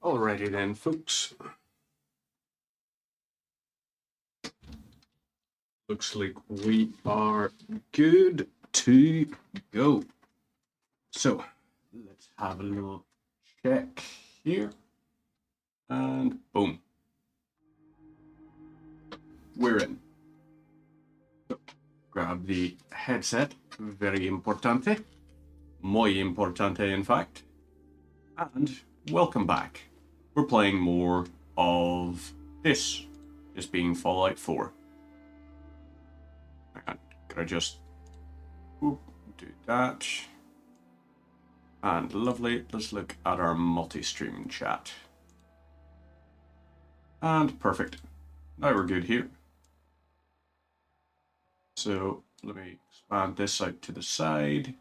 Alrighty then, folks. Looks like we are good to go. So, let's have a little check here. And boom. We're in. So, grab the headset. Very importante. Muy importante, in fact. And welcome back. We're playing more of this being Fallout 4. Hang on, can I just do that? And lovely, let's look at our multi-stream chat. And perfect. Now we're good here. So let me expand this out to the side.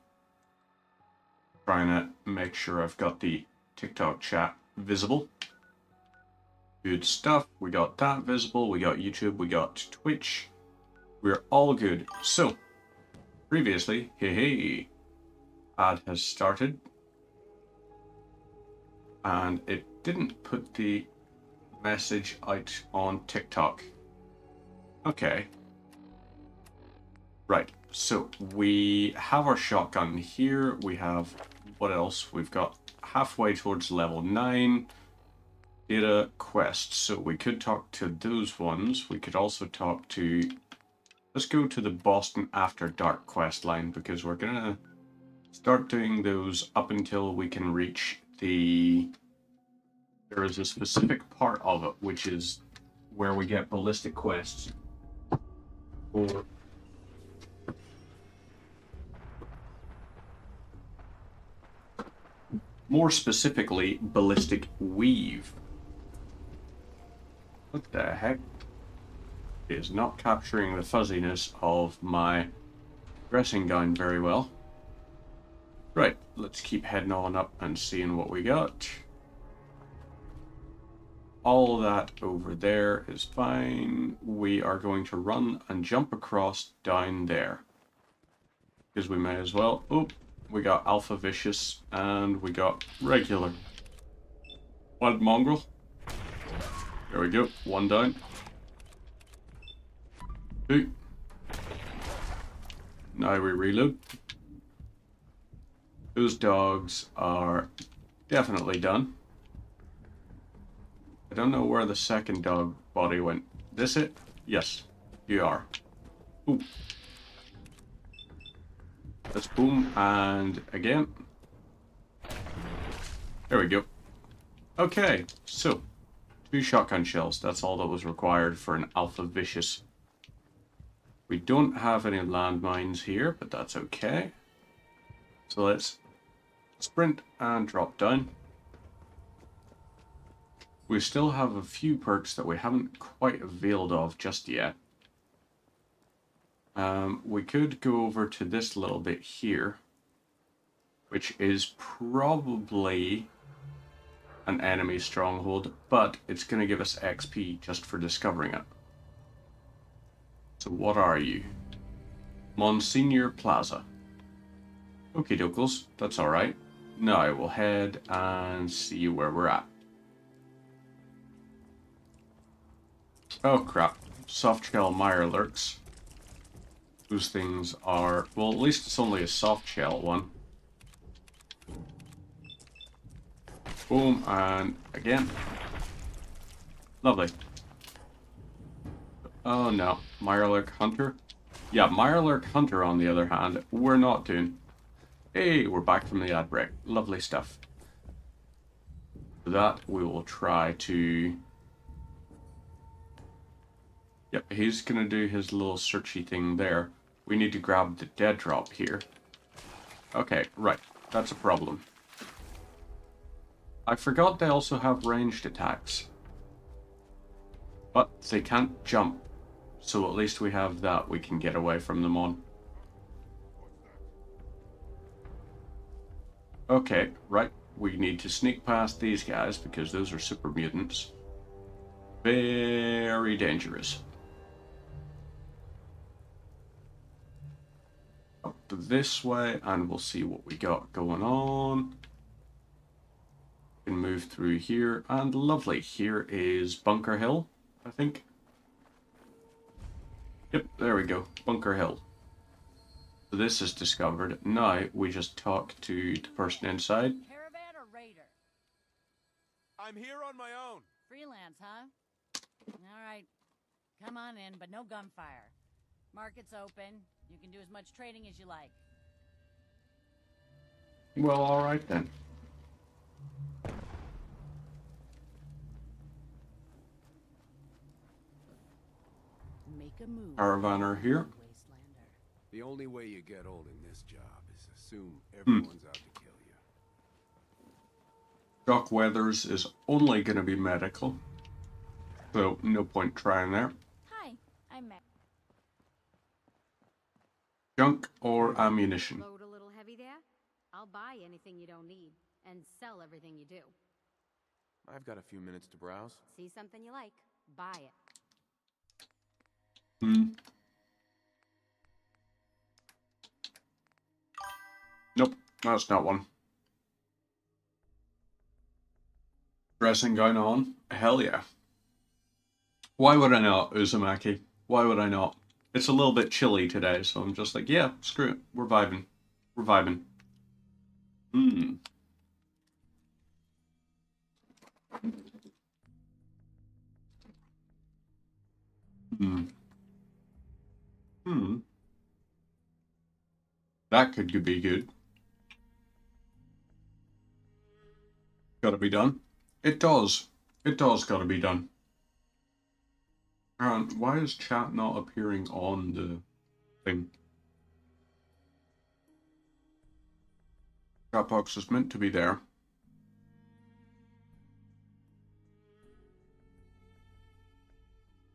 Trying to make sure I've got the TikTok chat visible. Good stuff. We got that visible. We got YouTube. We got Twitch. We're all good. So, previously, hey, ad has started. And it didn't put the message out on TikTok. Okay. Right. So, we have our shotgun here. We have, what else? We've got halfway towards level 9. Data quest. So we could talk to those ones. We could also talk to... Let's go to the Boston After Dark quest line, because we're going to start doing those up until we can reach the... There is a specific part of it, which is where we get ballistic quests. Or... More specifically, ballistic weave. What the heck? It is not capturing the fuzziness of my dressing gown very well. Right, let's keep heading on up and seeing what we got. All that over there is fine. We are going to run and jump across down there. Because we may as well. Oh, we got Alpha Vicious and we got regular. Wild Mongrel. There we go, one down. Two. Now we reload. Those dogs are definitely done. I don't know where the second dog body went. This it? Yes, you are. Ooh. Let's boom, and again. There we go. Okay, so 2 shotgun shells, that's all that was required for an Alpha Vicious. We don't have any landmines here, but that's okay. So let's sprint and drop down. We still have a few perks that we haven't quite availed of just yet. We could go over to this little bit here, which is probably an enemy stronghold, but it's going to give us XP just for discovering it. So what are you? Monsignor Plaza. Okie dokes, that's alright. Now we'll head and see where we're at. Oh crap, softshell Mirelurks. Those things are, well, at least it's only a softshell one. Boom, and again. Lovely. Oh no, Mirelurk Hunter? Yeah, Mirelurk Hunter, on the other hand, we're not doing. Hey, we're back from the ad break. Lovely stuff. For that, we will try to... Yep, he's gonna do his little searchy thing there. We need to grab the dead drop here. Okay, right, that's a problem. I forgot they also have ranged attacks. But they can't jump. So at least we have that we can get away from them on. Okay, right. We need to sneak past these guys because those are super mutants. Very dangerous. Up this way and we'll see what we got going on. can move through here, and lovely. Here is Bunker Hill, I think. Yep, there we go. Bunker Hill. So this is discovered. Now we just talk to the person inside. Caravan or raider? I'm here on my own. Freelance, huh? All right. Come on in, but no gunfire. Market's open. You can do as much trading as you like. Well, alright then. Make a move. Caravaner here. Wastelander. The only way you get old in this job is assume everyone's out to kill you. Doc Weathers is only going to be medical. So, no point trying there. Hi, I'm Meg. Junk or ammunition? Load a little heavy there? I'll buy anything you don't need and sell everything you do. I've got a few minutes to browse. See something you like, buy it. Nope, that's not one. Dressing gown on? Hell yeah. Why would I not, Uzumaki? Why would I not? It's a little bit chilly today, so I'm just like, yeah, screw it. We're vibing. We're vibing. That could be good. Gotta be done. It does. It does gotta be done. Why is chat not appearing on the thing? Chat box is meant to be there.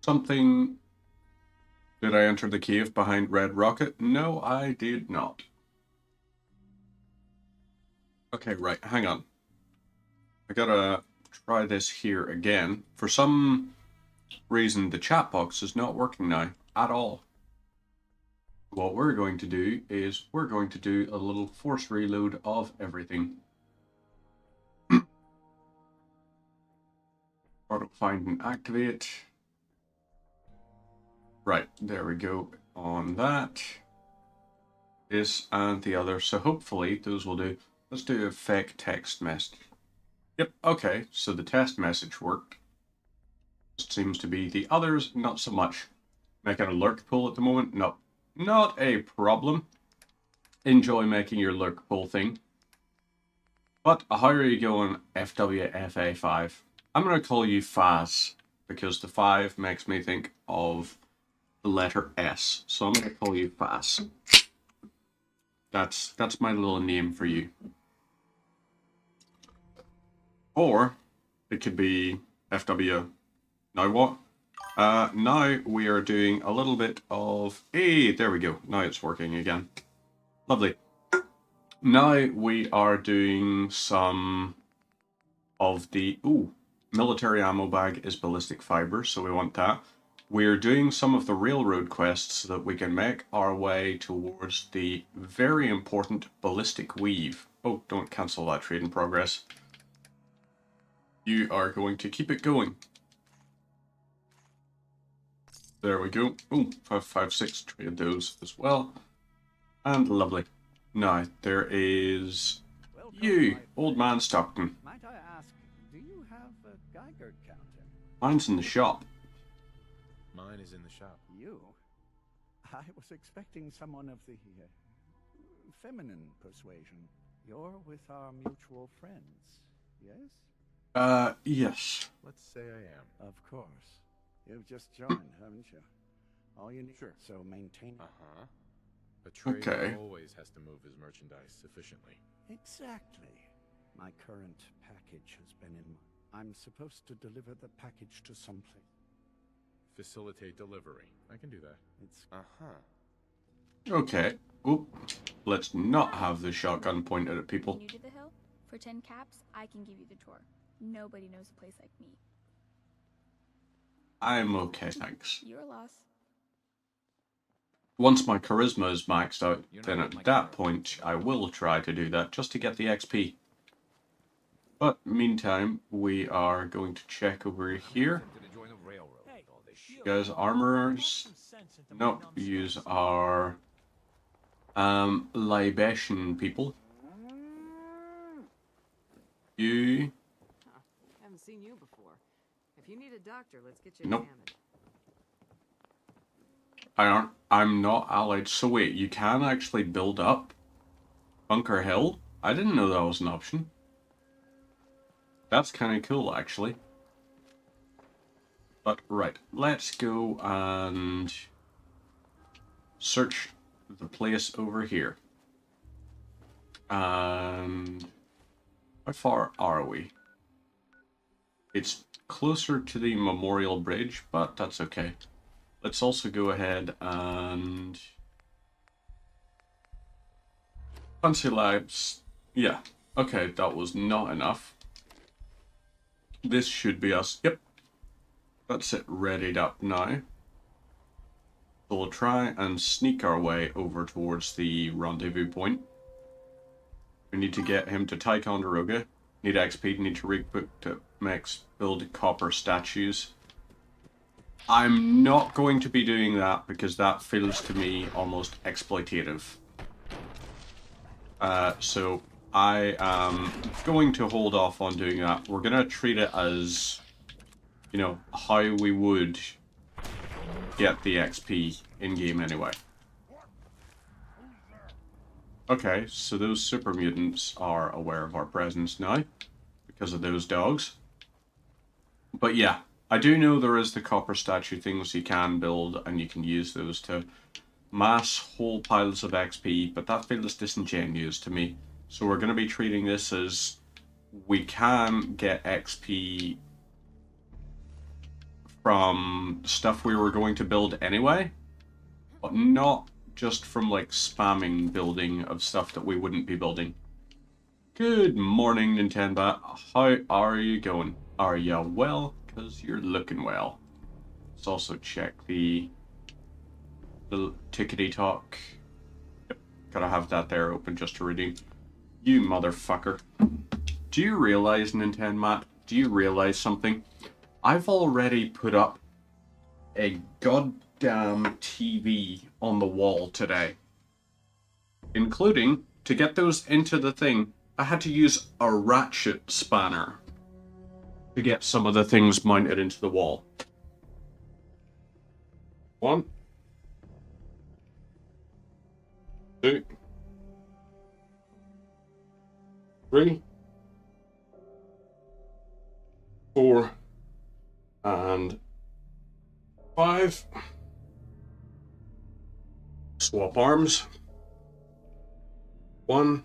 Something... Did I enter the cave behind Red Rocket? No, I did not. Okay, right, hang on. I gotta try this here again. For some reason, the chat box is not working now at all. What we're going to do is we're going to do a little force reload of everything. Auto find and activate. Right, there we go on that. This and the other. So hopefully those will do. Let's do a fake text message. Yep, okay, so the test message worked. It seems to be the others, not so much. Making a lurk pull at the moment? No. Not a problem. Enjoy making your lurk pull thing. But how are you going, FWFA5? I'm going to call you Faz, because the 5 makes me think of the letter S. So I'm going to call you Faz. That's my little name for you. Or it could be FW. Now what? Now we are doing a little bit of... Hey, there we go. Now it's working again. Lovely. Now we are doing some of the... Ooh, military ammo bag is ballistic fiber, so we want that. We're doing some of the railroad quests so that we can make our way towards the very important ballistic weave. Oh, don't cancel that trade in progress. You are going to keep it going. There we go. Oh, 556, trade those as well. And lovely. Now, there is you, old man Stockton. Might I ask, do you have a Geiger counter? Mine's in the shop. Mine is in the shop. You? I was expecting someone of the feminine persuasion. You're with our mutual friends, yes? Yes. Let's say I am. Of course. You've just joined, haven't you? All you need. Sure. So maintain. Uh-huh. A trader Okay. always has to move his merchandise sufficiently. Exactly. My current package has been in. I'm supposed to deliver the package to someplace. Facilitate delivery. I can do that. It's Okay. Oop. Let's not have the shotgun pointed at people. New to the hill? For 10 caps, I can give you the tour. Nobody knows a place like me. I'm okay, thanks. Your loss. Once my charisma is maxed out, then at that point I will try to do that just to get the XP. But meantime, we are going to check over here. You guys, armorers. Nope, we use our libation people. You. Haven't seen you before. If you need a doctor, let's get you Nope. examined. I'm not allied. So wait, you can actually build up Bunker Hill? I didn't know that was an option. That's kind of cool, actually. But right, let's go and search the place over here. And how far are we? It's closer to the Memorial Bridge, but that's okay. Let's also go ahead and Fancy Labs. Yeah, okay, that was not enough. This should be us. Yep. That's it readied up now. So we'll try and sneak our way over towards the rendezvous point. We need to get him to Ticonderoga. Need XP, need to reboot to max build copper statues. I'm not going to be doing that because that feels to me almost exploitative. So I am going to hold off on doing that. We're going to treat it as, you know, how we would get the XP in-game anyway. Okay, so those super mutants are aware of our presence now because of those dogs. But yeah, I do know there is the copper statue things you can build and you can use those to mass whole piles of XP, but that feels disingenuous to me. So we're going to be treating this as we can get XP from stuff we were going to build anyway, but not just from like spamming building of stuff that we wouldn't be building. Good morning, Nintendo. How are you going? Are you well? Because you're looking well. Let's also check the tickety talk. Yep, gotta have that there open just to redeem. You motherfucker. Do you realize, Nintendo Matt? Do you realize something? I've already put up a goddamn TV on the wall today. Including, to get those into the thing, I had to use a ratchet spanner to get some of the things mounted into the wall. 1, 2, 3, 4, and 5. Swap arms. 1,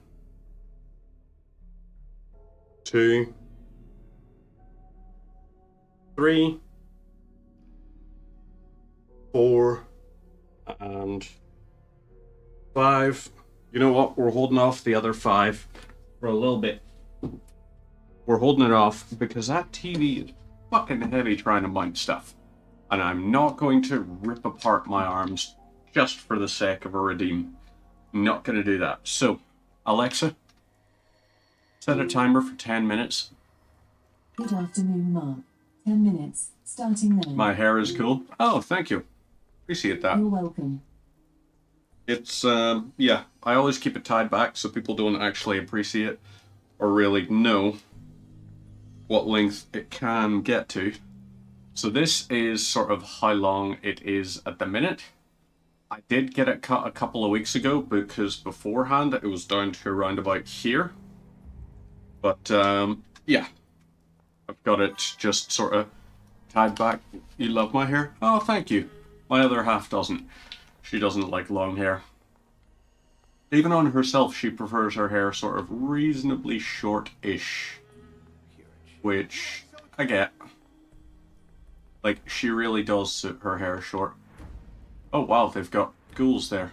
2, 3, 4, and 5. You know what? We're holding off the other 5 for a little bit. We're holding it off because that TV is fucking heavy trying to mount stuff. And I'm not going to rip apart my arms just for the sake of a redeem. Not going to do that. So, Alexa, set a timer for 10 minutes. Good afternoon, Mark. 10 minutes, starting now. My hair is cool. Oh, thank you. Appreciate that. You're welcome. It's, yeah, I always keep it tied back so people don't actually appreciate or really know what length it can get to. So this is sort of how long it is at the minute. I did get it cut a couple of weeks ago because beforehand it was down to around about here. But, yeah. I've got it just sort of tied back. You love my hair? Oh, thank you. My other half doesn't. She doesn't like long hair. Even on herself, she prefers her hair sort of reasonably short-ish. Which, I get. Like, she really does suit her hair short. Oh wow, they've got ghouls there.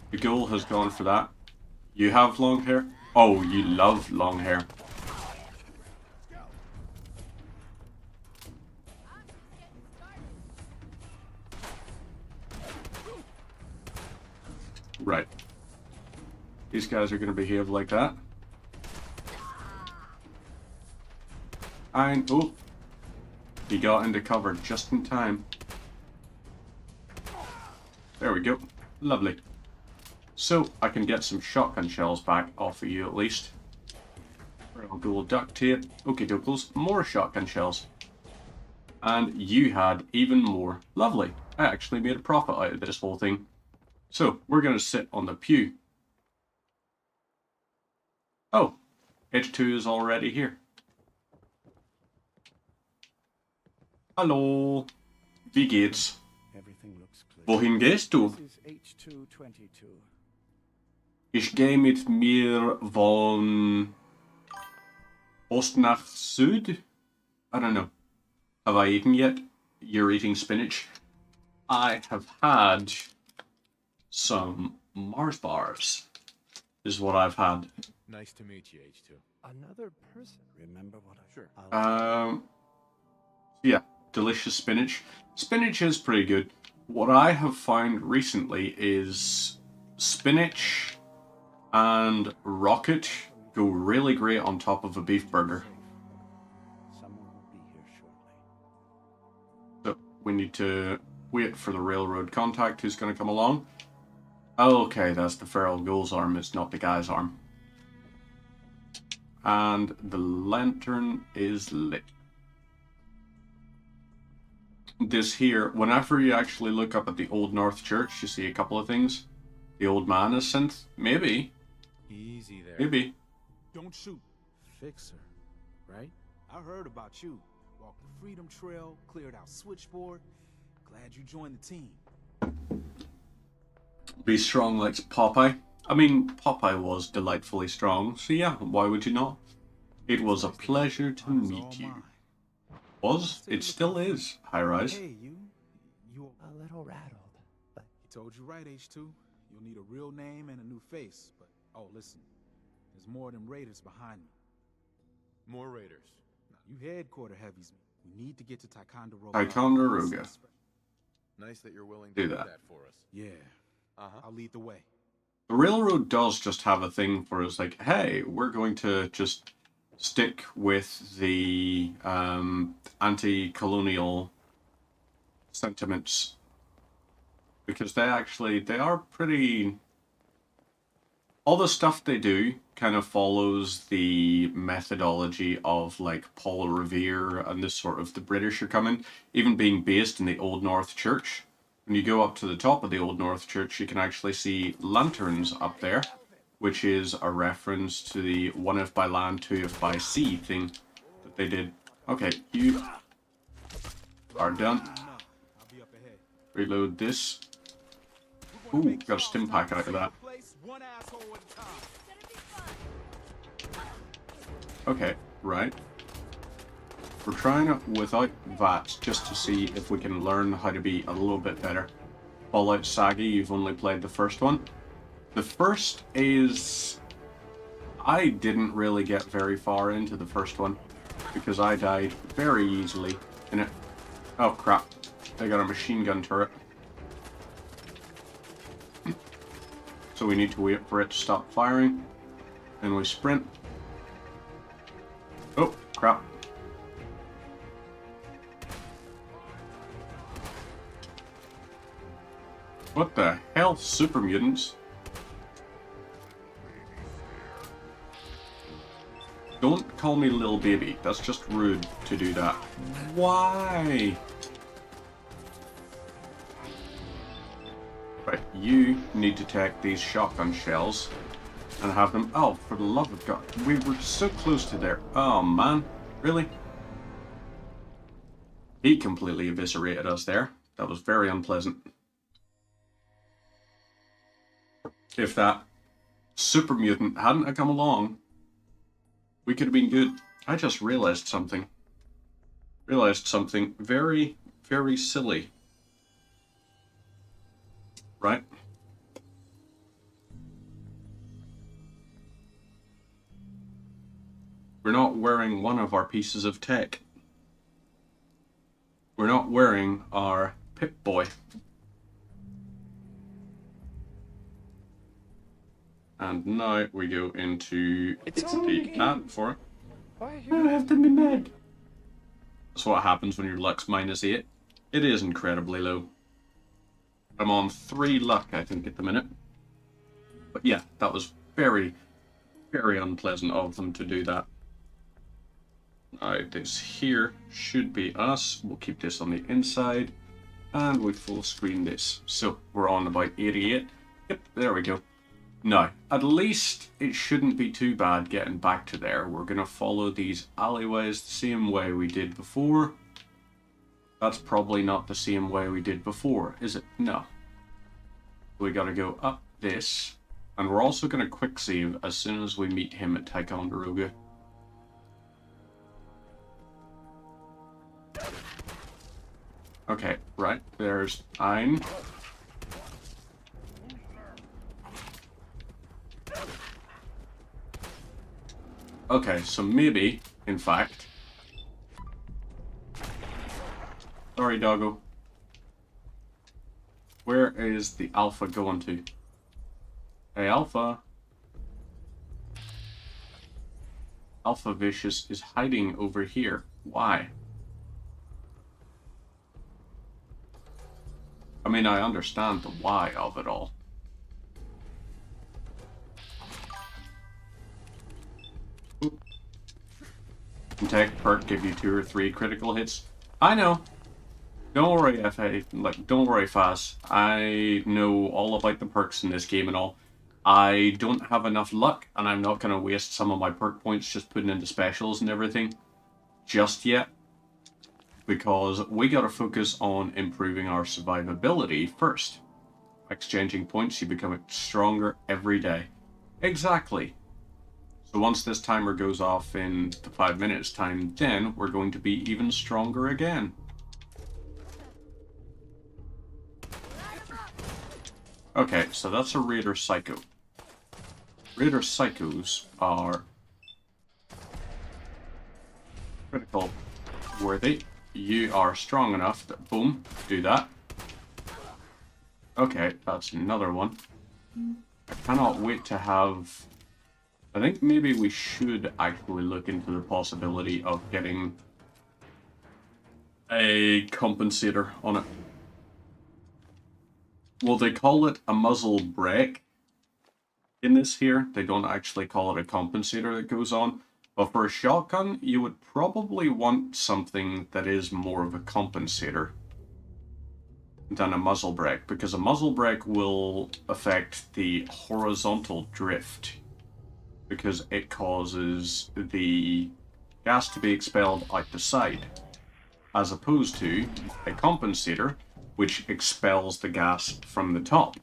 The ghoul has gone for that. You have long hair? Oh, you love long hair. Right. These guys are going to behave like that. Oh, he got into cover just in time. There we go. Lovely. So, I can get some shotgun shells back off of you at least. Feral Ghoul duct tape. Okie dokes. More shotgun shells. And you had even more. Lovely. I actually made a profit out of this whole thing. So, we're going to sit on the pew. Oh, H2 is already here. Hallo. Wie geht's? Everything looks clear. Wohin gehst du? This is H222. Ich gehe mit mir von Ost nach Süd? I don't know. Have I eaten yet? You're eating spinach. I have had some Mars bars, is what I've had. Nice to meet you, H2. Another person. Remember what I... Sure. Yeah, delicious spinach. Spinach is pretty good. What I have found recently is spinach and rocket go really great on top of a beef burger. Someone will be here shortly. So we need to wait for the railroad contact who's going to come along. Okay, that's the feral ghoul's arm, it's not the guy's arm. And the lantern is lit. This here, whenever you actually look up at the Old North Church, you see a couple of things. The old man is synth. Maybe. Easy there. Maybe. Don't shoot. Fixer, right? I heard about you. Walked the Freedom Trail, cleared out Switchboard. Glad you joined the team. Be strong like Popeye. I mean, Popeye was delightfully strong, so yeah, why would you not? It was a pleasure to Honor's all meet you. mine. Was? It still is. High rise. Hey, you A little rattled, but... He told you right, H2. You'll need a real name and a new face, but oh, listen. There's more than raiders behind me. More raiders. Now, you headquarter heavies. We need to get to Ticonderoga. Ticonderoga. Nice that you're willing Do to do that. that for us. Yeah, Uh-huh. I'll lead the way. The railroad does just have a thing for us, like, hey, we're going to just stick with the anti-colonial sentiments. Because they are pretty... All the stuff they do kind of follows the methodology of, like, Paul Revere and this sort of the British are coming, even being based in the Old North Church. When you go up to the top of the Old North Church, you can actually see lanterns up there, which is a reference to the one if by land, two if by sea thing that they did. Okay, you are done. I'll be up ahead. Reload this. Ooh, got a stim pack out of that. One asshole at a time. Okay, right. We're trying it without VATS just to see if we can learn how to be a little bit better. Fallout Saga, you've only played the first one. The first is... I didn't really get very far into the first one because I died very easily in it. Oh crap, they got a machine gun turret. So we need to wait for it to stop firing. And we sprint. Oh, crap. What the hell, super mutants? Don't call me little baby. That's just rude to do that. Why? Right, you need to take these shotgun shells and have them... Oh, for the love of God. We were so close to there. Oh, man. Really? He completely eviscerated us there. That was very unpleasant. If that super mutant hadn't come along, we could have been good. I just realized something. Realized something very, very silly. Right? We're not wearing one of our pieces of tech. We're not wearing our Pip-Boy. And now we go into the ad for it. I don't have to be mad. That's what happens when your luck's -8. It is incredibly low. I'm on 3 luck, I think, at the minute. But yeah, that was very, very unpleasant of them to do that. Alright, this here should be us. We'll keep this on the inside. And we full screen this. So we're on about 88. Yep, there we go. Now, at least it shouldn't be too bad getting back to there. We're going to follow these alleyways the same way we did before. That's probably not the same way we did before, is it? No. We got to go up this. And we're also going to quick save as soon as we meet him at Ticonderoga. Okay, right, there's Ein. Okay, so maybe, in fact... Sorry, doggo. Where is the Alpha going to? Hey, Alpha. Alpha Vicious is hiding over here. Why? I mean, I understand the why of it all. Tech perk give you 2 or 3 critical hits. I know. Don't worry, FA. Don't worry, Faz. I know all about the perks in this game and all. I don't have enough luck, and I'm not going to waste some of my perk points just putting into specials and everything just yet. Because we got to focus on improving our survivability first. Exchanging points, you become stronger every day. Exactly. So once this timer goes off in the 5 minutes time, then we're going to be even stronger again. Okay, so that's a Raider Psycho. Raider Psychos are critical worthy. You are strong enough that, boom, do that. Okay, that's another one. I cannot wait to have... I think maybe we should actually look into the possibility of getting a compensator on it. Well, they call it a muzzle brake in this here. They don't actually call it a compensator that goes on. But for a shotgun, you would probably want something that is more of a compensator than a muzzle brake, because a muzzle brake will affect the horizontal drift, because it causes the gas to be expelled out the side, as opposed to a compensator, which expels the gas from the top,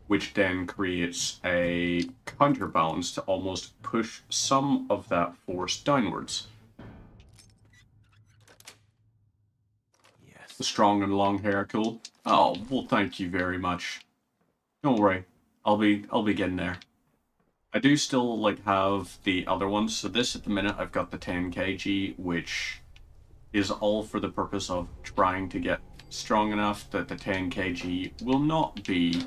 which then creates a counterbalance to almost push some of that force downwards. Yes. The strong and long hair, cool. Oh, well, thank you very much. Don't worry, I'll be getting there. I do still have the other ones. So this at the minute I've got the 10 kg, which is all for the purpose of trying to get strong enough that the 10 kg will not be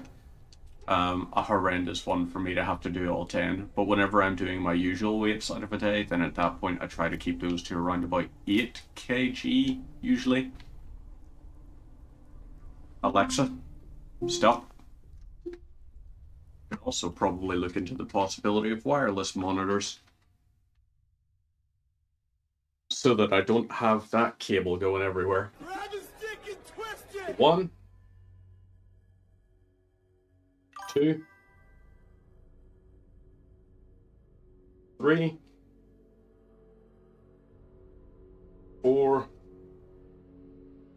a horrendous one for me to have to do all 10. But whenever I'm doing my usual weights out of a day, then at that point I try to keep those to around about 8 kg usually. Alexa, stop. Could also probably look into the possibility of wireless monitors, so that I don't have that cable going everywhere. 1, 2, 3, 4,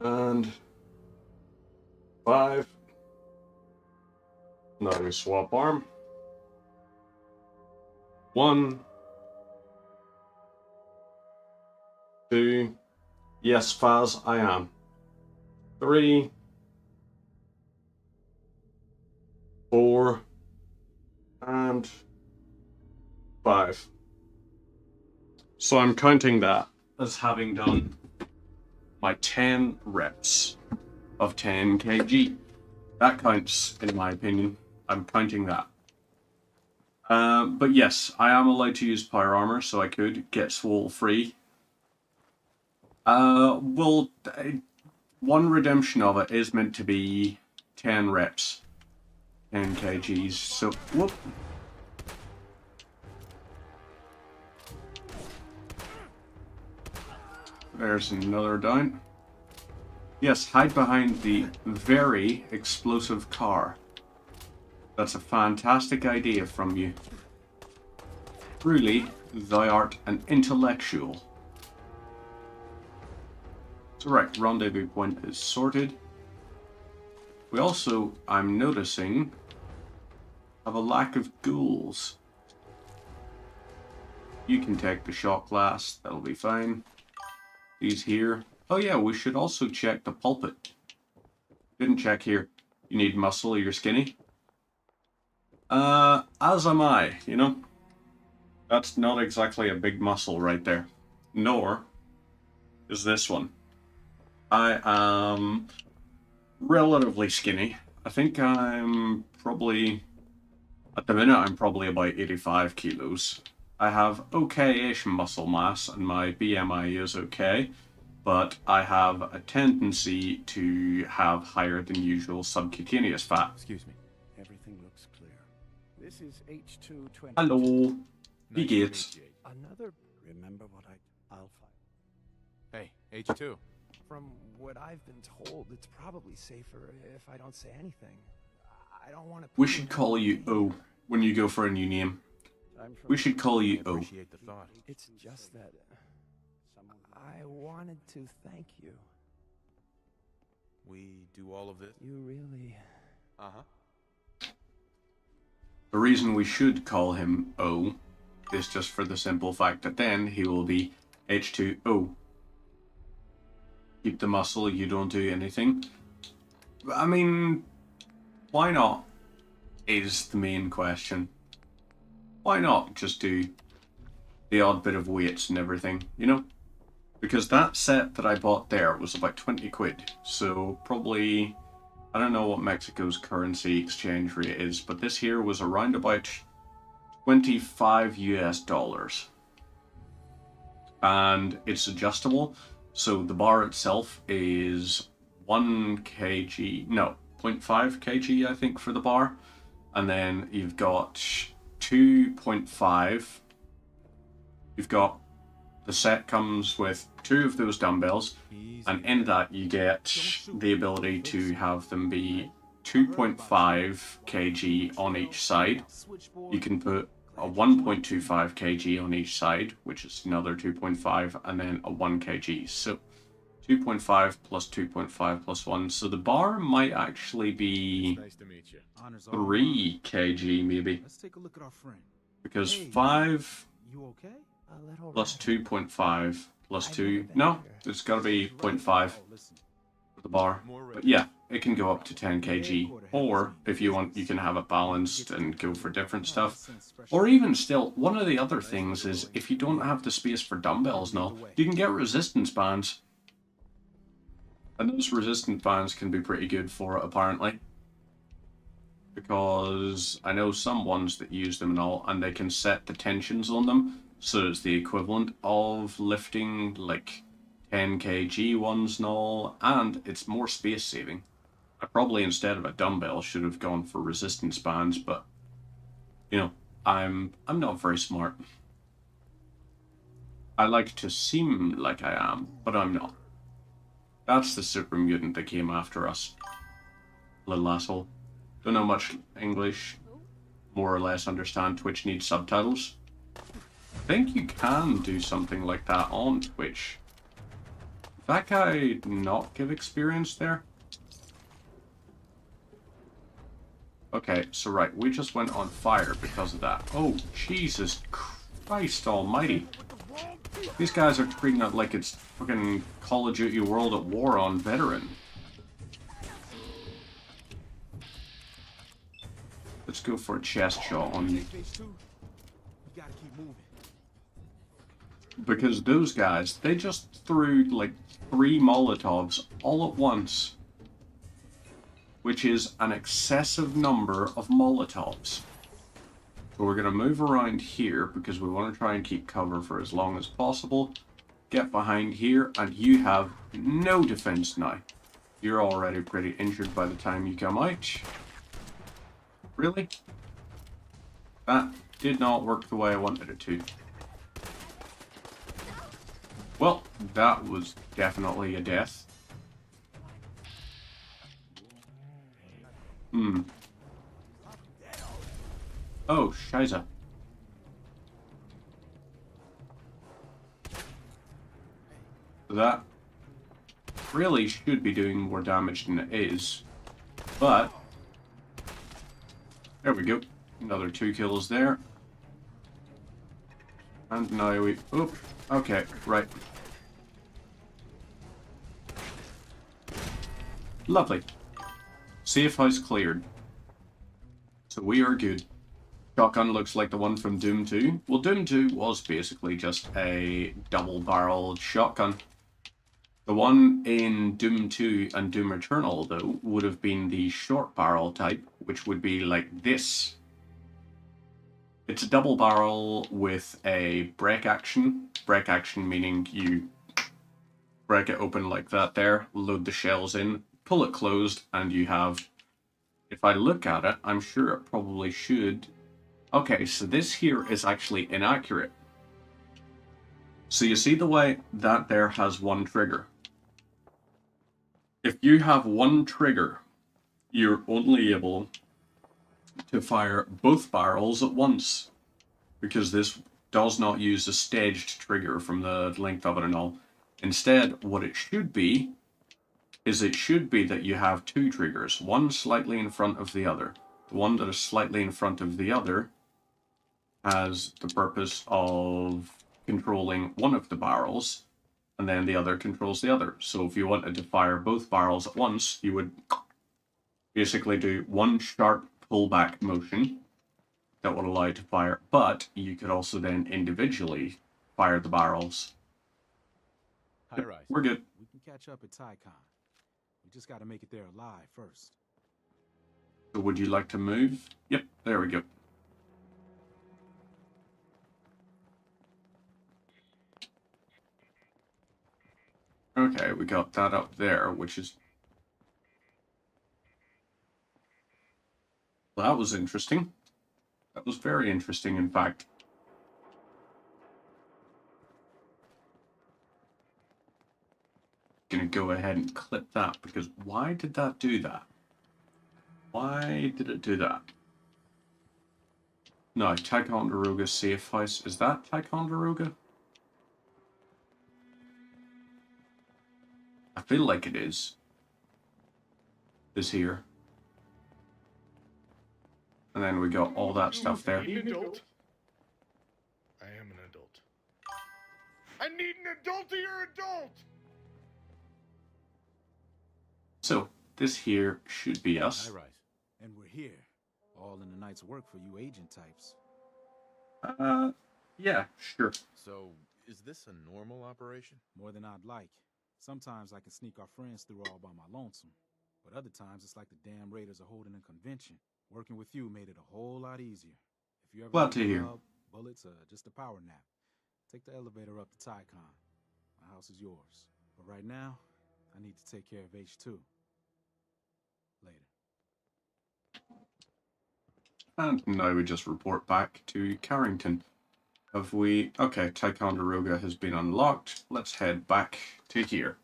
and 5. Now we swap arm. 1, 2. Yes, Faz, I am. 3, 4, and 5. So I'm counting that as having done my 10 reps of 10 kg. That counts, in my opinion. I'm counting that. But yes, I am allowed to use power armor, so I could get swole free. Well, one redemption of it is meant to be 10 reps. 10 kgs, so, whoop. There's another down. Yes, hide behind the very explosive car. That's a fantastic idea from you. Truly, thou art an intellectual. So right, rendezvous point is sorted. We also, I'm noticing, have a lack of ghouls. You can take the shot glass, that'll be fine. These here. Oh yeah, we should also check the pulpit. Didn't check here. You need muscle or you're skinny? As am I, you know? That's not exactly a big muscle right there. Nor is this one. I am relatively skinny. I think I'm probably... At the minute, I'm probably about 85 kilos. I have okay-ish muscle mass, and my BMI is okay, but I have a tendency to have higher than usual subcutaneous fat. Excuse me. Everything looks clear. This is H220. Hello. Wie Nice to geht's? meet you. Another. Remember what I'll find. Hey, H2. From what I've been told, it's probably safer if I don't say anything. I don't want to. We should call you O when you go for a new name. I'm from We should call you O. Appreciate the thought. It's just that someone. I wanted to thank you. We do all of this? You really. Uh-huh. The reason we should call him O is just for the simple fact that then he will be H2O. Keep the muscle, you don't do anything. I mean, why not? Is the main question. Why not just do the odd bit of weights and everything, you know? Because that set that I bought there was about 20 quid, so probably, I don't know what Mexico's currency exchange rate is, but this here was around about 25 US dollars. And it's adjustable, so the bar itself is 1 kg, no, 0.5 kg I think for the bar. And then you've got 2.5. You've got, the set comes with 2 of those dumbbells, and in that you get the ability to have them be 2.5 kg on each side. You can put a 1.25 kg on each side, which is another 2.5, and then a 1 kg. So 2.5 plus 2.5 plus 1. So the bar might actually be Nice to meet you. 3 kg maybe, Let's take a look at our friend. because Hey. 5 You okay? A little. plus 2.5 plus 2, no, it's got to be 0.5 for the bar. But yeah, it can go up to 10 kg, or if you want, you can have it balanced and go for different stuff. Or even still, one of the other things is if you don't have the space for dumbbells now, you can get resistance bands. And those resistance bands can be pretty good for it, apparently. Because I know some ones that use them and all, and they can set the tensions on them, so it's the equivalent of lifting like 10 kg ones and all, and it's more space saving. I probably, instead of a dumbbell, should have gone for resistance bands, but you know, I'm not very smart. I like to seem like I am, but I'm not. That's the super mutant that came after us. Little asshole. Don't know much English. More or less understand Twitch needs subtitles. I think you can do something like that on Twitch. Did that guy not give experience there? Okay, so right, we just went on fire because of that. Oh, Jesus Christ almighty. These guys are treating it like it's fucking Call of Duty World at War on veteran. Let's go for a chest shot on you. You gotta keep moving. Because those guys, they just threw like 3 Molotovs all at once. Which is an excessive number of Molotovs. So we're going to move around here because we want to try and keep cover for as long as possible. get behind here, and you have no defense now. You're already pretty injured by the time you come out. Really? That did not work the way I wanted it to. Well, that was definitely a death. Oh, Shiza. That really should be doing more damage than it is. But there we go. Another 2 kills there. And now we... Oop. Okay, right. Lovely. Safe house cleared. So we are good. Shotgun looks like the one from Doom 2. Well, Doom 2 was basically just a double-barreled shotgun. The one in Doom 2 and Doom Eternal, though, would have been the short barrel type, which would be like this. It's a double barrel with a break action. Break action meaning you break it open like that there, load the shells in, pull it closed, and you have... If I look at it, I'm sure it probably should... Okay, so this here is actually inaccurate. So you see the way that there has one trigger. If you have one trigger, you're only able to fire both barrels at once, because this does not use a staged trigger from the length of it and all. Instead, what it should be is it should be that you have 2 triggers, one slightly in front of the other. The one that is slightly in front of the other has the purpose of controlling one of the barrels, and then the other controls the other. So if you wanted to fire both barrels at once, you would basically do one sharp pullback motion that would allow you to fire, but you could also then individually fire the barrels. High rise. We're good. We can catch up at Tycon. We just got to make it there alive first. So would you like to move? Yep, there we go. Okay, we got that up there, which is... Well, that was interesting. That was very interesting, in fact. Gonna go ahead and clip that, because why did that do that? Why did it do that? No, Ticonderoga safe house. Is that Ticonderoga? I feel like it is. Is here. And then we got all that stuff there. I need an adult. I am an adult. I need an adultier adult! So, this here should be us. High rise. And we're here. All in the night's work for you agent types. Yeah, sure. So, is this a normal operation? More than I'd like. Sometimes I can sneak our friends through all by my lonesome. But other times it's like the damn Raiders are holding a convention. Working with you made it a whole lot easier. If you ever Glad to need hear. help, bullets, just a power nap, take the elevator up to Tycon. My house is yours. But right now, I need to take care of H2. Later. And now we just report back to Carrington. Have we... Okay, Ticonderoga has been unlocked. Let's head back to here.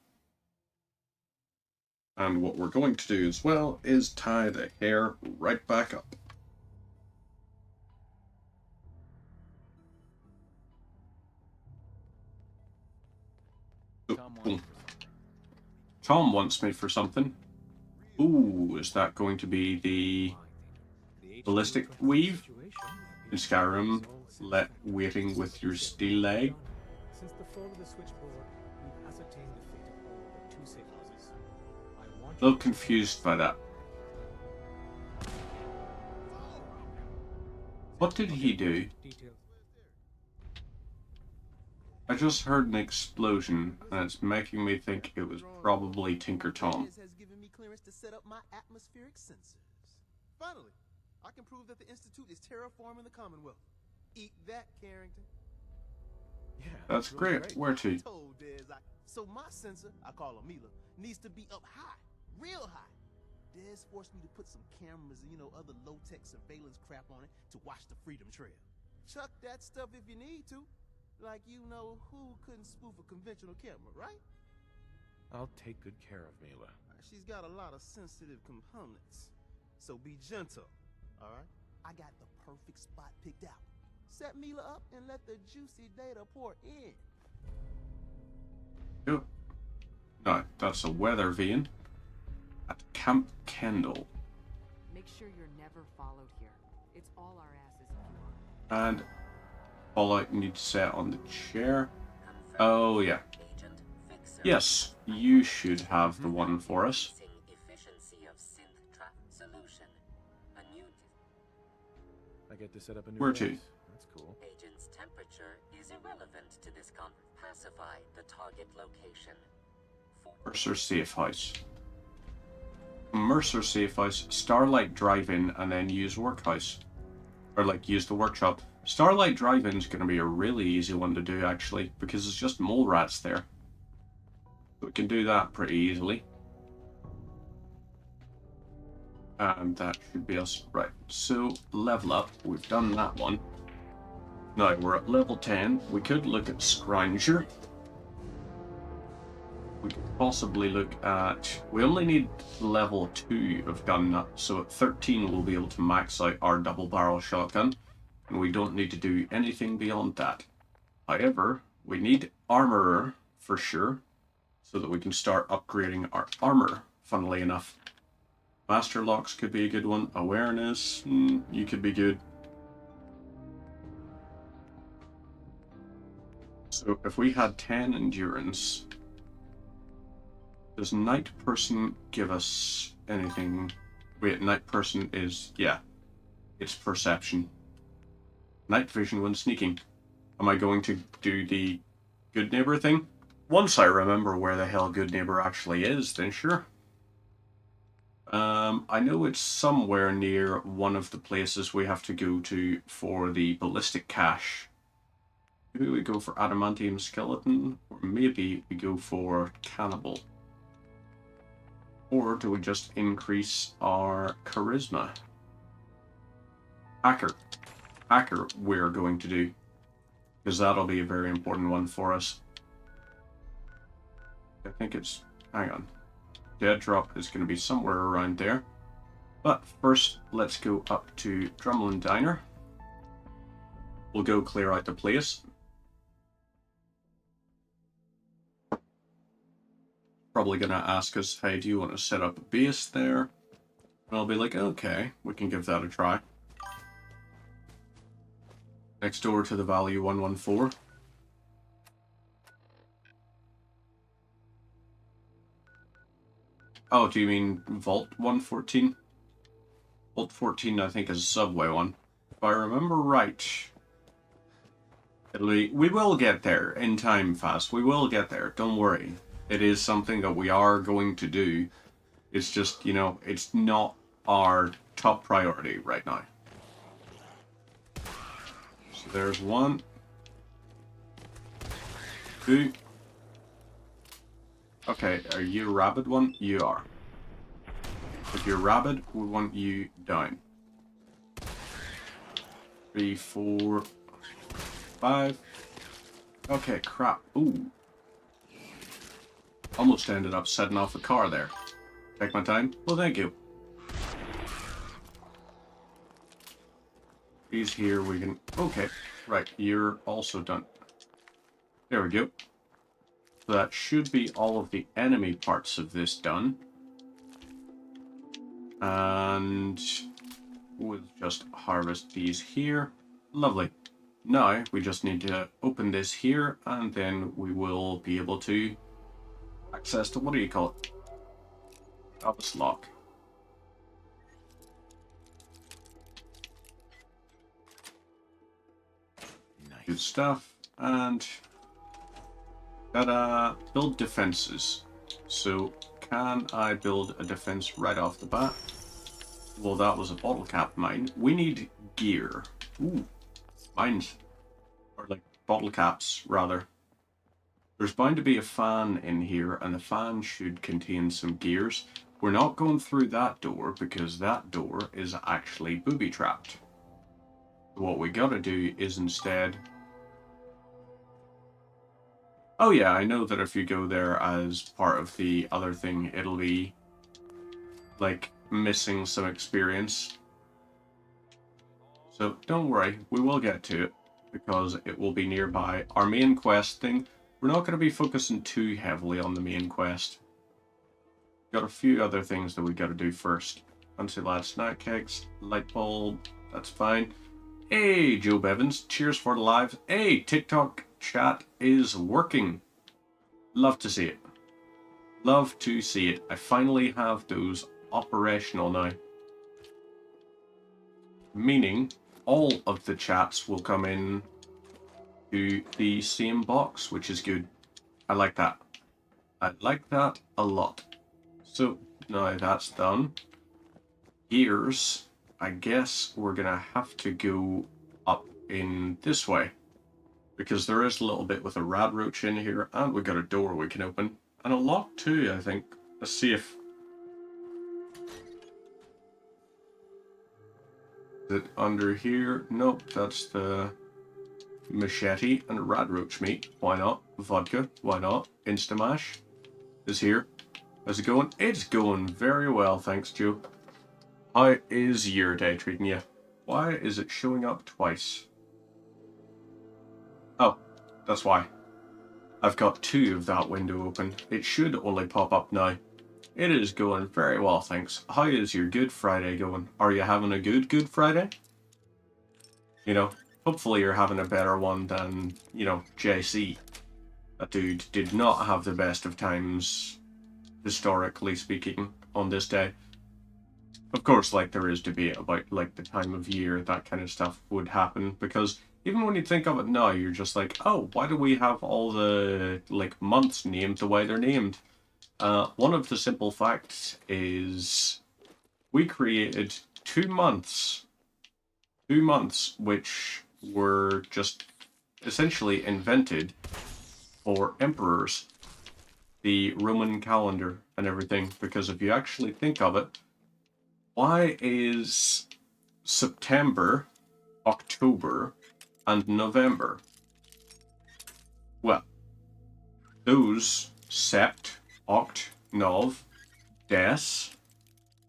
And what we're going to do as well is tie the hair right back up. Oh, Tom wants me for something. Ooh, is that going to be the ballistic weave? In Skyrim, let waiting with your steel leg. Since the fall of the switchboard, we've ascertained the fate of all but 2 safe houses. I want A little confused by that. What did he do? details. I just heard an explosion, and it's making me think it was probably Tinker Tom. Has given me clearance to set up my atmospheric sensors. Finally, I can prove that the Institute is terraforming the Commonwealth. Eat that, Carrington. Yeah, That's really great. Where to? Told Dez so my sensor, I call him Mila, needs to be up high, real high. Dez forced me to put some cameras and, other low-tech surveillance crap on it to watch the Freedom Trail. Chuck that stuff if you need to. Like, who couldn't spoof a conventional camera, right? I'll take good care of Mila. She's got a lot of sensitive components. So be gentle, all right? I got the perfect spot picked out. Set Mila up and let the juicy data pour in. Yep. No, that's a weather vane. At Camp Kendall. Make sure you're never followed here. It's all our asses if you are. And all I need to set on the chair. Oh, yeah. Yes, you should have the one for us. I get to set up a new Where to? base. That's cool. Agent's temperature is irrelevant to this pacify the target location. Mercer Safe House. Mercer Safe House, Starlight Drive-In, and then use Workhouse. Or, use the workshop. Starlight Drive-In is going to be a really easy one to do, actually, because it's just mole rats there. We can do that pretty easily. And that should be us. Right, so level up. We've done that one. Now we're at level 10. We could look at Scrounger. We could possibly look at... We only need level 2 of gun nut, so at 13 we'll be able to max out our double barrel shotgun. And we don't need to do anything beyond that. However, we need Armorer for sure, so that we can start upgrading our armor, funnily enough. Master Locks could be a good one. Awareness, you could be good. So if we had 10 endurance, does Night Person give us anything? Wait, Night Person is, yeah, it's perception. Night Vision when sneaking. Am I going to do the Good Neighbor thing? Once I remember where the hell Good Neighbor actually is, then sure. I know it's somewhere near one of the places we have to go to for the ballistic cache. Maybe we go for Adamantium Skeleton, or maybe we go for Cannibal. Or do we just increase our Charisma? Hacker. Hacker we're going to do, because that'll be a very important one for us. I think it's... hang on. Dead Drop is going to be somewhere around there. But first, let's go up to Drumlin Diner. We'll go clear out the place. Probably going to ask us, hey, do you want to set up a base there? And I'll be like, okay, we can give that a try. Next door to the Value 114. Oh, do you mean Vault 114? Vault 14, I think, is a subway one. If I remember right, we will get there in time, Fast. We will get there. Don't worry. It is something that we are going to do. It's just, it's not our top priority right now. So there's 1, 2. Okay, are you a rabid one? You are. If you're rabid, we want you down. 3, 4, 5. Okay, crap. Ooh. Almost ended up setting off a car there. Take my time? Well, thank you. He's here, we can... Okay, right, you're also done. There we go. So that should be all of the enemy parts of this done. And we'll just harvest these here. Lovely. Now we just need to open this here, and then we will be able to access to, what do you call it? Office lock. Nice. Good stuff. And gotta build defenses. So can I build a defense right off the bat? Well, that was a bottle cap mine. We need gear. Ooh, mines are like bottle caps, rather. There's bound to be a fan in here, and the fan should contain some gears. We're not going through that door, because that door is actually booby-trapped. What we gotta do is instead... Oh yeah, I know that if you go there as part of the other thing, it'll be, like, missing some experience. So don't worry, we will get to it, because it will be nearby. Our main quest thing, we're not going to be focusing too heavily on the main quest. Got a few other things that we got to do first. Anti-lad snack cakes, light bulb, that's fine. Hey, Joe Bevins, cheers for the live. Hey, TikTok chat is working. Love to see it. Love to see it. I finally have those operational now. Meaning, all of the chats will come in to the same box, which is good. I like that. I like that a lot. So, now that's done. Gears, I guess we're gonna have to go up in this way. Because there is a little bit with a rad roach in here, and we got a door we can open. And a lock too, I think. Let's see if... Is it under here? Nope, that's the machete and rad roach meat. Why not? Vodka, why not? Instamash is here. How's it going? It's going very well, thanks, Joe. How is your day treating you? Why is it showing up twice? Oh, that's why. I've got 2 of that window open. It should only pop up now. It is going very well, thanks. How is your Good Friday going? Are you having a Good Friday? You know, hopefully you're having a better one than, you know, JC. That dude did not have the best of times, historically speaking, on this day. Of course, like, there is debate about, like, the time of year, that kind of stuff would happen, because even when you think of it now, you're just like, oh, why do we have all the, like, months named the way they're named? One of the simple facts is we created 2 months. 2 months which were just essentially invented for emperors. The Roman calendar and everything. Because if you actually think of it, why is September, October, and November? Well, those Sept, Oct, Nov, Des,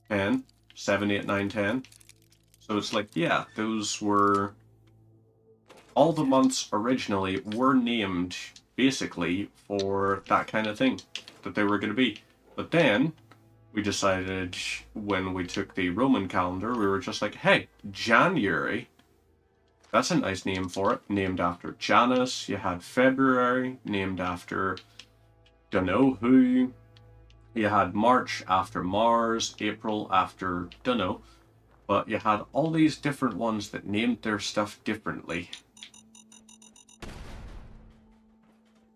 10, 7, 8, 9, 10. So it's like, yeah, those were... All the months originally were named, basically, for that kind of thing, that they were going to be. But then, we decided, when we took the Roman calendar, we were just like, hey, January, that's a nice name for it, named after Janus. You had February, named after... dunno who. You had March after Mars, April after dunno. But you had all these different ones that named their stuff differently.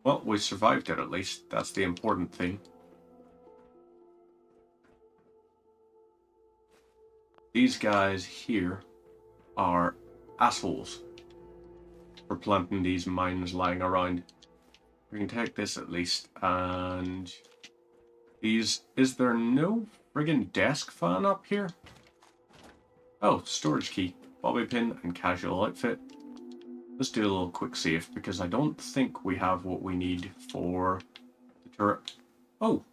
Well, we survived it at least. That's the important thing. These guys here are assholes for planting these mines lying around. We can take this at least, and these... Is there no friggin' desk fan up here? Oh, storage key, bobby pin, and casual outfit. Let's do a little quick save, because I don't think we have what we need for the turret. Oh!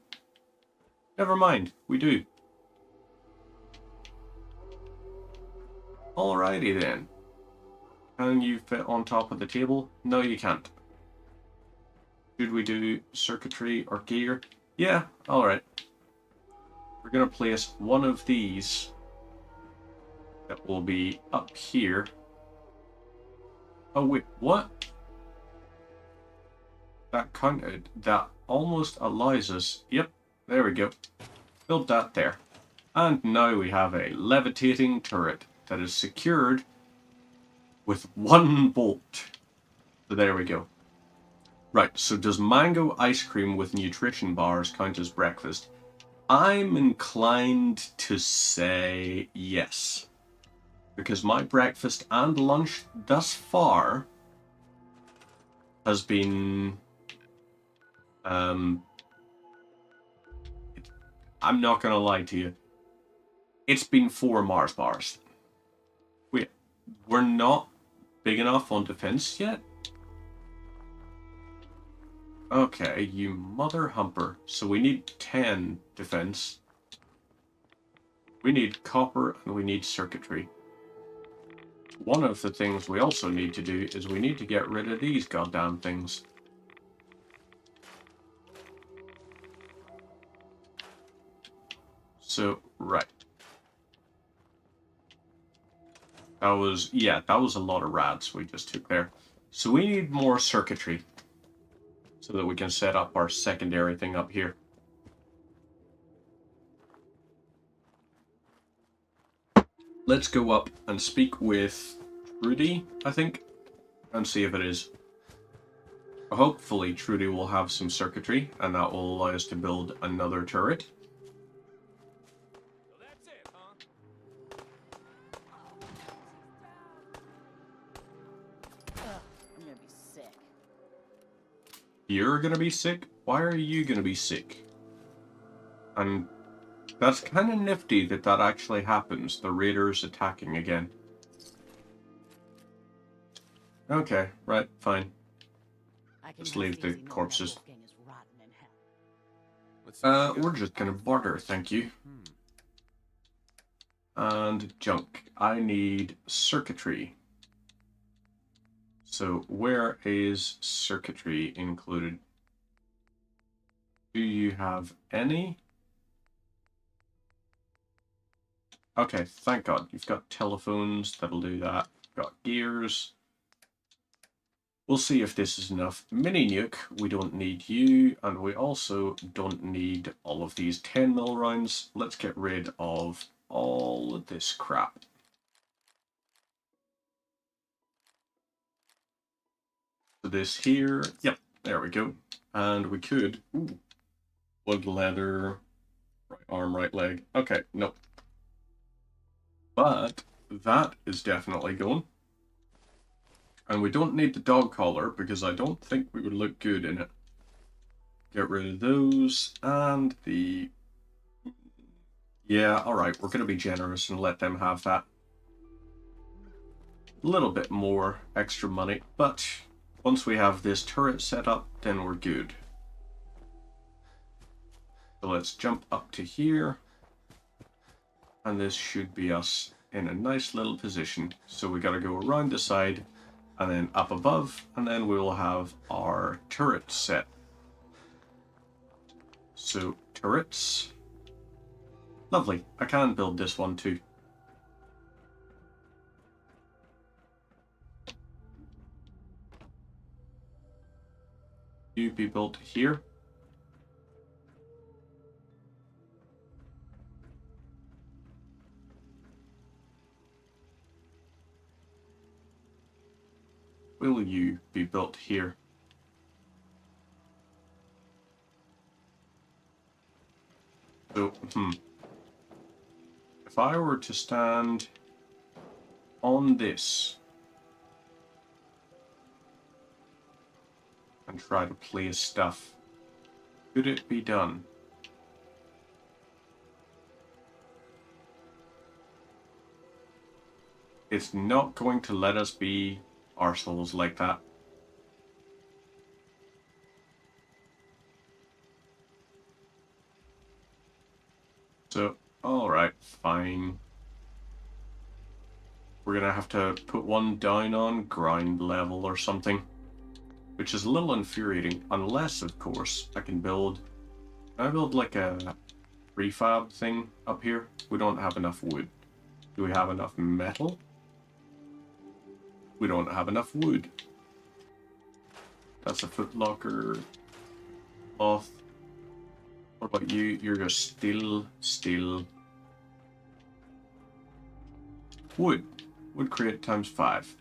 Never mind, we do. Alrighty then. Can you fit on top of the table? No, you can't. Should we do circuitry or gear? Yeah, alright. We're going to place one of these that will be up here. Oh wait, what? That counted. That almost allows us... Yep, there we go. Build that there. And now we have a levitating turret that is secured with 1 bolt. So there we go. Right, so does mango ice cream with nutrition bars count as breakfast? I'm inclined to say yes. Because my breakfast and lunch thus far has been... I'm not gonna lie to you. It's been 4 Mars bars. We're not big enough on defense yet? Okay, you mother humper. So we need 10 defense. We need copper and we need circuitry. One of the things we also need to do is we need to get rid of these goddamn things. So, right. That was a lot of rads we just took there. So we need more circuitry so that we can set up our secondary thing up here. Let's go up and speak with Trudy, I think, and see if it is. Hopefully Trudy will have some circuitry, and that will allow us to build another turret. I'm gonna be sick. You're gonna be sick? Why are you gonna be sick? And that's kind of nifty that that actually happens. The raiders attacking again. Okay, right, fine. Just leave the corpses. We're just gonna barter, thank you. And junk. I need circuitry. So where is circuitry included? Do you have any? Okay, thank God. You've got telephones, that'll do that. Got gears. We'll see if this is enough. Mini nuke, we don't need you, and we also don't need all of these 10 mil rounds. Let's get rid of all of this crap. So this here, yep, there we go. And we could, wood, leather, right arm, right leg. Okay, nope. But that is definitely going. And we don't need the dog collar because I don't think we would look good in it. Get rid of those and the... Yeah, alright, we're going to be generous and let them have that. A little bit more extra money, but once we have this turret set up, then we're good. So let's jump up to here. And this should be us in a nice little position. So we got to go around the side and then up above, and then we will have our turret set. So turrets. Lovely. I can build this one too. You be built here. Will you be built here? So, if I were to stand on this and try to place stuff, could it be done? It's not going to let us be arseholes like that. So, alright, fine. We're gonna have to put one down on ground level or something, which is a little infuriating, unless, of course, I can build like a prefab thing up here. We don't have enough wood. Do we have enough metal? We don't have enough wood. That's a footlocker cloth. What about you? You're just steel. Wood. Wood crate times 5.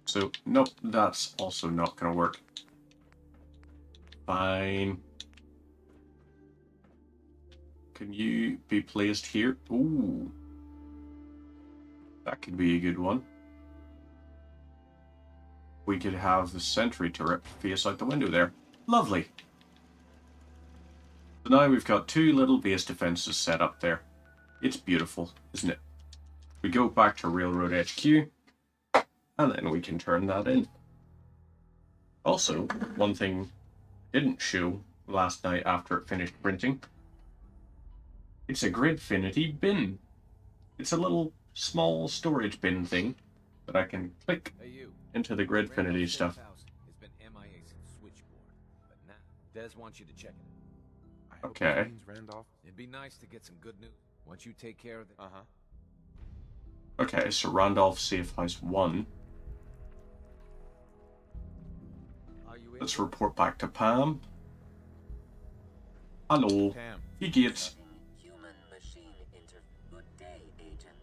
So, nope, that's also not gonna work. Fine. Can you be placed here? Ooh. That could be a good one. we could have the sentry turret face out the window there. Lovely. So now we've got 2 little base defenses set up there. It's beautiful, isn't it? We go back to Railroad HQ, and then we can turn that in. Also, one thing I didn't show last night after it finished printing, it's a Gridfinity bin. It's a little small storage bin thing that I can click into the Gridfinity stuff. It's been MIA since switchboard, but now Des wants you to check it. I hope Okay. this means Randolph. It'd be nice to get some good news. Once you take care of the Okay, so Randolph Safe House 1. Let's report back to Pam. Hello. Pam. He gets. Human-machine Good day, Agent.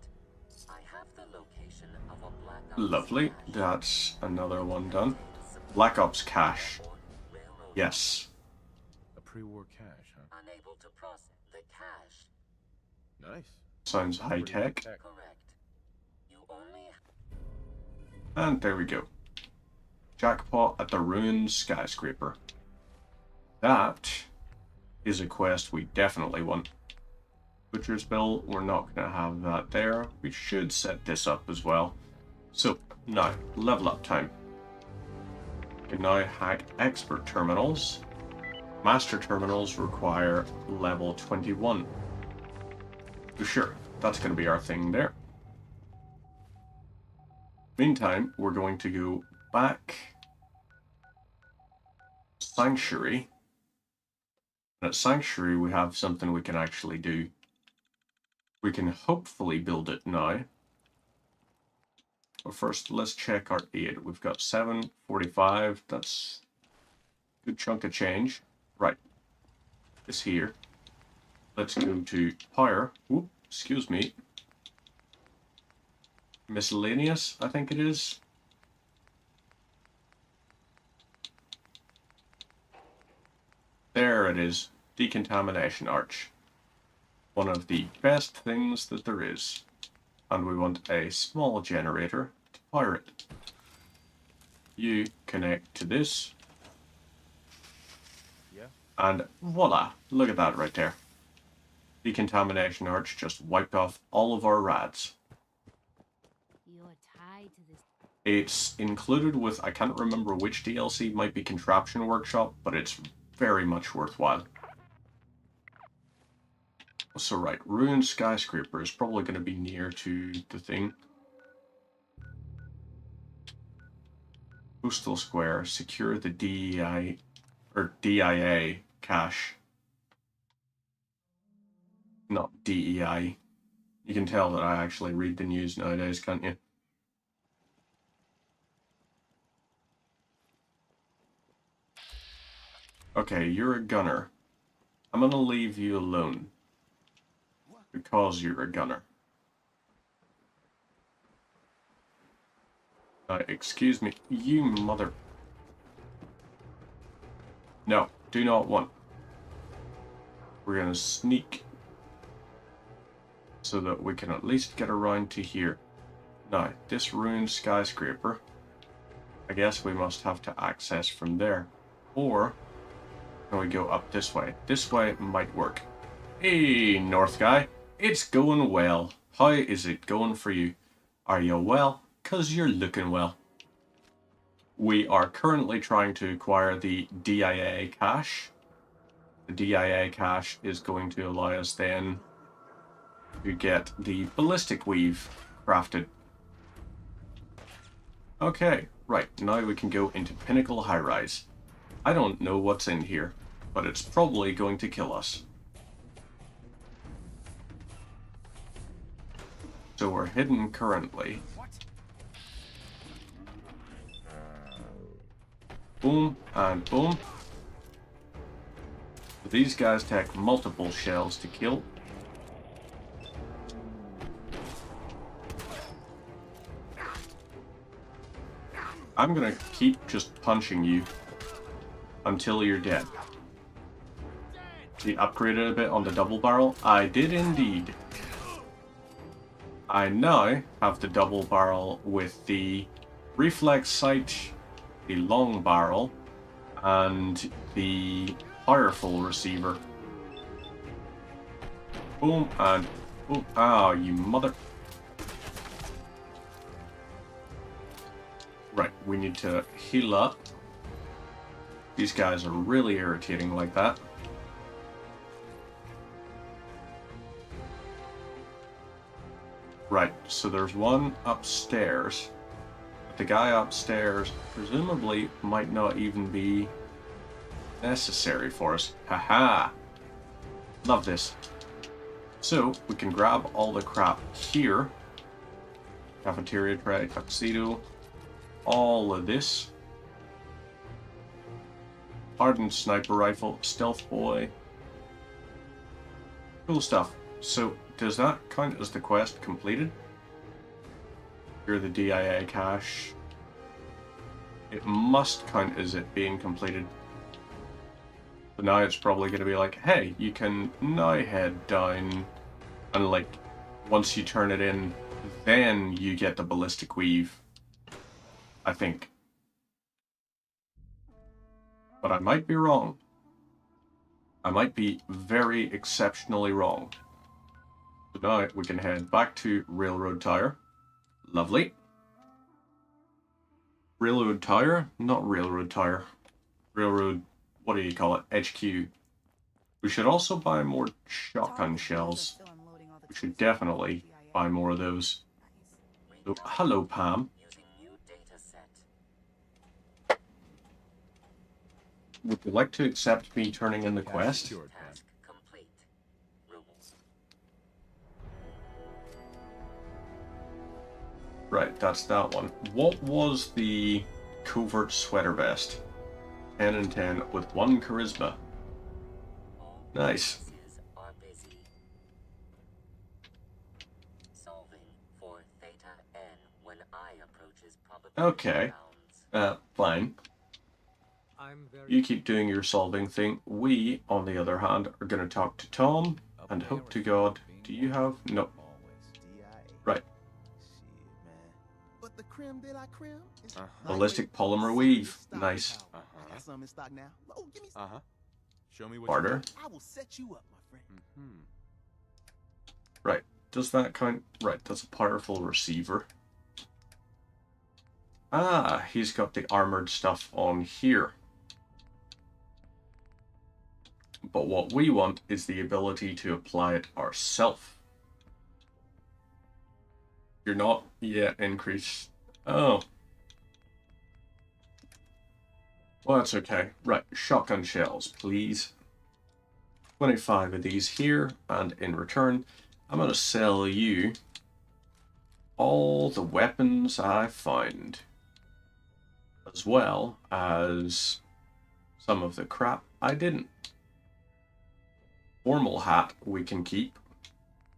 I have the location of a Black Ops Lovely. cache. That's another one done. Black Ops cache. Yes. A pre-war cache, huh? Unable to process the cache. Nice. Sounds high Pretty tech. Correct. You only And there we go. Jackpot at the Ruined Skyscraper. That is a quest we definitely want. Butcher's Bill, we're not going to have that there. We should set this up as well. So, now, level up time. We can now hack expert terminals. Master terminals require level 21. So sure, that's going to be our thing there. Meantime, we're going to go back Sanctuary. And at Sanctuary, we have something we can actually do. We can hopefully build it now. But first, let's check our aid. We've got 745. That's a good chunk of change. Right. This here. Let's go to power. Whoop, excuse me. Miscellaneous, I think it is. There it is. Decontamination Arch. One of the best things that there is. And we want a small generator to power it. You connect to this. Yeah. And voila, look at that right there. Decontamination Arch just wiped off all of our rads. You're tied to this. It's included with, I can't remember which DLC, might be Contraption Workshop, but it's very much worthwhile. So right, Ruined Skyscraper is probably going to be near to the thing. Postal Square, secure the DEI, or DIA cache. Not DEI. You can tell that I actually read the news nowadays, can't you? Okay, you're a gunner. I'm gonna leave you alone. Because you're a gunner. Excuse me, you mother... No, do not want. We're gonna sneak so that we can at least get around to here. Now, this Ruined Skyscraper, I guess we must have to access from there. Or, can we go up this way? This way might work. Hey, North guy, it's going well. How is it going for you? Are you well? 'Cause you're looking well. We are currently trying to acquire the DIA cache. The DIA cache is going to allow us then to get the ballistic weave crafted. Okay, right, now we can go into Pinnacle High Rise. I don't know what's in here, but it's probably going to kill us. So we're hidden currently. Boom and boom. These guys take multiple shells to kill. I'm gonna keep just punching you until you're dead. You upgraded a bit on the double barrel? I did indeed. I now have the double barrel with the reflex sight the long barrel, and the powerful receiver. Boom, and boom. Ah, you mother... Right, we need to heal up. These guys are really irritating like that. Right, so there's one upstairs. But the guy upstairs presumably might not even be necessary for us. Haha! Love this. So, we can grab all the crap here. Cafeteria tray, tuxedo. All of this. Hardened sniper rifle, stealth boy. Cool stuff. So, does that count as the quest completed? You're the DIA cache. It must count as it being completed. But now it's probably going to be like, hey, you can now head down, and like, once you turn it in, then you get the ballistic weave. I think. But I might be wrong. I might be very exceptionally wrong. So now we can head back to Railroad Tower. Lovely. Railroad Tower? Not Railroad Tower. Railroad, what do you call it? HQ. We should also buy more shotgun shells. We should definitely buy more of those. So, hello, Pam. Would you like to accept me turning in the quest? Right, that's that one. What was the covert sweater vest? 10 and 10 with 1 charisma. Nice. Okay. Fine. You keep doing your solving thing. We, on the other hand, are going to talk to Tom and hope to God. Do you have? No. Right. But the creme de la creme is Ballistic polymer weave. Nice. got some in stock now. Oh, give me some. Show me what Barter. I will set you up, my friend. Right. Does that count? Right, that's a powerful receiver. Ah, he's got the armored stuff on here. But what we want is the ability to apply it ourselves. You're not yet increased. Oh. Well, that's okay. Right, shotgun shells, please. 25 of these here, and in return, I'm going to sell you all the weapons I find, as well as some of the crap I didn't. Formal hat we can keep.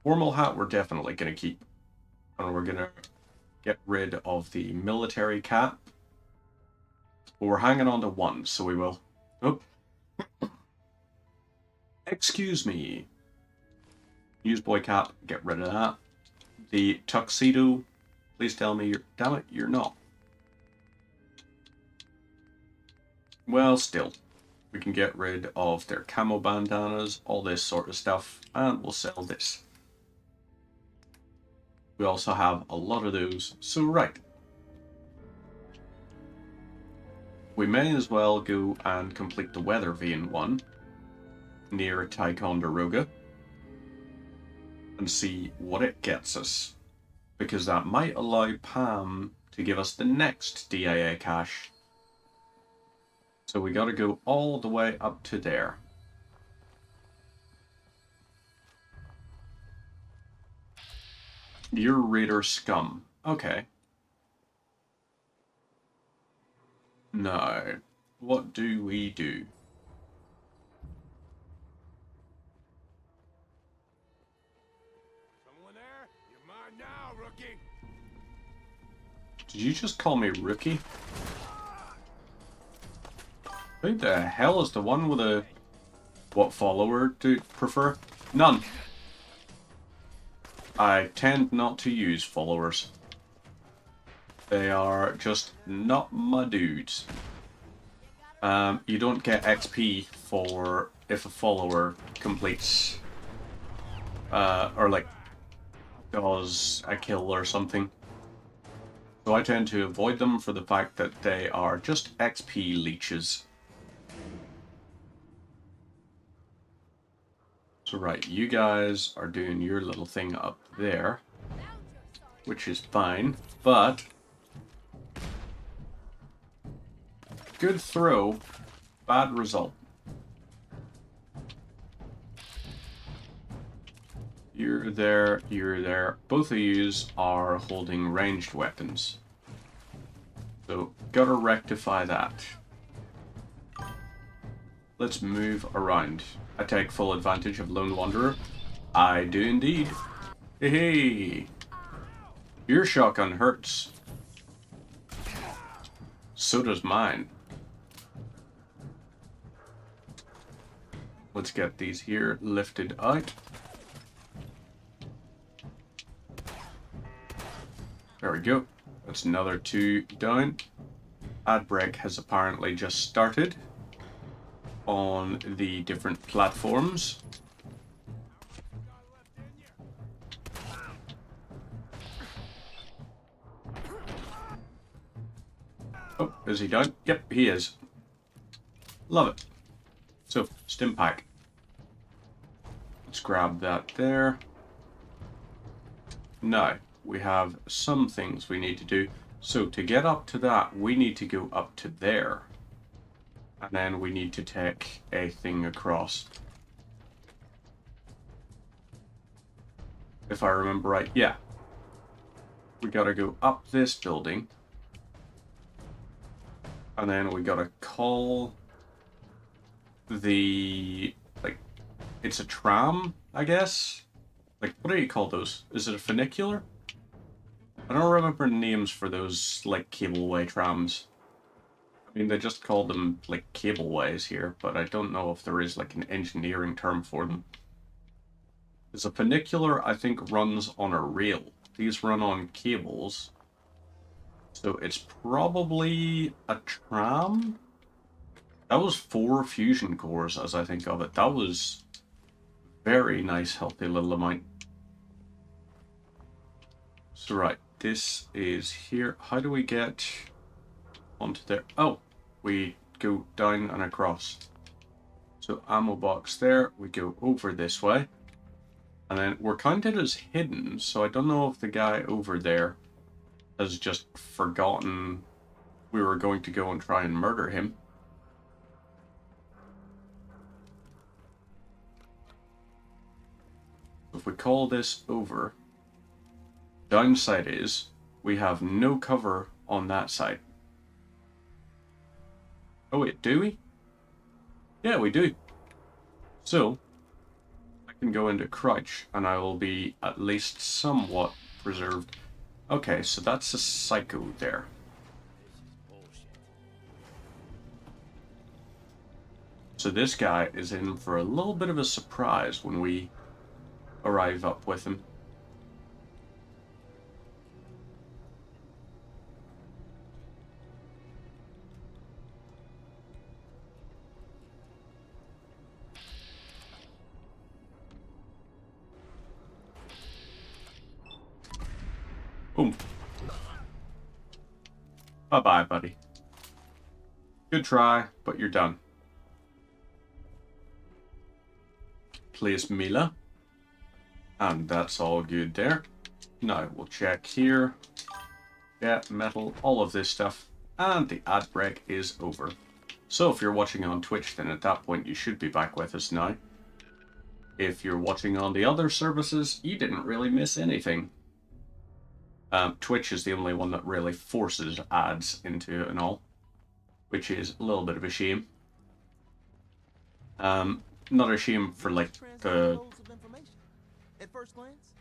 Formal hat we're definitely going to keep. And we're going to get rid of the military cap. But we're hanging on to 1, so we will. Oh. Excuse me. Newsboy cap, get rid of that. The tuxedo, please tell me you're... Damn it, you're not. Well, still. We can get rid of their camo bandanas, all this sort of stuff, and we'll sell this. We also have a lot of those, so right. We may as well go and complete the Weather Vane one near Ticonderoga and see what it gets us, because that might allow Pam to give us the next DIA cache. So we gotta go all the way up to there. You're Raider scum. Okay. Now, what do we do? Someone there? You're mine now, rookie. Did you just call me rookie? Who the hell is the one with a... What follower do you prefer? None. I tend not to use followers. They are just not my dudes. You don't get XP for if a follower completes or like does a kill or something. So I tend to avoid them for the fact that they are just XP leeches. So right, you guys are doing your little thing up there, which is fine, but good throw, bad result. You're there, you're there. Both of yous are holding ranged weapons. So, gotta rectify that. Let's move around. I take full advantage of Lone Wanderer. I do indeed. Hey! Your shotgun hurts. So does mine. Let's get these here lifted out. There we go. That's another 2 down. Ad break has apparently just started on the different platforms. Oh, is he done? Yep, he is. Love it. So, stim pack. Let's grab that there. Now, we have some things we need to do. So, to get up to that, we need to go up to there. And then we need to take a thing across. If I remember right, yeah. We gotta go up this building. And then we gotta call the, like, it's a tram, I guess? Like, what do you call those? Is it a funicular? I don't remember names for those, like, cableway trams. I mean, they just call them, like, cableways here, but I don't know if there is, like, an engineering term for them. Because a funicular, I think, runs on a rail. These run on cables. So it's probably a tram? That was 4 fusion cores, as I think of it. That was very nice, healthy little amount. So right, this is here. How do we get onto there? Oh, we go down and across. So ammo box there. We go over this way. And then we're counted as hidden, so I don't know if the guy over there has just forgotten we were going to go and try and murder him. If we call this over, downside is we have no cover on that side. Oh wait, do we? Yeah, we do. So, I can go into crouch and I will be at least somewhat preserved. Okay, so that's a psycho there. So this guy is in for a little bit of a surprise when we arrive up with him. Boom. Bye-bye, buddy. Good try, but you're done. Place Mila. And that's all good there. Now, we'll check here. Yeah, metal, all of this stuff. And the ad break is over. So if you're watching on Twitch, then at that point you should be back with us now. If you're watching on the other services, you didn't really miss anything. Twitch is the only one that really forces ads into it and all, which is a little bit of a shame. Not a shame for like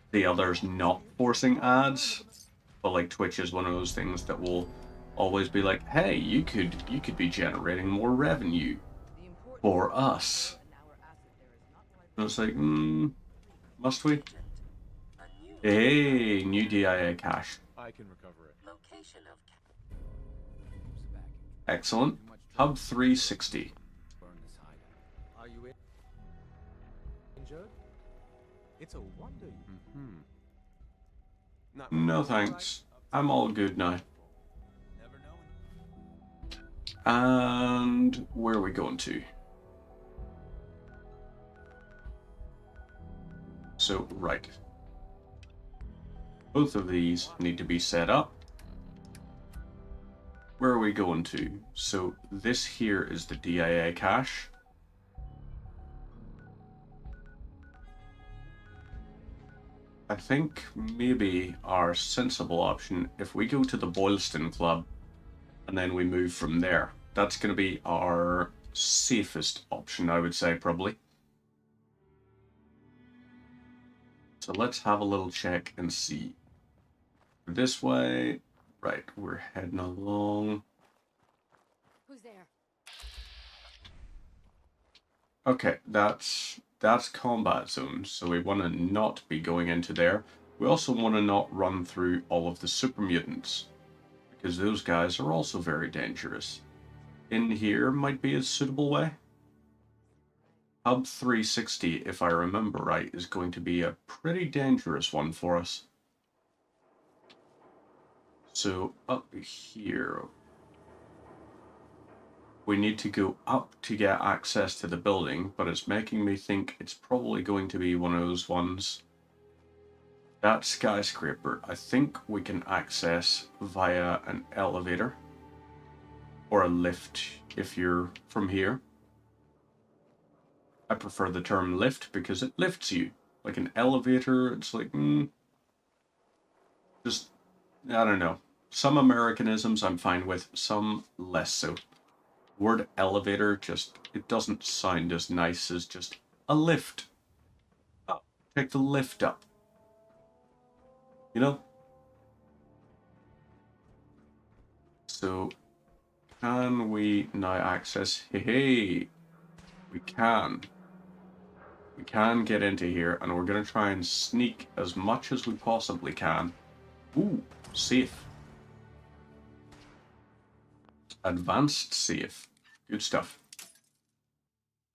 the others not forcing ads, but like Twitch is one of those things that will always be like, hey, you could be generating more revenue for us. And it's like, must we? Hey, new DIA cache. I can recover it. location of Excellent. Hub 360. Are you injured? It's a wonder you... No thanks. I'm all good now. And where are we going to? So, right. Both of these need to be set up. Where are we going to? So, this here is the DIA cache. I think maybe our sensible option, if we go to the Boylston Club, and then we move from there. That's going to be our safest option, I would say, probably. So let's have a little check and see. This way. Right, we're heading along. Who's there? Okay, that's combat zone, so we want to not be going into there. We also want to not run through all of the super mutants, because those guys are also very dangerous. In here might be a suitable way. Hub 360, if I remember right, is going to be a pretty dangerous one for us. So up here, we need to go up to get access to the building, but it's making me think it's probably going to be one of those ones. That skyscraper, I think we can access via an elevator or a lift if you're from here. I prefer the term lift because it lifts you. Like an elevator, it's like, just, I don't know. Some Americanisms I'm fine with, some less so. Word elevator just, it doesn't sound as nice as just a lift. Oh, take the lift up. You know? So, can we now access? Hey, we can. We can get into here, and we're going to try and sneak as much as we possibly can. Ooh, safe. Advanced safe. Good stuff.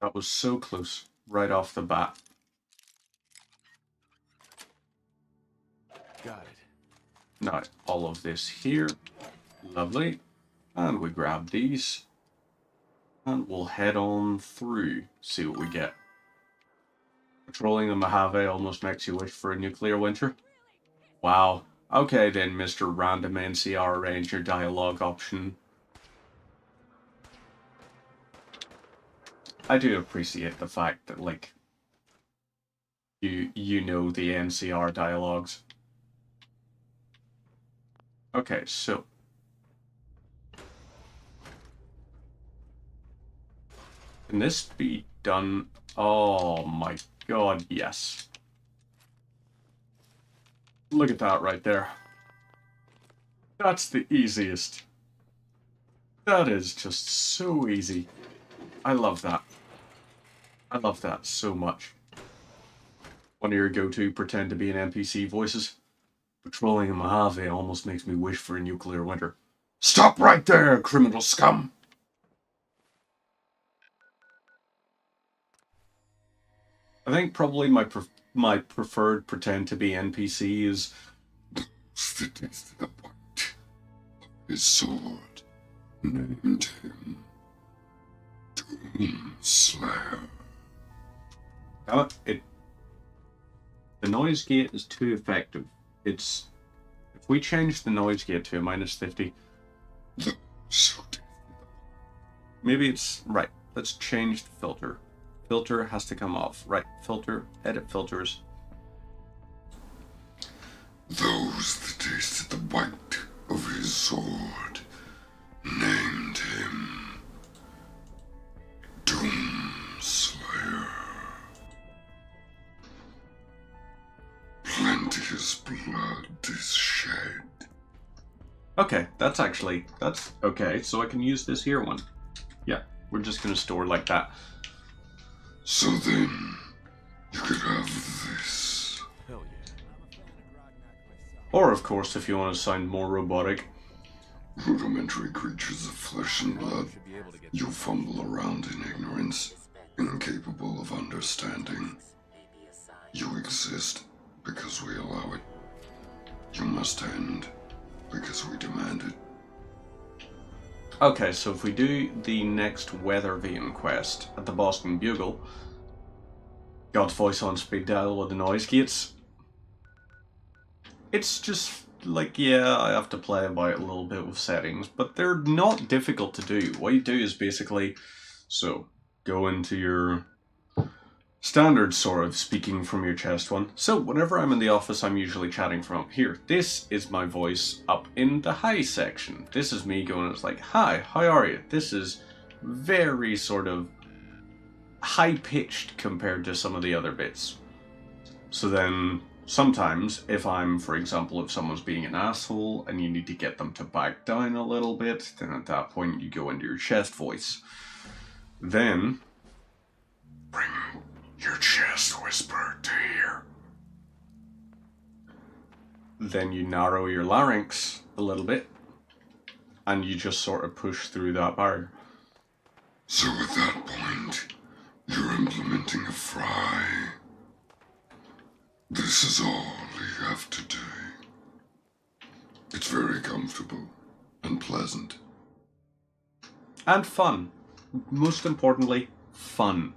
That was so close, right off the bat. Got it. Now, all of this here. Lovely. And we grab these. And we'll head on through, see what we get. Patrolling the Mojave almost makes you wish for a nuclear winter. Wow. Okay then, Mr. Random NCR Ranger dialogue option. I do appreciate the fact that, like, you know the NCR dialogues. Okay, so can this be done? Oh my god, yes. Look at that right there. That's the easiest. That is just so easy. I love that. I love that so much. One of your go-to pretend to be an NPC voices. Patrolling in Mojave almost makes me wish for a nuclear winter. Stop right there, criminal scum! I think probably my preferred pretend to be NPC is the point of his sword named him Doomslayer. Damn it! The noise gate is too effective. If we change the noise gate to a -50, maybe it's right. Let's change the filter. Filter has to come off. Right, filter, edit filters. Those that tasted the bite of his sword named him Doomslayer. Plenteous blood is shed. Okay, that's okay, so I can use this here one. Yeah, we're just gonna store like that. So then, you could have this. Hell yeah. Or, of course, if you want to sound more robotic, Rudimentary creatures of flesh and blood, you fumble around in ignorance, incapable of understanding. You exist because we allow it. You must end because we demand it. Okay, so if we do the next Weather Vane quest at the Boston Bugle, God's voice on speed dial with the noise gates. It's just like, yeah, I have to play about a little bit with settings, but they're not difficult to do. What you do is basically, so go into your standard sort of speaking from your chest one. So whenever I'm in the office, I'm usually chatting from up here. This is my voice up in the high section. This is me going, it's like, hi, how are you? This is very sort of high-pitched compared to some of the other bits. So then sometimes if I'm, for example, if someone's being an asshole and you need to get them to back down a little bit, then at that point you go into your chest voice. Then bring your chest whisper to here. Then you narrow your larynx a little bit and you just sort of push through that barrier. So at that point, you're implementing a fry. This is all you have to do. It's very comfortable and pleasant. And fun. Most importantly, fun.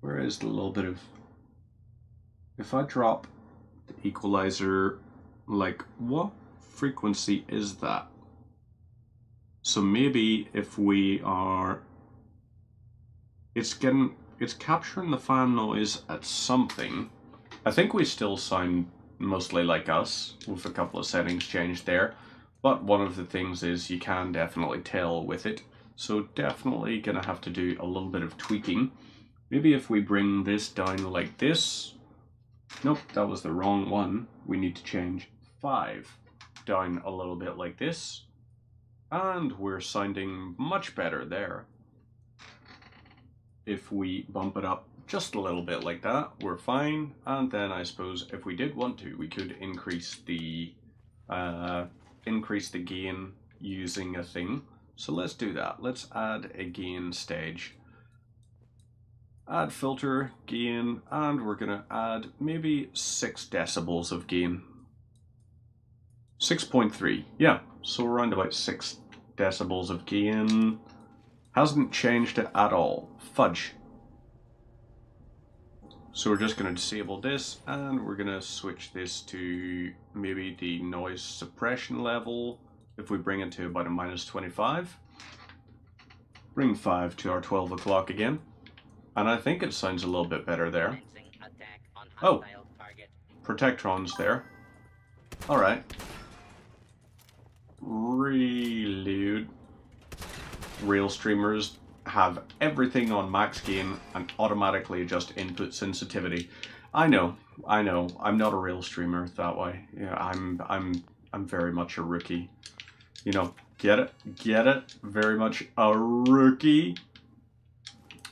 Where is the little bit of... If I drop the equalizer, like, what frequency is that? So maybe if we are... It's capturing the fan noise at something. I think we still sound mostly like us, with a couple of settings changed there. But one of the things is you can definitely tell with it. So definitely gonna have to do a little bit of tweaking. Maybe if we bring this down like this. Nope, that was the wrong one. We need to change 5 down a little bit like this. And we're sounding much better there. If we bump it up just a little bit like that, we're fine. And then I suppose if we did want to, we could increase the gain using a thing. So let's do that. Let's add a gain stage. Add filter, gain, and we're gonna add maybe 6 decibels of gain. 6.3, yeah, so around about 6 decibels of gain. Hasn't changed it at all. Fudge. So we're just gonna disable this, and we're gonna switch this to maybe the noise suppression level. If we bring it to about a -25. Bring 5 to our 12 o'clock again. And I think it sounds a little bit better there. Oh, Protectron's there. Alright. Reload. Real streamers have everything on max gain and automatically adjust input sensitivity. I know. I'm not a real streamer that way. Yeah, I'm very much a rookie. You know, get it? Get it? Very much a rookie.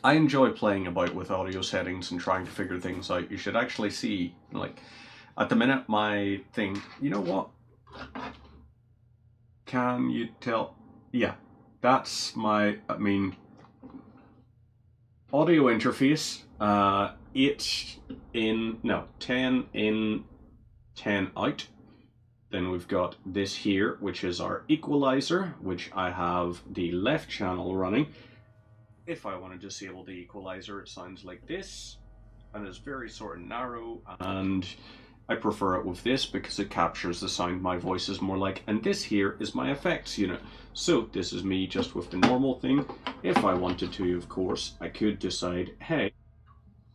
I enjoy playing about with audio settings and trying to figure things out. You should actually see, like, at the minute my thing, you know what? Can you tell? Yeah, that's my, audio interface, 10 in, 10 out. Then we've got this here, which is our equalizer, which I have the left channel running. If I want to disable the equalizer, it sounds like this, and it's very sort of narrow, and I prefer it with this because it captures the sound my voice is more like, and this here is my effects unit. So this is me just with the normal thing. If I wanted to, of course, I could decide, hey,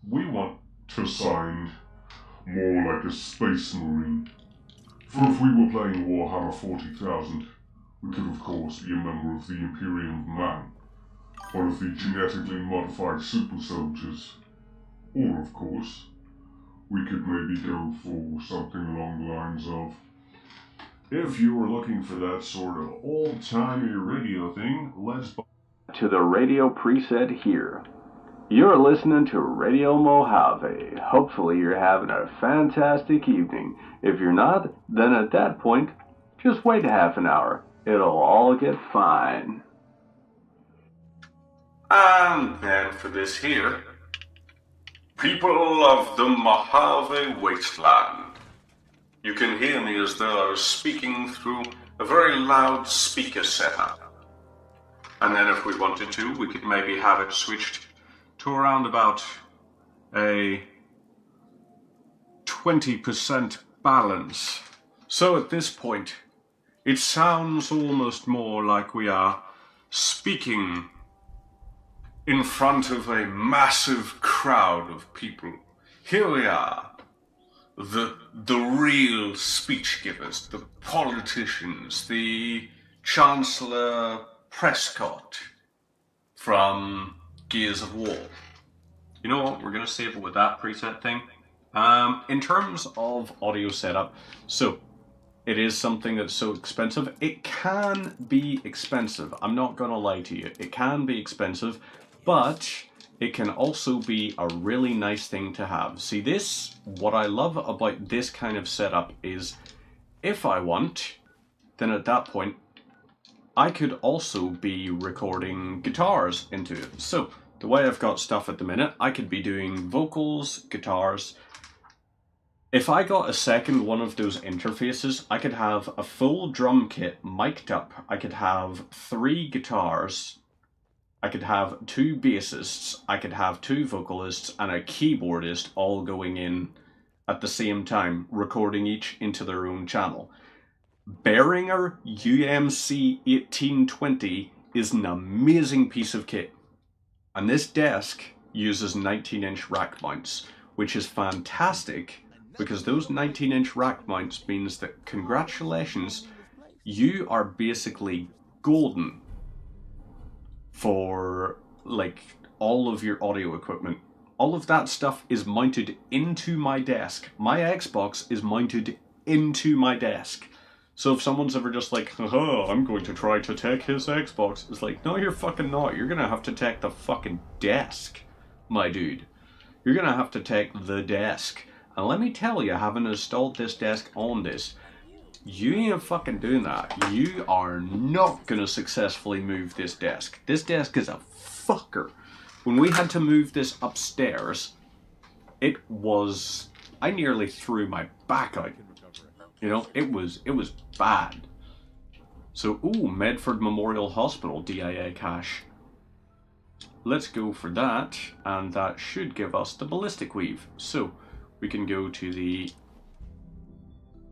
we want to sound more like a space marine. For if we were playing Warhammer 40,000, we could of course be a member of the Imperium of Man, one of the genetically modified super soldiers. Or, of course, we could maybe go for something along the lines of, if you were looking for that sort of old-timey radio thing, let's to the radio preset here. You're listening to Radio Mojave. Hopefully you're having a fantastic evening. If you're not, then at that point, just wait half an hour. It'll all get fine. And then for this here, people of the Mojave Wasteland. You can hear me as though I was speaking through a very loud speaker setup. And then if we wanted to, we could maybe have it switched to around about a 20% balance. So at this point, it sounds almost more like we are speaking in front of a massive crowd of people. Here we are, the real speech givers, the politicians, the Chancellor Prescott from Gears of War. You know what, we're going to save it with that preset thing. In terms of audio setup, so it is something that's so expensive. It can be expensive, I'm not going to lie to you. It can be expensive, but it can also be a really nice thing to have. See, this, what I love about this kind of setup is, if I want, then at that point, I could also be recording guitars into it. So, the way I've got stuff at the minute, I could be doing vocals, guitars. If I got a second one of those interfaces, I could have a full drum kit mic'd up. I could have 3 guitars. I could have 2 bassists. I could have 2 vocalists and a keyboardist all going in at the same time, recording each into their own channel. Behringer UMC 1820 is an amazing piece of kit. And this desk uses 19-inch rack mounts, which is fantastic because those 19-inch rack mounts means that, congratulations, you are basically golden for like all of your audio equipment. All of that stuff is mounted into my desk. My Xbox is mounted into my desk. So if someone's ever just like, haha, I'm going to try to take his Xbox, it's like, no, you're fucking not. You're gonna have to take the fucking desk, my dude. You're gonna have to take the desk. And let me tell you, having installed this desk on this, you ain't fucking doing that. You are not gonna successfully move this desk. This desk is a fucker. When we had to move this upstairs, it was, I nearly threw my back out. You know, it was bad. So, ooh, Medford Memorial Hospital DIA cache. Let's go for that, and that should give us the ballistic weave. So, we can go to the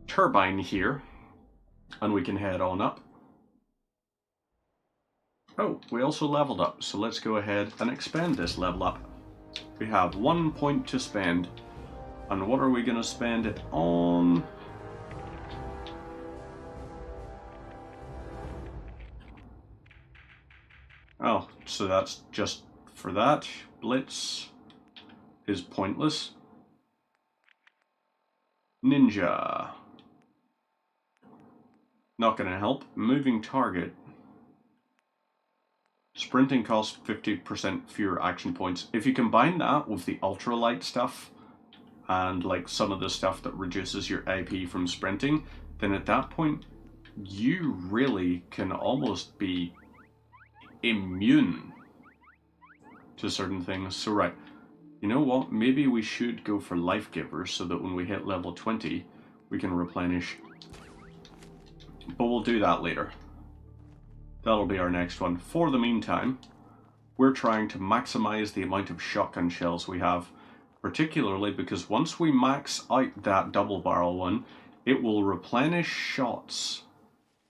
turbine here, and we can head on up. Oh, we also leveled up, so let's go ahead and expend this level up. We have 1 point to spend, and what are we going to spend it on? Oh, so that's just for that. Blitz is pointless. Ninja. Not gonna help. Moving target. Sprinting costs 50% fewer action points. If you combine that with the ultralight stuff, and like some of the stuff that reduces your AP from sprinting, then at that point, you really can almost be immune to certain things. So right, you know what, maybe we should go for life givers so that when we hit level 20 we can replenish, but we'll do that later. That'll be our next one. For the meantime, we're trying to maximize the amount of shotgun shells we have, particularly because once we max out that double barrel one, it will replenish shots.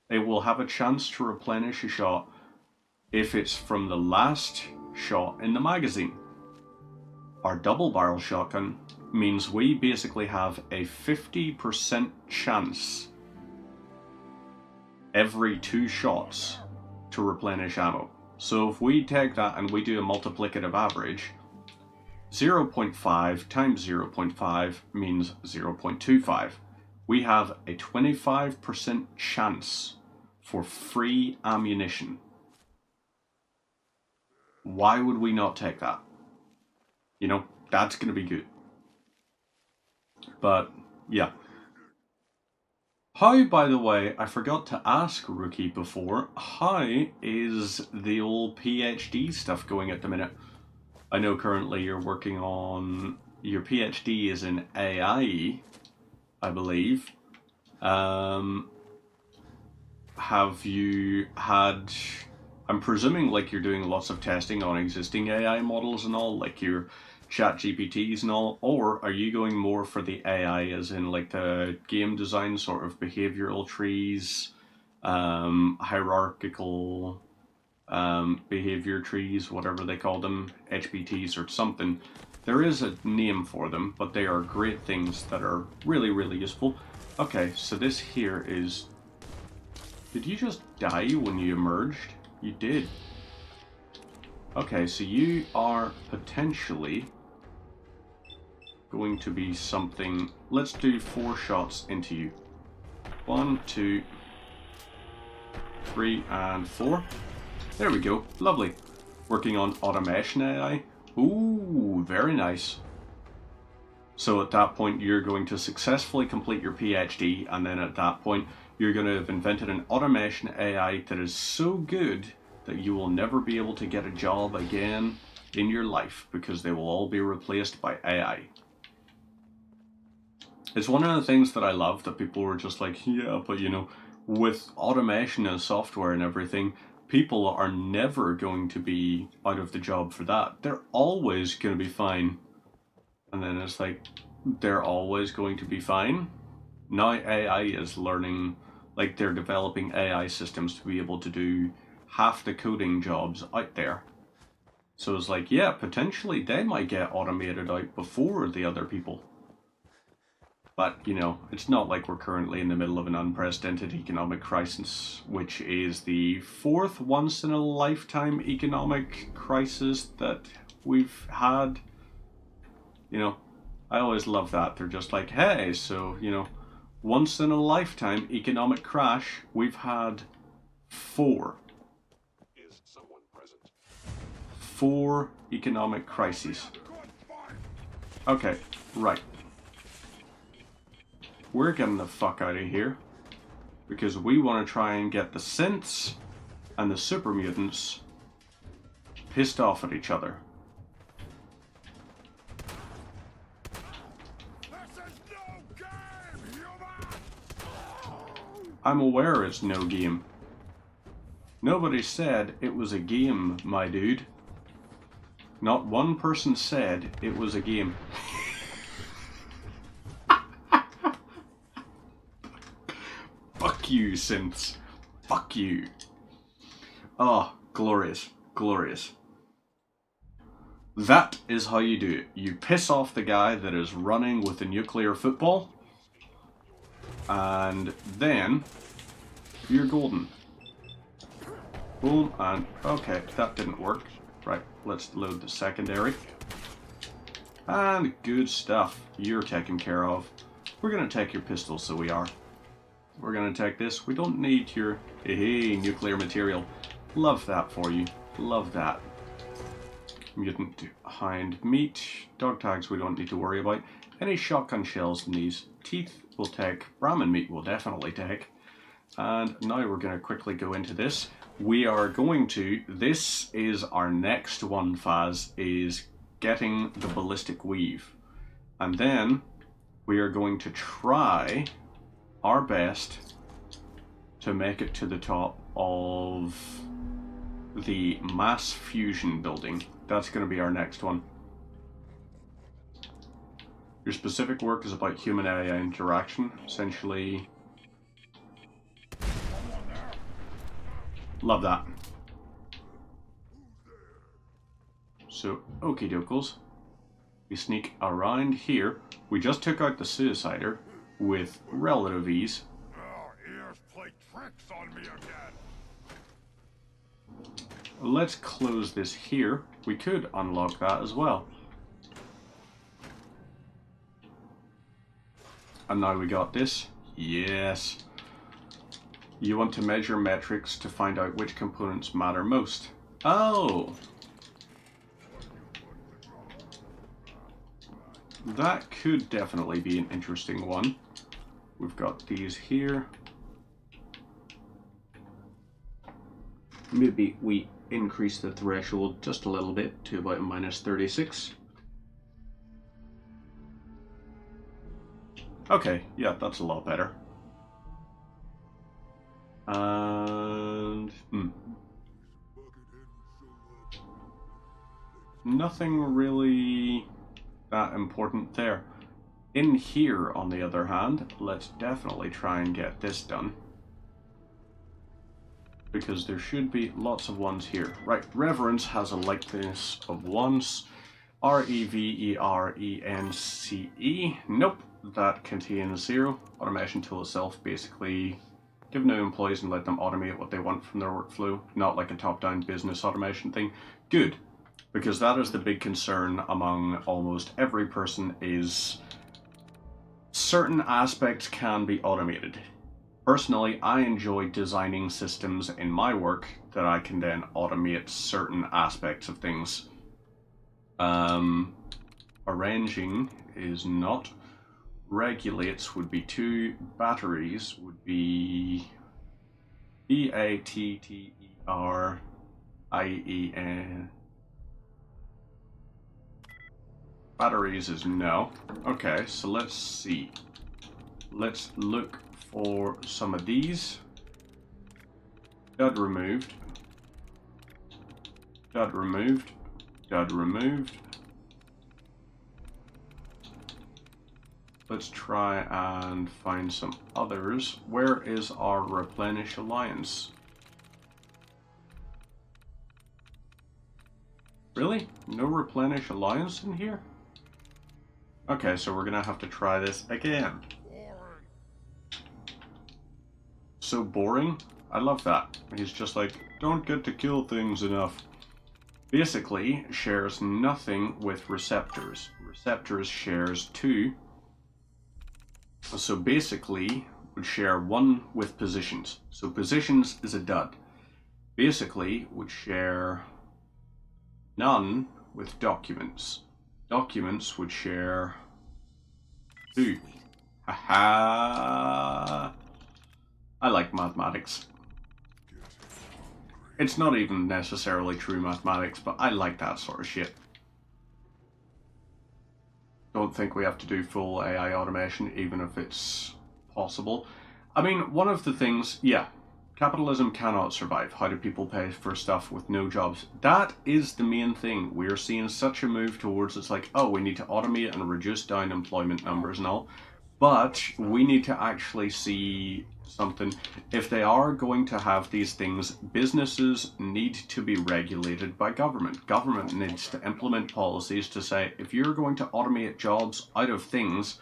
It will have a chance to replenish a shot if it's from the last shot in the magazine. Our double barrel shotgun means we basically have a 50% chance every 2 shots to replenish ammo. So if we take that and we do a multiplicative average, 0.5 times 0.5 means 0.25. We have a 25% chance for free ammunition. Why would we not take that? You know, that's going to be good. But, yeah. How, by the way, I forgot to ask Rookie before, how is the old PhD stuff going at the minute? I know currently you're working on, your PhD is in AI, I believe. Have you had, I'm presuming like you're doing lots of testing on existing AI models and all, like your ChatGPTs and all, or are you going more for the AI as in like the game design sort of behavioral trees, hierarchical behavior trees, whatever they call them, HBTs or something. There is a name for them, but they are great things that are really, really useful. Okay, so this here is... Did you just die when you emerged? You did. Okay, so you are potentially going to be something... Let's do 4 shots into you. 1, 2, 3, and 4. There we go. Lovely. Working on automation AI. Ooh, very nice. So at that point, you're going to successfully complete your PhD, and then at that point, you're going to have invented an automation AI that is so good that you will never be able to get a job again in your life because they will all be replaced by AI. It's one of the things that I love that people were just like, yeah, but you know, with automation and software and everything, people are never going to be out of the job for that. They're always going to be fine. And then it's like, they're always going to be fine. Now AI is learning, like they're developing AI systems to be able to do half the coding jobs out there. So it's like, yeah, potentially they might get automated out before the other people. But, you know, it's not like we're currently in the middle of an unprecedented economic crisis, which is the 4th once-in-a-lifetime economic crisis that we've had. You know, I always love that. They're just like, hey, so, you know, once-in-a-lifetime economic crash, we've had 4. Is someone present? 4 economic crises. Okay, right. We're getting the fuck out of here because we want to try and get the synths and the super mutants pissed off at each other. I'm aware it's no game. Nobody said it was a game, my dude. Not one person said it was a game. Fuck you, synths. Fuck you. Oh, glorious. Glorious. That is how you do it. You piss off the guy that is running with the nuclear football, and then you're golden. Boom, and okay, that didn't work. Right, let's load the secondary. And good stuff. You're taken care of. We're gonna take your pistol, so we are. We're gonna take this. We don't need your nuclear material. Love that for you. Love that. Mutant hind meat. Dog tags we don't need to worry about. Any shotgun shells in these. Teeth we'll take. Brahmin meat we'll definitely take. And now we're gonna quickly go into this. We are going to, this is our next one, Faz, is getting the ballistic weave. And then we are going to try our best to make it to the top of the mass fusion building. That's going to be our next one. Your specific work is about human AI interaction, essentially. Love that. So, okie dokes. We sneak around here. We just took out the Suicider with relative ease. Ears play tricks on me again. Let's close this here. We could unlock that as well. And now we got this. Yes. You want to measure metrics to find out which components matter most. Oh! That could definitely be an interesting one. We've got these here. Maybe we increase the threshold just a little bit to about -36. Okay, yeah, that's a lot better. And nothing really that important there. In here, on the other hand, let's definitely try and get this done. Because there should be lots of ones here. Right, Reverence has a likeness of once. REVERENCE. Nope, that contains 0. Automation tool itself, basically give new employees and let them automate what they want from their workflow. Not like a top-down business automation thing. Good, because that is the big concern among almost every person is certain aspects can be automated. Personally, I enjoy designing systems in my work that I can then automate certain aspects of things. Arranging is not. Regulates would be 2. Batteries would be BATTERIEN. Batteries is no. Okay, so let's see. Let's look for some of these. Dud removed. Dud removed. Dud removed. Let's try and find some others. Where is our Replenish Alliance? Really? No Replenish Alliance in here? Okay, so we're gonna have to try this again. So boring? I love that. He's just like, don't get to kill things enough. Basically, shares nothing with receptors. Receptors shares 2. So basically, would share 1 with positions. So positions is a dud. Basically, would share none with documents. Documents would share 2. Haha! I like mathematics. It's not even necessarily true mathematics, but I like that sort of shit. Don't think we have to do full AI automation, even if it's possible. I mean, one of the things, yeah, capitalism cannot survive. How do people pay for stuff with no jobs? That is the main thing. We're seeing such a move towards, it's like, oh, we need to automate and reduce down employment numbers and all. But we need to actually see something. If they are going to have these things, businesses need to be regulated by government. Government needs to implement policies to say, if you're going to automate jobs out of things,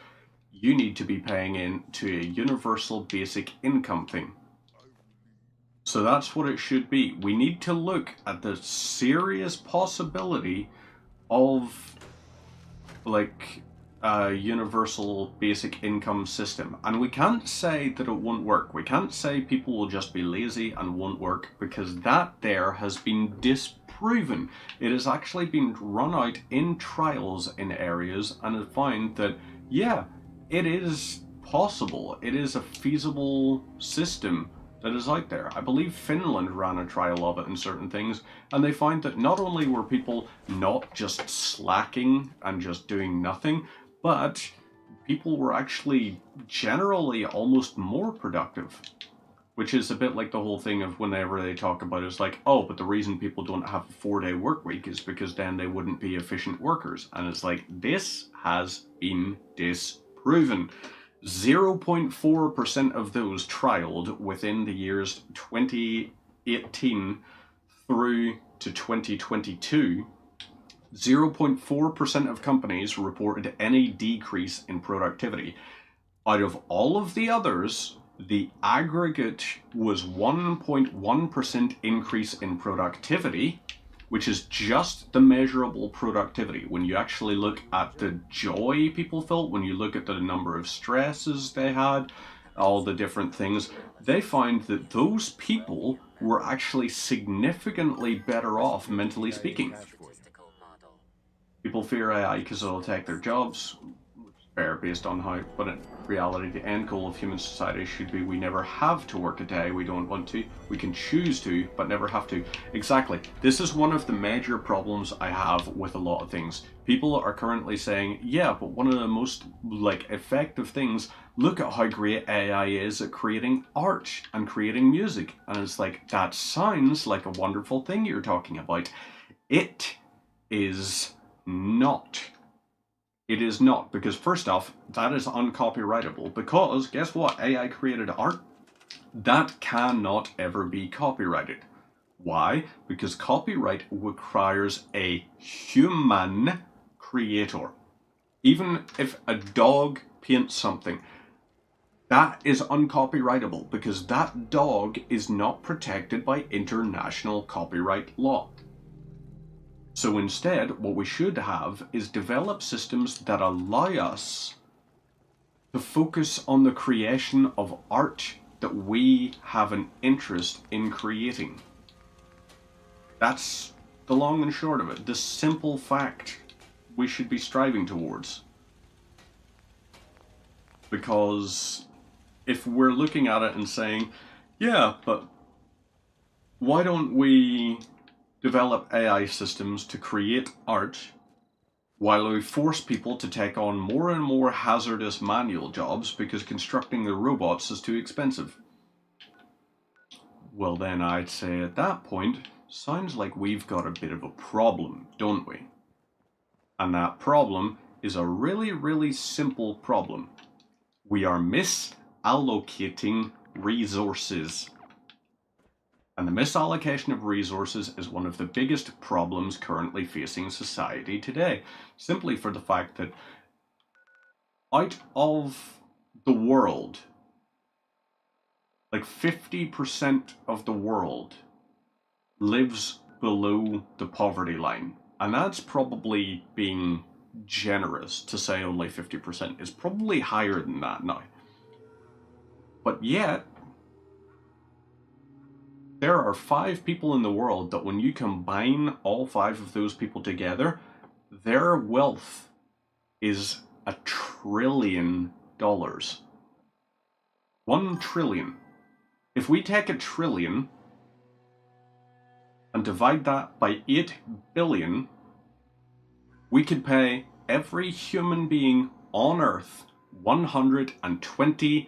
you need to be paying into a universal basic income thing. So that's what it should be. We need to look at the serious possibility of, like, a universal basic income system. And we can't say that it won't work. We can't say people will just be lazy and won't work, because that there has been disproven. It has actually been run out in trials in areas and have found that, yeah, it is possible. It is a feasible system that is out there. I believe Finland ran a trial of it in certain things, and they found that not only were people not just slacking and just doing nothing, but people were actually generally almost more productive. Which is a bit like the whole thing of whenever they talk about it, it's like, oh, but the reason people don't have a 4-day work week is because then they wouldn't be efficient workers. And it's like, this has been disproven. 0.4% of those trialed within the years 2018 through to 2022, 0.4% of companies reported any decrease in productivity. Out of all of the others, the aggregate was 1.1% increase in productivity, which is just the measurable productivity. When you actually look at the joy people felt, when you look at the number of stresses they had, all the different things, they find that those people were actually significantly better off, mentally speaking. People fear AI because it'll take their jobs. fair based on how, but in reality, the end goal of human society should be we never have to work a day we don't want to. We can choose to, but never have to. Exactly. This is one of the major problems I have with a lot of things. People are currently saying, yeah, but one of the most effective things, look at how great AI is at creating art and creating music. And it's like, that sounds like a wonderful thing you're talking about. It is not. It is not, because first off, that is uncopyrightable, because guess what? AI created art. That cannot ever be copyrighted. Why? Because copyright requires a human creator. Even if a dog paints something, that is uncopyrightable, because that dog is not protected by international copyright law. So instead, what we should have is develop systems that allow us to focus on the creation of art that we have an interest in creating. That's the long and short of it. The simple fact we should be striving towards. Because if we're looking at it and saying, yeah, but why don't we develop AI systems to create art while we force people to take on more and more hazardous manual jobs because constructing the robots is too expensive? Well, then I'd say at that point, sounds like we've got a bit of a problem, don't we? And that problem is a really, really simple problem. We are misallocating resources. And the misallocation of resources is one of the biggest problems currently facing society today. Simply for the fact that out of the world, like 50% of the world lives below the poverty line. And that's probably being generous to say only 50%. It's probably higher than that now. But yet, there are 5 people in the world that when you combine all 5 of those people together, their wealth is $1 trillion. 1 trillion. If we take 1 trillion and divide that by 8 billion, we could pay every human being on Earth $125.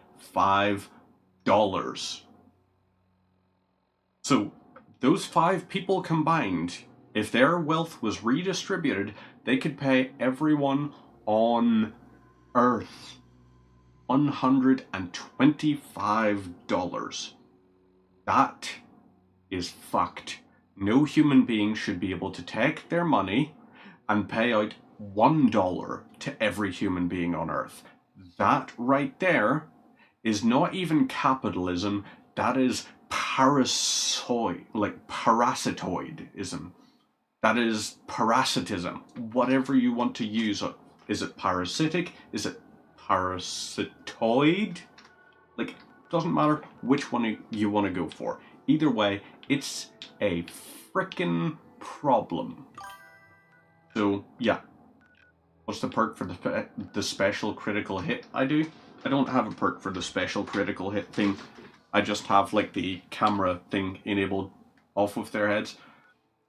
So those 5 people combined, if their wealth was redistributed, they could pay everyone on Earth $125. That is fucked. No human being should be able to take their money and pay out $1 to every human being on Earth. That right there is not even capitalism, that is parasitoidism. That is parasitism. Whatever you want to use it. Is it parasitic? Is it parasitoid? Like, doesn't matter which one you want to go for. Either way, it's a frickin' problem. So, yeah. What's the perk for the special critical hit I do? I don't have a perk for the special critical hit thing. I just have like the camera thing enabled off of their heads.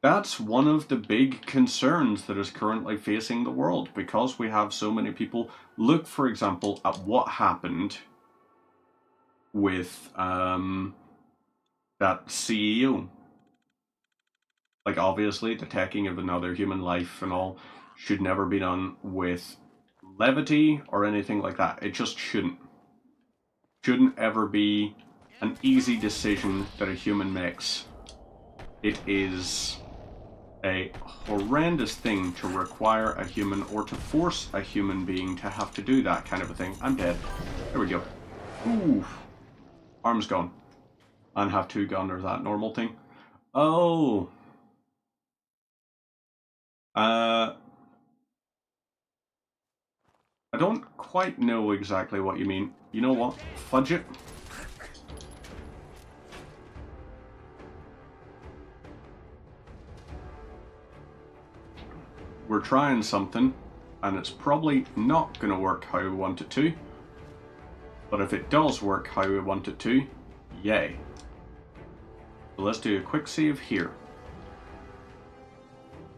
That's one of the big concerns that is currently facing the world, because we have so many people. Look, for example, at what happened with that CEO. Like, obviously, the taking of another human life and all should never be done with levity or anything like that. It just shouldn't. Shouldn't ever be an easy decision that a human makes. It is a horrendous thing to require a human or to force a human being to have to do that kind of a thing. I'm dead. There we go. Ooh. Arm's gone. And have 2 gone, or that normal thing. Oh. I don't quite know exactly what you mean. You know what? Fudge it. We're trying something. and it's probably not going to work how we want it to. But if it does work how we want it to, yay. So let's do a quick save here.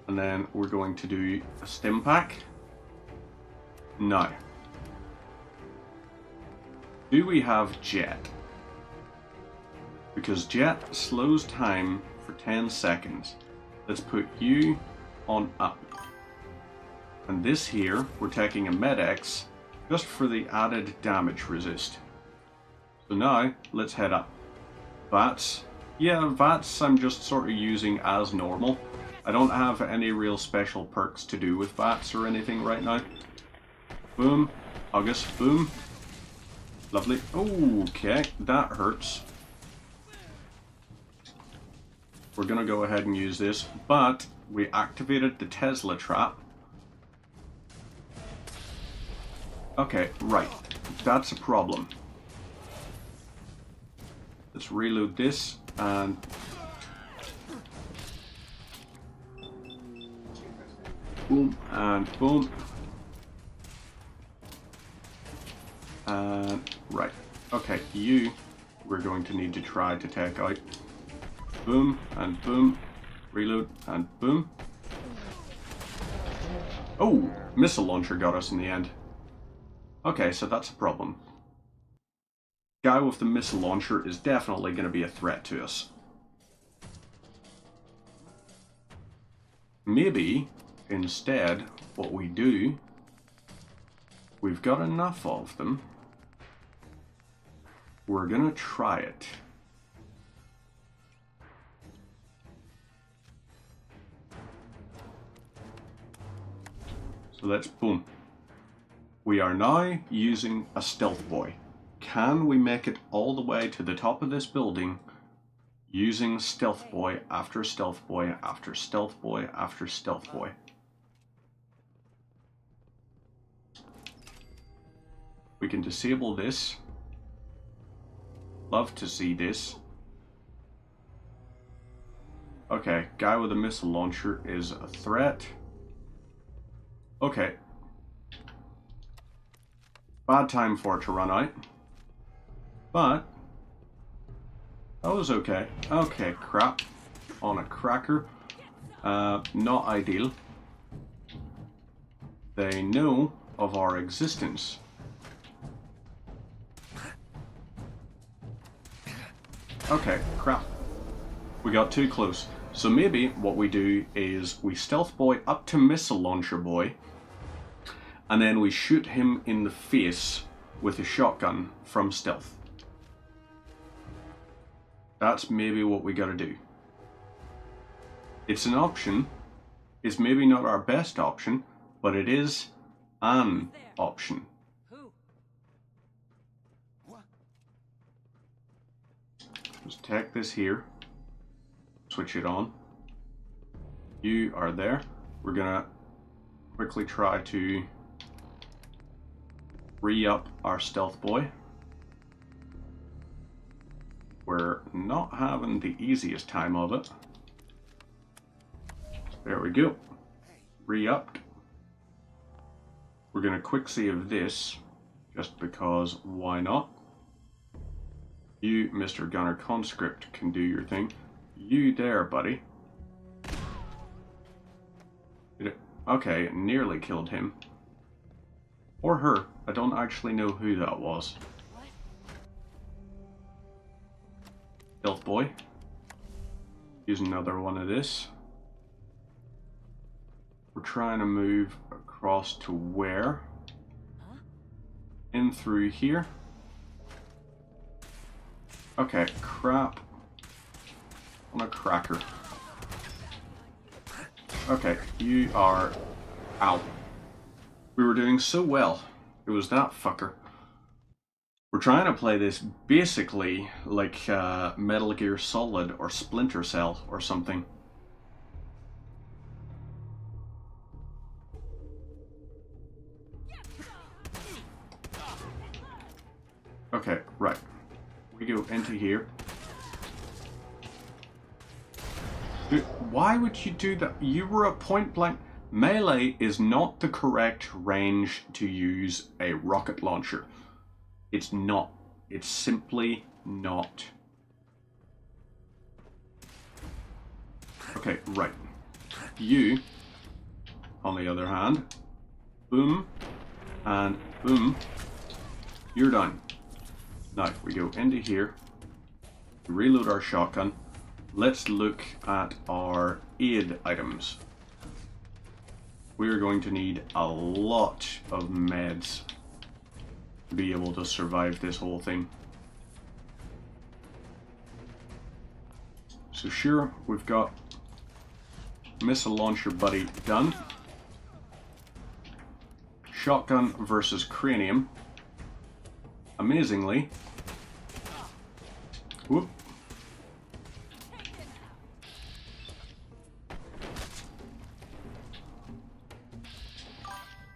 And then we're going to do a stim pack. Now, do we have jet? Because jet slows time for 10 seconds. Let's put you on up. And this here, we're taking a Med-X just for the added damage resist. So now, let's head up. VATS. Yeah, VATS I'm just sort of using as normal. I don't have any real special perks to do with VATS or anything right now. Boom. August. Boom. Lovely. Okay, that hurts. We're gonna go ahead and use this, but we activated the Tesla trap. Okay, right. That's a problem. Let's reload this and... boom and boom. Right. Okay, you we're going to need to try to take out. Boom and boom. Reload and boom. Oh, missile launcher got us in the end. Okay, so that's a problem. Guy with the missile launcher is definitely going to be a threat to us. Maybe, instead, what we do, we've got enough of them, we're going to try it. So let's boom. We are now using a stealth boy. Can we make it all the way to the top of this building using stealth boy after stealth boy after stealth boy after stealth boy? We can disable this. Love to see this. Okay, guy with a missile launcher is a threat. Okay. Bad time for it to run out. But that was okay. Okay, crap. On a cracker. Not ideal. They know of our existence. Okay, crap. We got too close. So maybe what we do is we stealth boy up to missile launcher boy, and then we shoot him in the face with a shotgun from stealth. That's maybe what we gotta do. It's an option. It's maybe not our best option, but it is an option. Just take this here. Switch it on. You are there. We're gonna quickly try to re-up our stealth boy. We're not having the easiest time of it. There we go. Re-upped. We're gonna quick save this, just because why not? You, Mr. Gunner Conscript, can do your thing. You there, buddy. Okay, nearly killed him. Or her. I don't actually know who that was. Stealth boy. Use another one of this. We're trying to move across to where? In through here. Okay, crap. On a cracker. Okay, you are out. We were doing so well. It was that fucker. We're trying to play this basically like Metal Gear Solid or Splinter Cell or something. Okay, right. We go into here. Dude, why would you do that? You were a point blank. melee is not the correct range to use a rocket launcher. It's not. It's simply not. Okay, right. You, on the other hand, boom, and boom, you're done. Now, we go into here, reload our shotgun. Let's look at our aid items. We are going to need a lot of meds to be able to survive this whole thing. So sure, we've got missile launcher buddy done. Shotgun versus cranium. Amazingly. Whoop.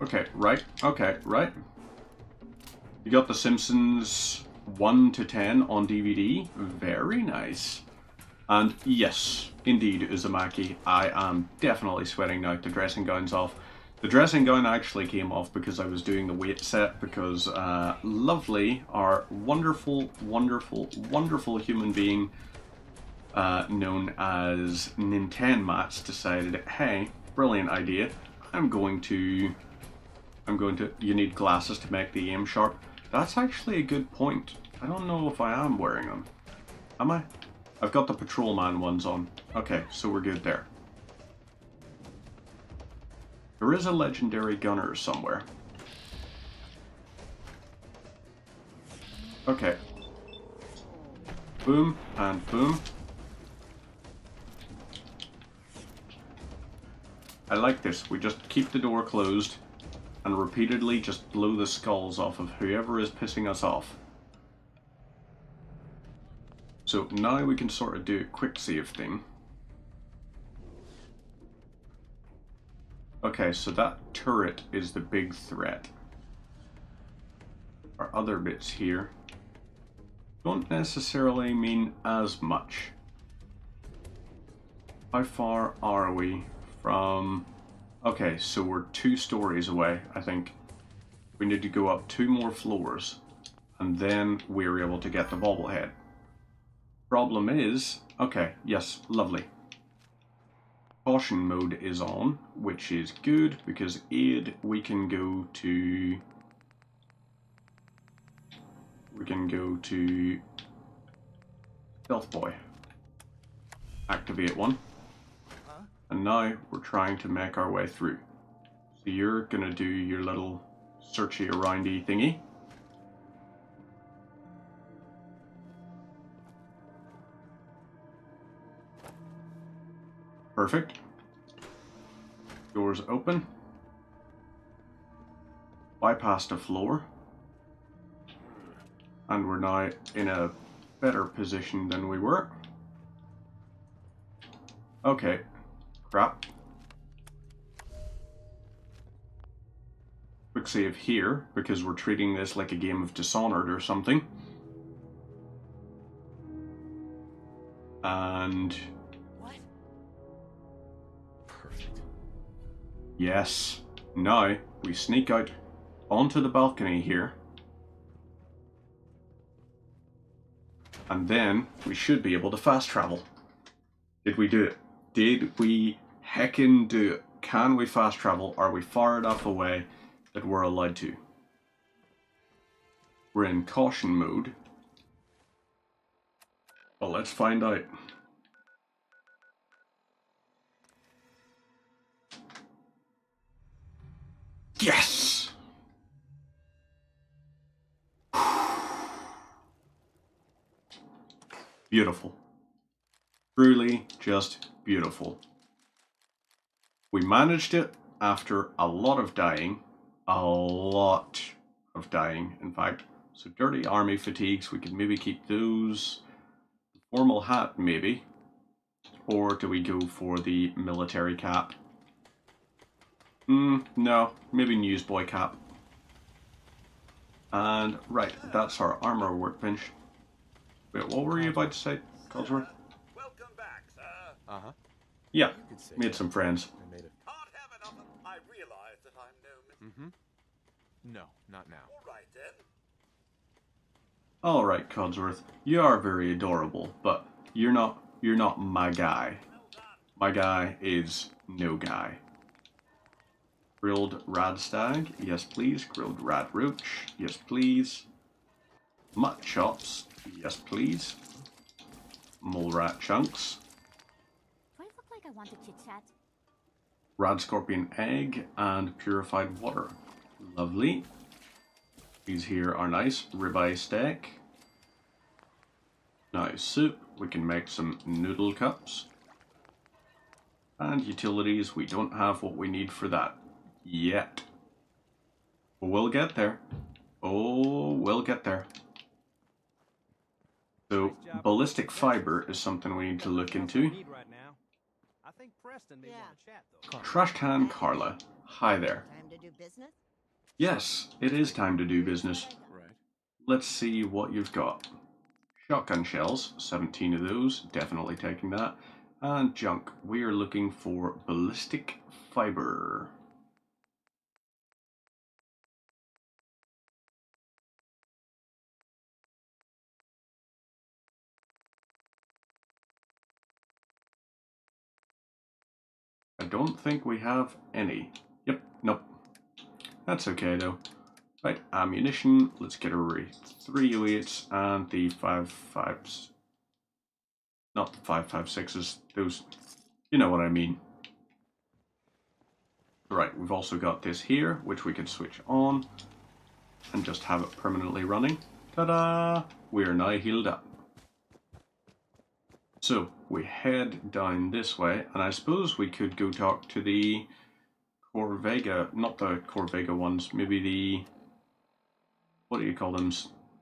Okay, right. Okay, right. You got The Simpsons 1 to 10 on DVD. Very nice. And yes, indeed, Uzumaki, I am definitely sweating now. The dressing gown's off. The dressing gown actually came off because I was doing the weight set because Lovely, our wonderful, wonderful, wonderful human being known as Nintenmats, decided, hey, brilliant idea. You need glasses to make the aim sharp. That's actually a good point. I don't know if I am wearing them. Am I? I've got the patrolman ones on. Okay, so we're good there. There is a legendary gunner somewhere. Okay. Boom and boom. I like this. We just keep the door closed and repeatedly just blow the skulls off of whoever is pissing us off. So now we can sort of do a quick save thing. Okay, so that turret is the big threat. Our other bits here don't necessarily mean as much. How far are we from... Okay, so we're 2 stories away, I think. We need to go up 2 more floors, and then we're able to get the bobblehead. Problem is... Okay, yes, lovely. Caution mode is on, which is good, because aid we can go to... Stealth Boy. Activate one. And now we're trying to make our way through. So you're gonna do your little searchy aroundy thingy. Perfect. Doors open. Bypassed a floor. And we're now in a better position than we were. Okay. Crap. Quick save here, because we're treating this like a game of Dishonored or something. And... What? Perfect. Yes. Now, we sneak out onto the balcony here. And then, we should be able to fast travel. Did we do it? Did we heckin' do it? Can we fast travel? Are we far enough away that we're allowed to? We're in caution mode. Well, let's find out. Yes! Beautiful. Truly just beautiful. We managed it after a lot of dying. A lot of dying, in fact. So dirty army fatigues, we could maybe keep those. Formal hat, maybe. Or do we go for the military cap? No, maybe newsboy cap. And, right, that's our armor workbench. Wait, what were you about to say, Codsworth? Welcome back, sir. Uh-huh. Yeah, made some friends. I made it. Can't have enough of Mm-hmm. No, not now. Alright then. Alright, Codsworth, you are very adorable, but you're not my guy. My guy is no guy. Grilled radstag, yes please. Grilled rad roach, yes please. Mutt chops, yes please. Mole rat chunks. Do I look like I want to chit chat? Rad scorpion egg and purified water. Lovely. These here are nice. Ribeye steak. Now soup, we can make some noodle cups. And utilities, we don't have what we need for that yet. But we'll get there. Oh, we'll get there. So, ballistic fiber is something we need to look into. I think Preston may want to chat, though. Trash can Carla. Hi there. Time to do business? Yes, it is time to do business. Right. Let's see what you've got. Shotgun shells, 17 of those, definitely taking that. And junk, we are looking for ballistic fiber. I don't think we have any. Yep, nope. That's okay though. Right, ammunition, let's get a 3 U8s and the 5.5s. Not the 5.56s, those, you know what I mean. Right, we've also got this here, which we can switch on and just have it permanently running. Ta-da! We are now healed up. So, we head down this way, and I suppose we could go talk to the Corvega, not the Corvega ones, maybe the, what do you call them?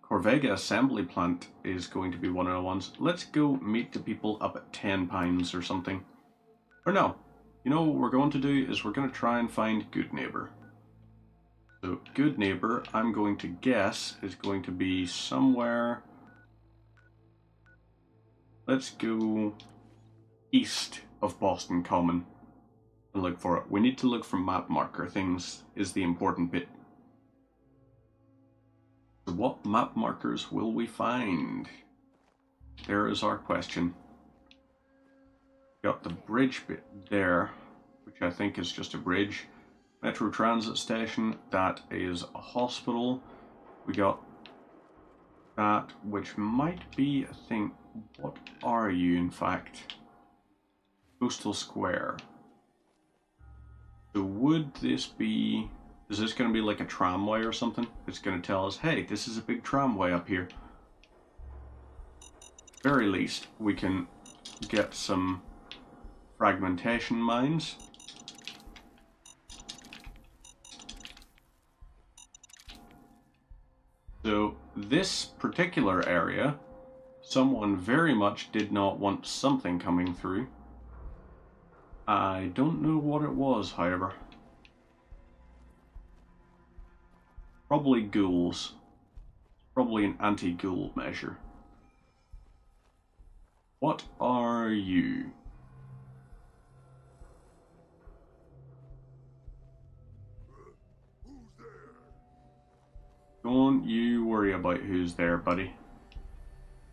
Corvega assembly plant is going to be one of the ones. Let's go meet the people up at 10 Pines or something. Or no, you know what we're going to do is we're going to try and find Good Neighbor. So, Good Neighbor, I'm going to guess, is going to be somewhere. Let's go east of Boston Common and look for it. We need to look for map marker things is the important bit. So what map markers will we find? There is our question. Got the bridge bit there, which I think is just a bridge. Metro Transit Station, that is a hospital. We got that, which might be a thing. What are you, in fact? Coastal Square. So would this be... Is this going to be like a tramway or something? It's going to tell us, hey, this is a big tramway up here. Very least, we can get some fragmentation mines. So this particular area, someone very much did not want something coming through. I don't know what it was, however. Probably ghouls. Probably an anti-ghoul measure. What are you? Don't you worry about who's there, buddy.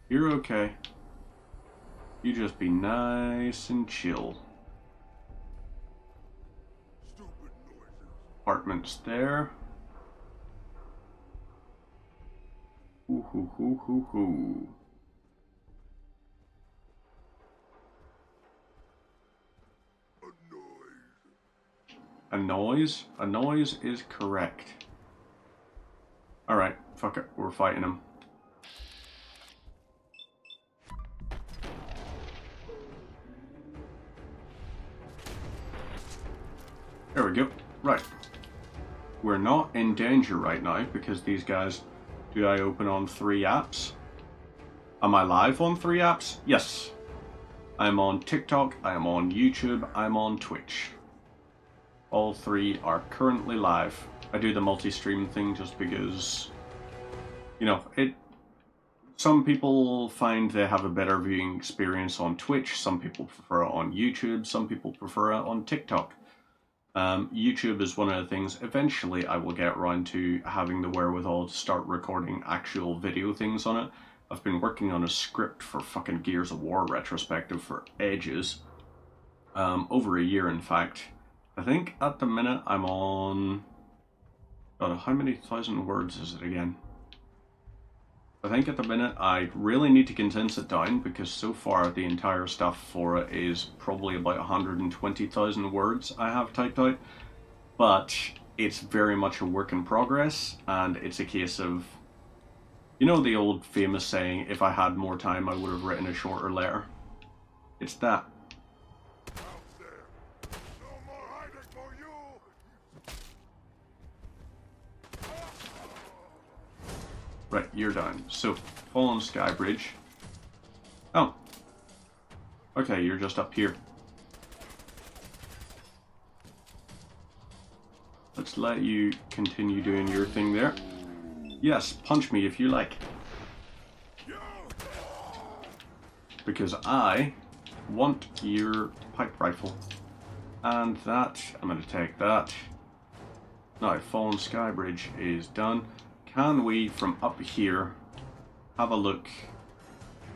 You're okay. You just be nice and chill. Apartments there. Hoo hoo hoo hoo hoo. A noise? A noise is correct. Alright, fuck it, we're fighting him. There we go. Right. We're not in danger right now because these guys... Do I open on 3 apps? Am I live on 3 apps? Yes. I'm on TikTok, I am on YouTube, I'm on Twitch. All 3 are currently live. I do the multi-stream thing just because, you know, some people find they have a better viewing experience on Twitch, some people prefer it on YouTube, some people prefer it on TikTok. YouTube is one of the things eventually I will get around to having the wherewithal to start recording actual video things on it. I've been working on a script for fucking Gears of War retrospective for ages. Over a year, in fact. I think at the minute I'm on... God, how many thousand words is it again? I think at the minute I really need to condense it down because so far the entire stuff for it is probably about 120,000 words I have typed out. But it's very much a work in progress, and it's a case of, you know, the old famous saying, if I had more time I would have written a shorter letter. It's that. Right, you're done. So, Fallen Sky Bridge. Oh. Okay, you're just up here. Let's let you continue doing your thing there. Yes, punch me if you like. Because I want your pipe rifle. And that, I'm going to take that. Now, Fallen Sky Bridge is done. Can we, from up here, have a look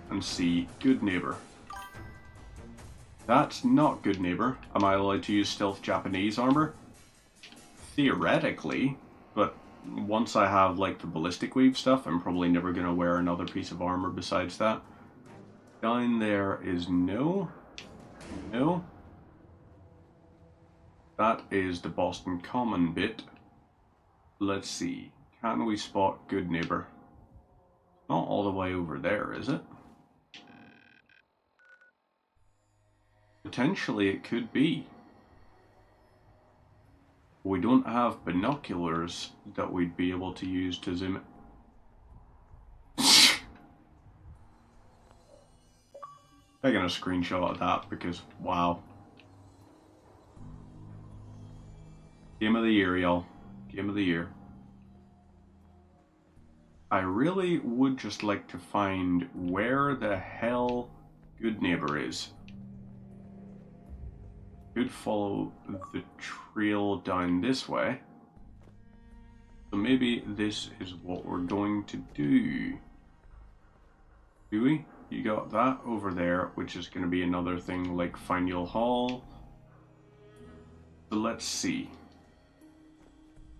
and see Good Neighbor? That's not Good Neighbor. Am I allowed to use stealth Japanese armor? Theoretically, but once I have like the ballistic weave stuff, I'm probably never going to wear another piece of armor besides that. Down there is no. No. That is the Boston Common bit. Let's see. Can we spot Good Neighbor? Not all the way over there, is it? Potentially it could be. We don't have binoculars that we'd be able to use to zoom it. Taking a screenshot of that because, wow. Game of the year, y'all. Game of the year. I really would just like to find where the hell Good Neighbor is. Could follow the trail down this way. So maybe this is what we're going to do. Do we? You got that over there, which is going to be another thing like Faneuil Hall. So let's see.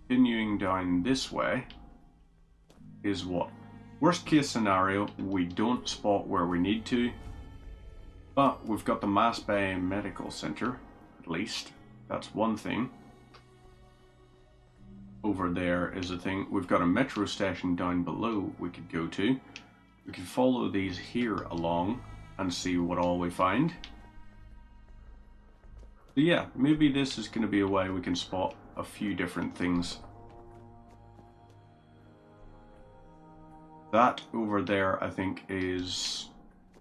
Continuing down this way is what? Worst case scenario, we don't spot where we need to, but we've got the Mass Bay Medical Center, at least. That's one thing. Over there is a thing. We've got a metro station down below we could go to. We could follow these here along and see what all we find. So yeah, maybe this is going to be a way we can spot a few different things. That over there, I think,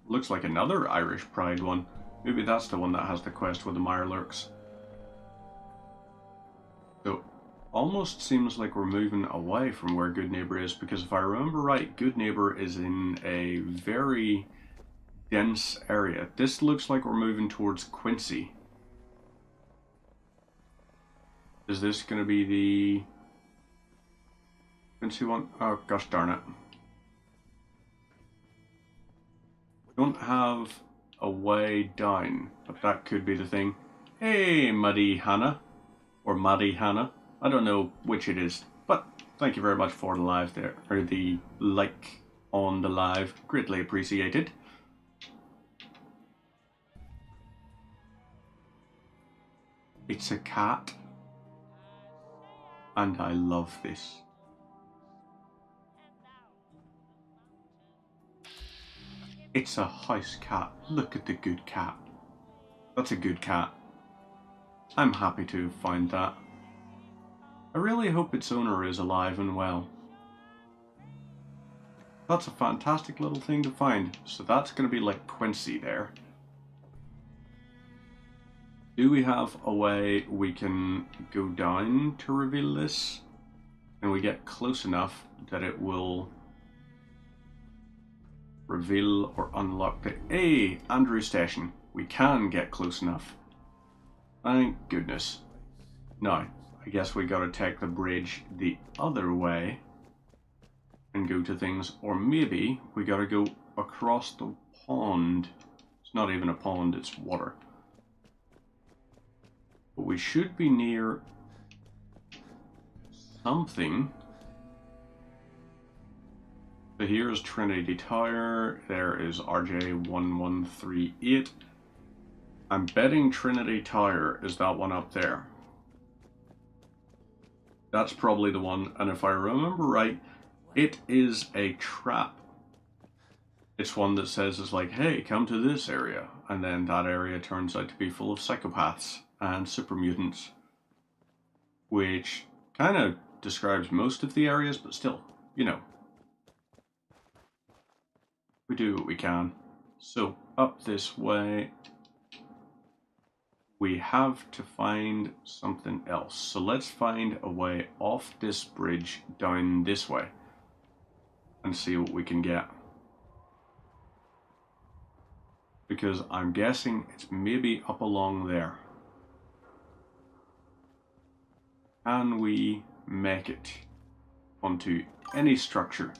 looks like another Irish Pride one. Maybe that's the one that has the quest with the Mirelurks. So, almost seems like we're moving away from where Good Neighbor is, because if I remember right, Good Neighbor is in a very dense area. This looks like we're moving towards Quincy. Is this going to be the Quincy one? Oh, gosh darn it. Don't have a way down, but that could be the thing. Hey, Muddy Hannah, or Maddie Hannah. I don't know which it is, but thank you very much for the live there, or the like on the live. Greatly appreciated. It's a cat, and I love this. It's a house cat. Look at the good cat. That's a good cat. I'm happy to find that. I really hope its owner is alive and well. That's a fantastic little thing to find. So that's going to be like Quincy there. Do we have a way we can go down to reveal this? And we get close enough that it will reveal or unlock the... Hey, Andrew Station. We can get close enough. Thank goodness. Now, I guess we gotta take the bridge the other way and go to things, or maybe we gotta go across the pond. It's not even a pond, it's water. But we should be near something. So here is Trinity Tower, there is RJ1138. I'm betting Trinity Tower is that one up there. That's probably the one, and if I remember right, it is a trap. It's one that says it's like, hey, come to this area, and then that area turns out to be full of psychopaths and super mutants, which kind of describes most of the areas, but still, you know. We do what we can. So, up this way, we have to find something else. So let's find a way off this bridge down this way and see what we can get. Because I'm guessing it's maybe up along there. Can we make it onto any structure?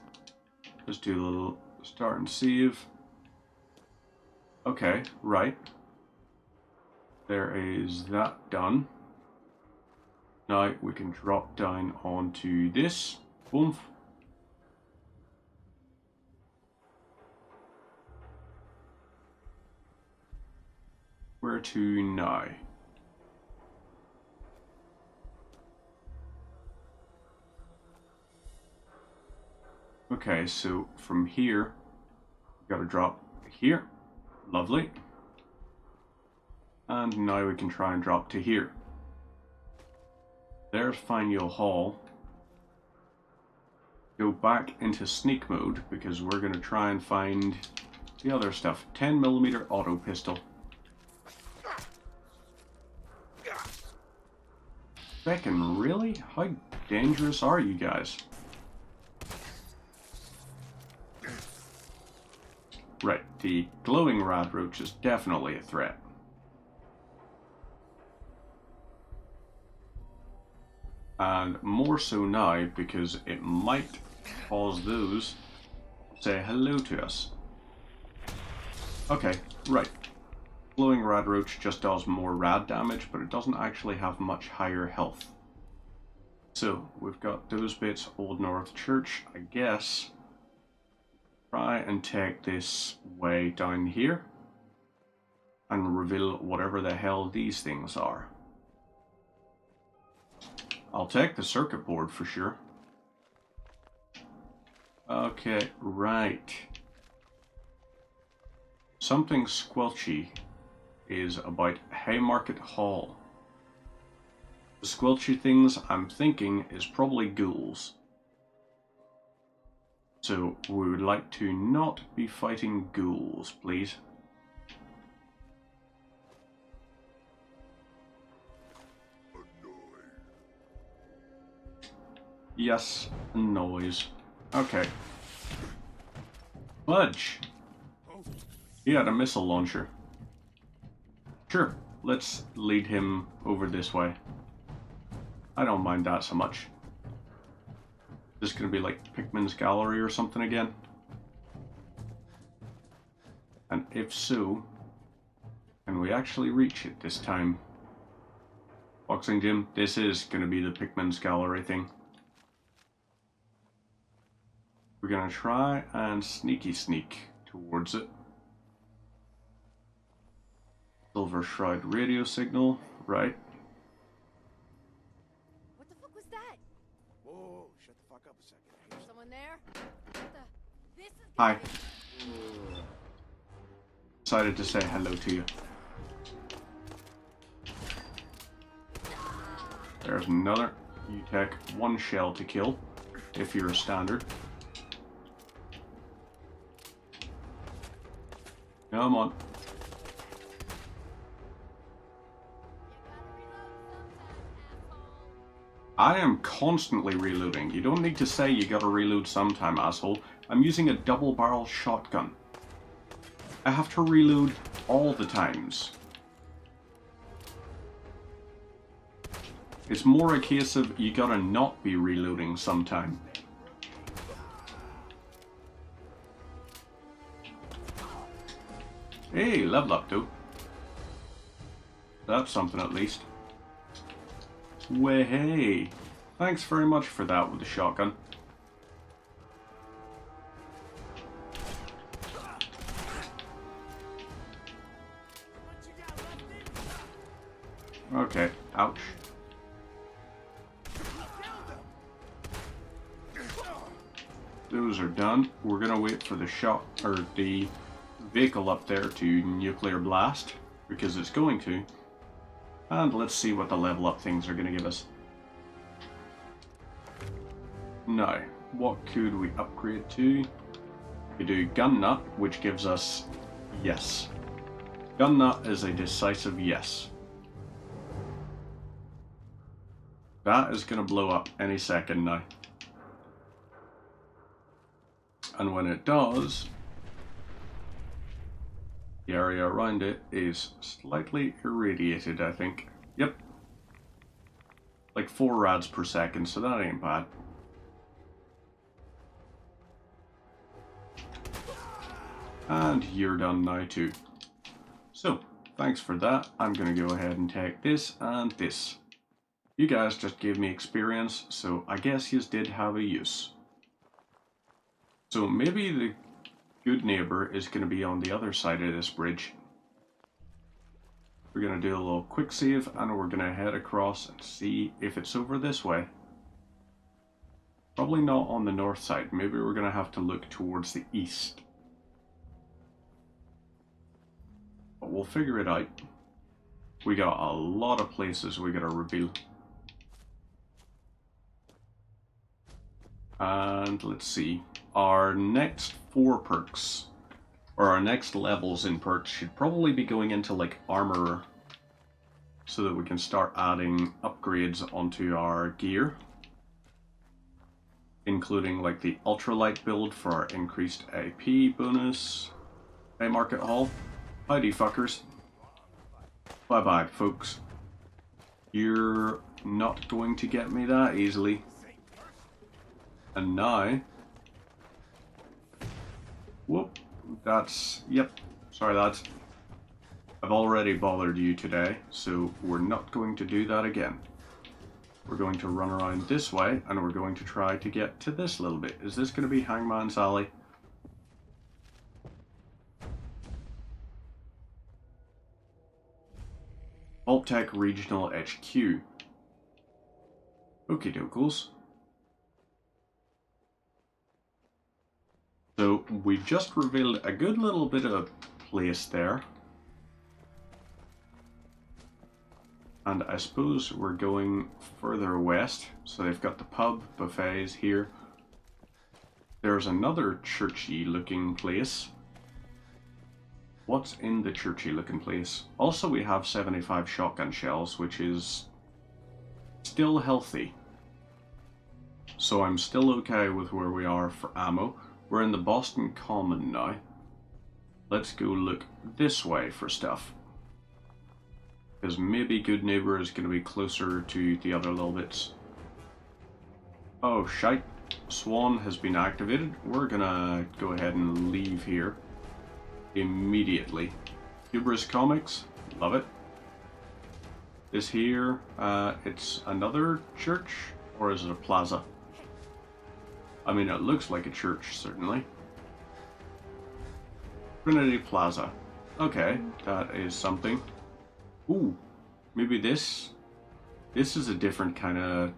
Let's do a little start and save. Okay, right. There is that done. Now we can drop down onto this. Boom. Where to now? Okay, so from here, we've got to drop here. Lovely. And now we can try and drop to here. There's Faneuil Hall. Go back into sneak mode because we're going to try and find the other stuff. 10mm auto pistol. Feckin' really? How dangerous are you guys? Right, the glowing rad roach is definitely a threat. And more so now because it might cause those to say hello to us. Okay, right. Glowing rad roach just does more rad damage, but it doesn't actually have much higher health. So, we've got those bits, Old North Church, I guess. Try and take this way down here and reveal whatever the hell these things are. I'll take the circuit board for sure. Okay, right. Something squelchy is about Haymarket Hall. The squelchy things I'm thinking is probably ghouls. So we would like to not be fighting ghouls, please. Yes, noise. Okay. Budge! He had a missile launcher. Sure, let's lead him over this way. I don't mind that so much. Is this gonna be like Pikmin's Gallery or something again? And if so, can we actually reach it this time? Boxing Gym, this is gonna be the Pikmin's Gallery thing. We're gonna try and sneaky sneak towards it. Silver Shroud radio signal, right? What the fuck was that? Whoa, shut the fuck up a second. Someone there? This is Hi. Decided to say hello to you. There's another. You take one shell to kill, if you're a standard. Come on. I am constantly reloading. You don't need to say you gotta reload sometime, asshole. I'm using a double barrel shotgun. I have to reload all the times. It's more a case of you gotta not be reloading sometime. Hey, level up though. That's something at least. Way hey. Thanks very much for that with the shotgun. Okay, ouch. Those are done. We're gonna wait for the shot or the vehicle up there to nuclear blast because it's going to. And let's see what the level up things are gonna give us. Now, what could we upgrade to? We do gun nut, which gives us yes. Gun nut is a decisive yes. That is going to blow up any second now. And when it does, the area around it is slightly irradiated, I think. Yep. Like 4 rads per second, so that ain't bad. And you're done now too. So, thanks for that. I'm going to go ahead and take this and this. You guys just gave me experience, so I guess yous did have a use. So maybe the good neighbor is going to be on the other side of this bridge. We're going to do a little quick save and we're going to head across and see if it's over this way. Probably not on the north side. Maybe we're going to have to look towards the east. But we'll figure it out. We got a lot of places we got to reveal. And let's see, our next 4 perks, or our next levels in perks should probably be going into like armor, so that we can start adding upgrades onto our gear. Including like the ultralight build for our increased AP bonus. Hey Market Hall, howdy fuckers. Bye bye folks. You're not going to get me that easily. And now, whoop, that's, yep, sorry lads, I've already bothered you today, so we're not going to do that again. We're going to run around this way, and we're going to try to get to this little bit. Is this going to be Hangman's Alley? Vault-Tec Regional HQ. Okie dokes. So we just revealed a good little bit of place there. And I suppose we're going further west. So they've got the pub, buffets here. There's another churchy looking place. What's in the churchy looking place? Also we have 75 shotgun shells, which is still healthy. So I'm still okay with where we are for ammo. We're in the Boston Common now. Let's go look this way for stuff. Because maybe Good Neighbor is going to be closer to the other little bits. Oh shite. Swan has been activated. We're gonna go ahead and leave here immediately. Hubris Comics, love it. This here, it's another church, or is it a plaza? I mean, it looks like a church, certainly. Trinity Plaza. Okay, that is something. Ooh, maybe this? This is a different kind of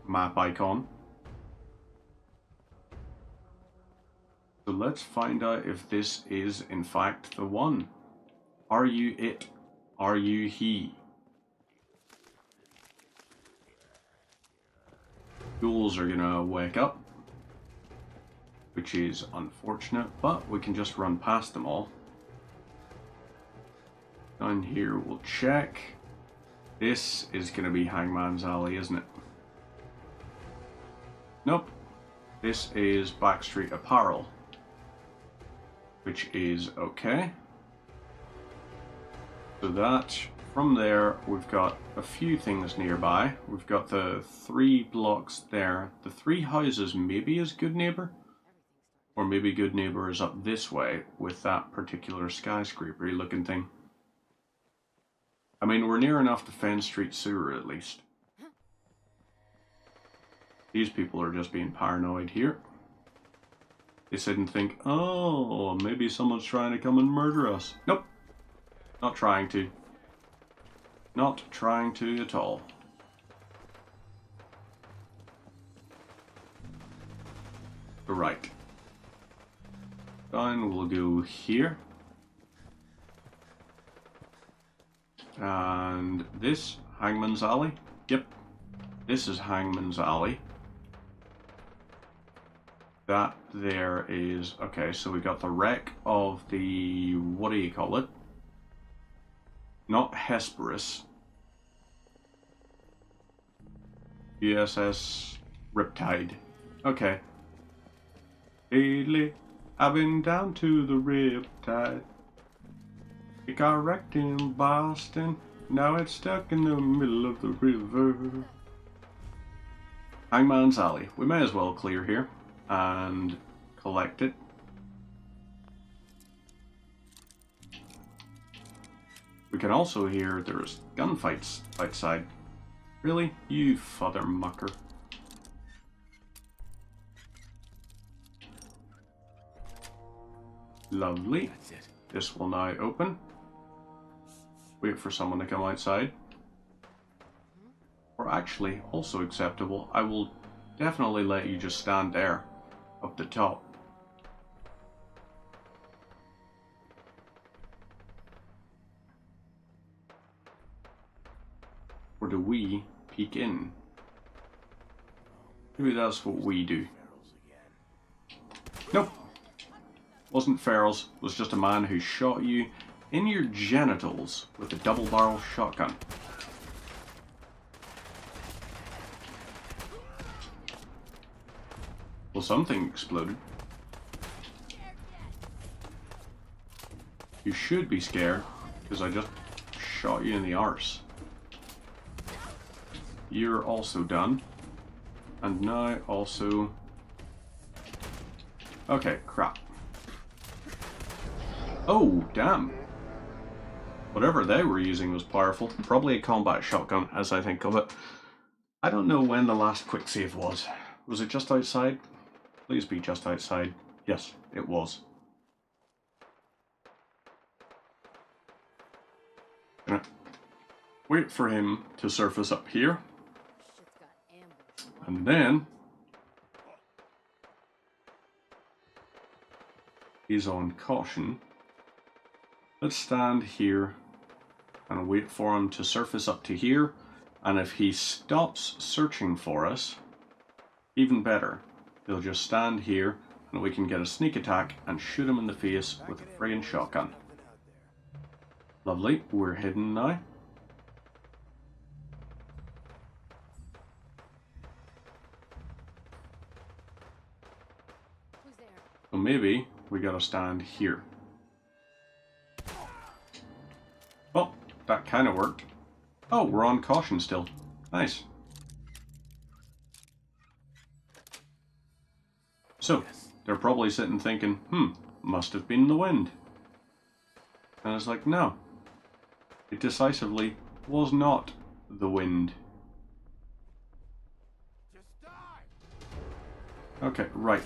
map icon. So let's find out if this is in fact the one. Are you it? Are you he? Ghouls are gonna wake up, which is unfortunate, but we can just run past them all. Down here we'll check. This is gonna be Hangman's Alley, isn't it? Nope. This is Backstreet Apparel, which is okay. So that from there, we've got a few things nearby. We've got the 3 blocks there. The 3 houses maybe is Good Neighbor. Or maybe Good Neighbor is up this way with that particular skyscraper-y looking thing. I mean, we're near enough to Fen Street Sewer at least. These people are just being paranoid here. They sit and think, oh, maybe someone's trying to come and murder us. Nope. Not trying to. Not trying to at all. Right. Down we'll go here. And this, Hangman's Alley. Yep. This is Hangman's Alley. That there is... Okay, so we got the wreck of the... What do you call it? Not Hesperus. USS Riptide. Okay. Lately, I've been down to the Riptide. It got wrecked in Boston. Now it's stuck in the middle of the river. Hangman's Alley. We may as well clear here and collect it. We can also hear there's gunfights outside. Really? You father mucker. Lovely. That's it. This will now open. Wait for someone to come outside. Or actually, also acceptable, I will definitely let you just stand there, up the top. Or do we peek in? Maybe that's what we do. Nope. Wasn't Ferals, was just a man who shot you in your genitals with a double-barrel shotgun. Well, something exploded. You should be scared, because I just shot you in the arse. You're also done. And now also... Okay, crap. Oh, damn. Whatever they were using was powerful. Probably a combat shotgun, as I think of it. I don't know when the last quick save was. Was it just outside? Please be just outside. Yes, it was. Gonna wait for him to surface up here. And then... he's on caution. Let's stand here and wait for him to surface up to here. And if he stops searching for us, even better. He'll just stand here and we can get a sneak attack and shoot him in the face with a friggin' shotgun. Lovely, we're hidden now. So maybe we gotta stand here. Well, that kind of worked. Oh, we're on caution still. Nice. So, they're probably sitting thinking, must have been the wind. And it's like, no. It decisively was not the wind. Okay, right.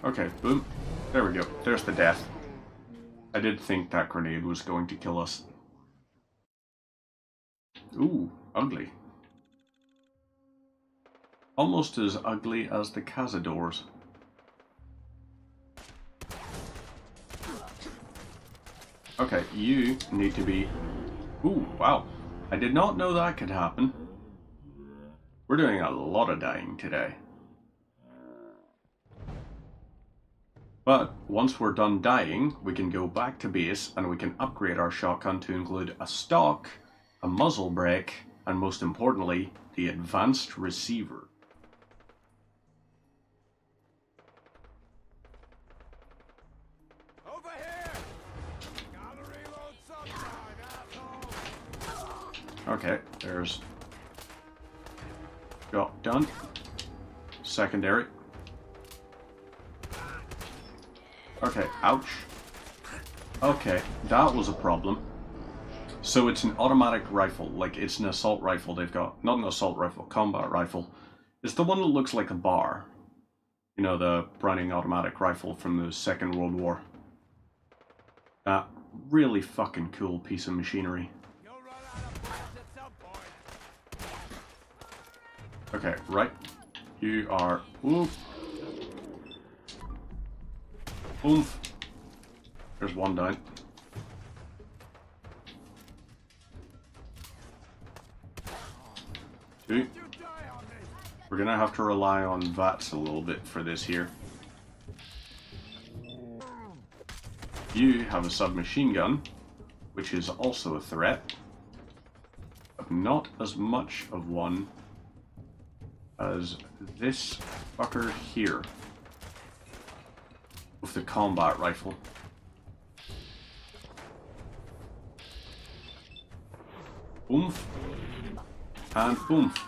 Okay, boom. There we go. There's the death. I did think that grenade was going to kill us. Ooh, ugly. Almost as ugly as the Cazadors. Okay, you need to be... Ooh, wow. I did not know that could happen. We're doing a lot of dying today. But once we're done dying, we can go back to base and we can upgrade our shotgun to include a stock, a muzzle brake, and most importantly, the advanced receiver. Okay, there's shotgun. Secondary. Okay, ouch. Okay, that was a problem. So it's an automatic rifle, like it's an assault rifle they've got. Not an assault rifle, combat rifle. It's the one that looks like a bar. You know, the Browning automatic rifle from the Second World War. That really fucking cool piece of machinery. Okay, right. You are... Oof. Oof. There's one down. Two. We're gonna have to rely on VATS a little bit for this here. You have a submachine gun, which is also a threat, but not as much of one as this fucker here with the combat rifle. Oomph. And oomph.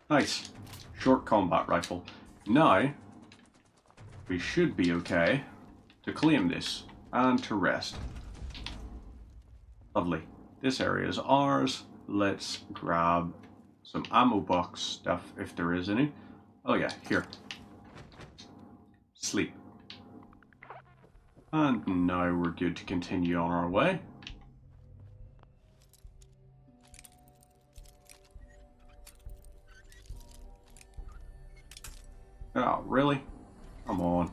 Nice. Short combat rifle. Now, we should be okay to claim this and to rest. Lovely. This area is ours. Let's grab some ammo box stuff if there is any. Oh yeah, here. Sleep. And now we're good to continue on our way. Oh, really? Come on.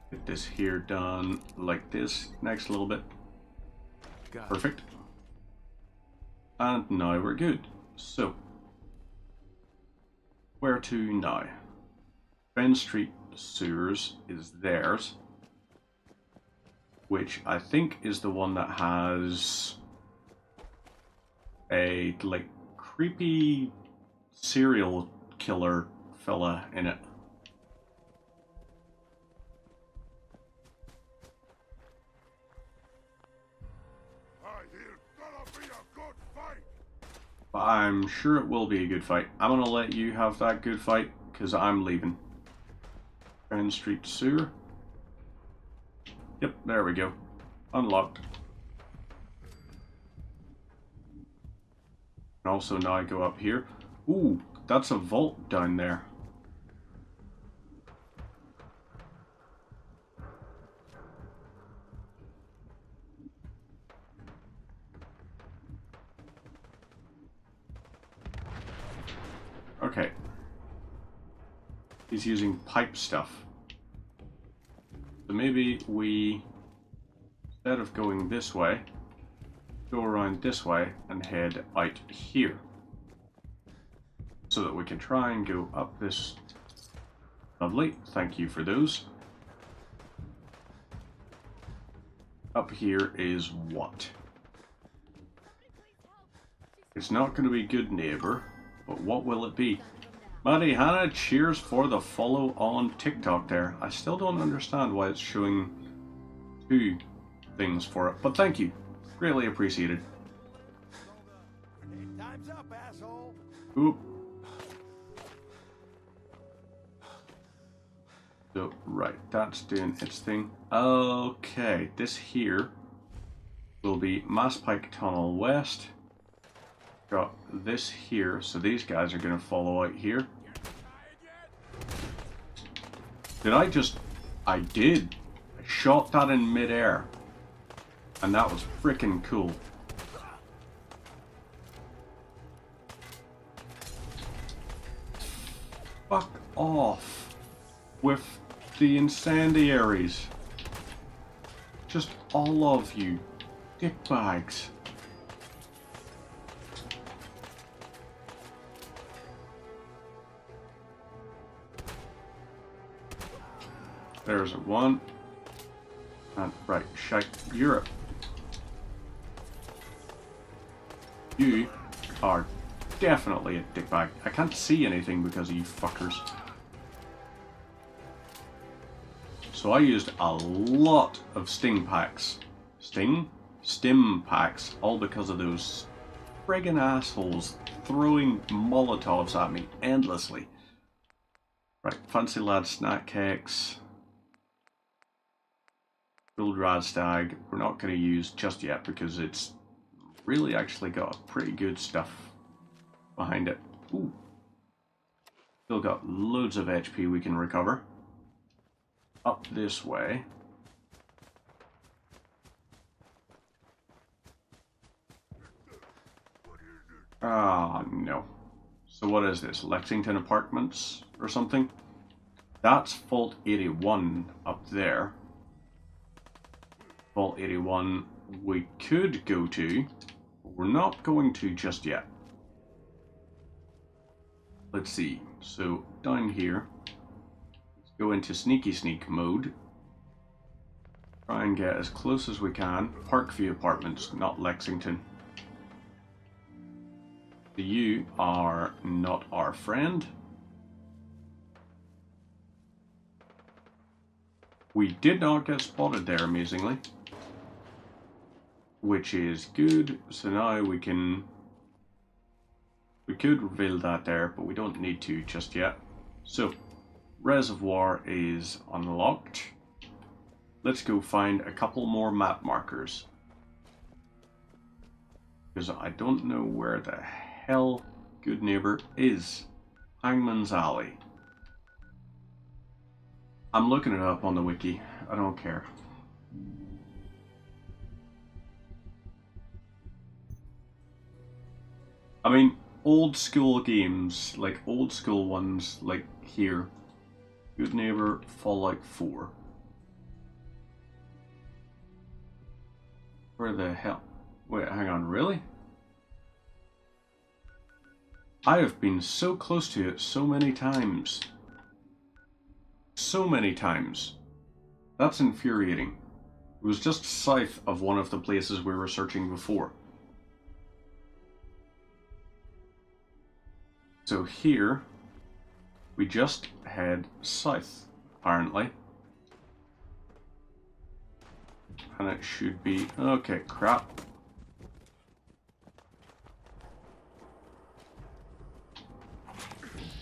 Get this here done like this. Next little bit. Perfect. And now we're good. So, where to now? Ben Street Sewers is theirs, which I think is the one that has a like creepy serial killer fella in it. But I'm sure it will be a good fight. I'm gonna let you have that good fight because I'm leaving. Ben Street Sewer. Yep, there we go. Unlocked. And also now I go up here. Ooh, that's a vault down there. Okay. He's using pipe stuff. So maybe we, instead of going this way, go around this way and head out here. So that we can try and go up this. Lovely, thank you for those. Up here is what? It's not going to be good neighbor, but what will it be? Maddie Hannah, cheers for the follow on TikTok there. I still don't understand why it's showing two things for it, but thank you. Greatly appreciated. Time's up, asshole. Oop. So, right, that's doing its thing. Okay, this here will be Mass Pike Tunnel West. Got this here, so these guys are going to follow out here. Did I just... I did. I shot that in midair. And that was freaking cool. Fuck off with the incendiaries. Just all of you. Dickbags. There's one. And right, shite. Europe. You are definitely a dickbag. I can't see anything because of you fuckers. So I used a lot of sting packs. Sting? stim packs, all because of those friggin' assholes throwing Molotovs at me endlessly. Right, Fancy Lad snack cakes. Gold Radstag, we're not going to use just yet because it's really actually got pretty good stuff behind it. Ooh. Still got loads of HP we can recover. Up this way. Ah, no. So what is this? Lexington Apartments or something? That's Vault 81 up there. Vault 81 we could go to, but we're not going to just yet. Let's see. So down here, let's go into sneaky sneak mode. Try and get as close as we can. Parkview Apartments, not Lexington. You are not our friend. We did not get spotted there, amazingly. Which is good. So now we can... We could reveal that there, but we don't need to just yet. So, Reservoir is unlocked. Let's go find a couple more map markers. Because I don't know where the hell Good Neighbor is. Hangman's Alley. I'm looking it up on the wiki. I don't care. I mean, old school games, like old school ones, like here. Good Neighbor, Fallout 4. Where the hell? Wait, hang on, really? I have been so close to it so many times. So many times. That's infuriating. It was just south of one of the places we were searching before. So here, we just head south, apparently. And it should be... Okay, crap.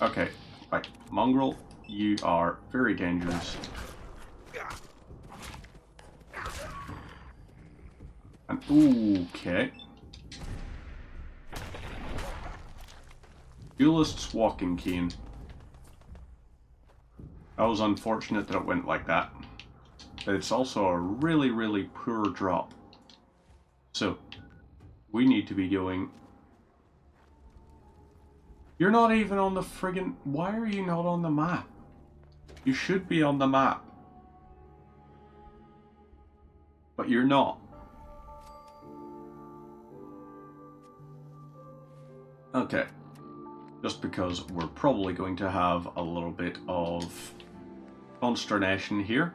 Okay, right. Mongrel, you are very dangerous. And, okay. Duelist's walking cane. That was unfortunate that it went like that. But it's also a really, really poor drop. So, we need to be going... You're not even on the friggin... Why are you not on the map? You should be on the map. But you're not. Okay. Just because we're probably going to have a little bit of consternation here.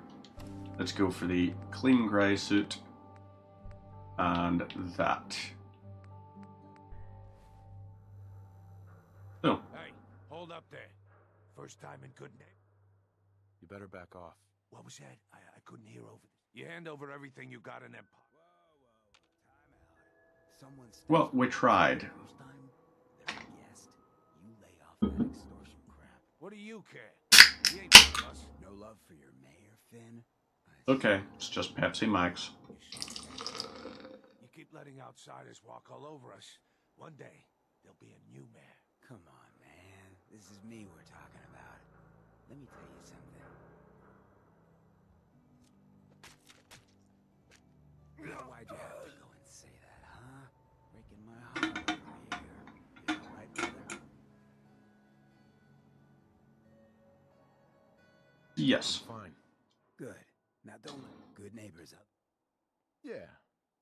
Let's go for the clean grey suit. And that. So. Hey, hold up there. First time in good name. You better back off. What was that? I couldn't hear over this. You hand over everything you got in them pockets. Whoa, time out. Well, we tried. What do you care? He ain't with us. No love for your mayor, Finn? Okay, it's just Pepsi Max. You keep letting outsiders walk all over us. One day, there'll be a new mayor. Come on, man. This is me we're talking about. Let me tell you something. Why'd you have to go and say that, huh? Breaking my heart over here. You all right, brother? Yes. I'm fine. Good. Now don't good neighbors up. Yeah,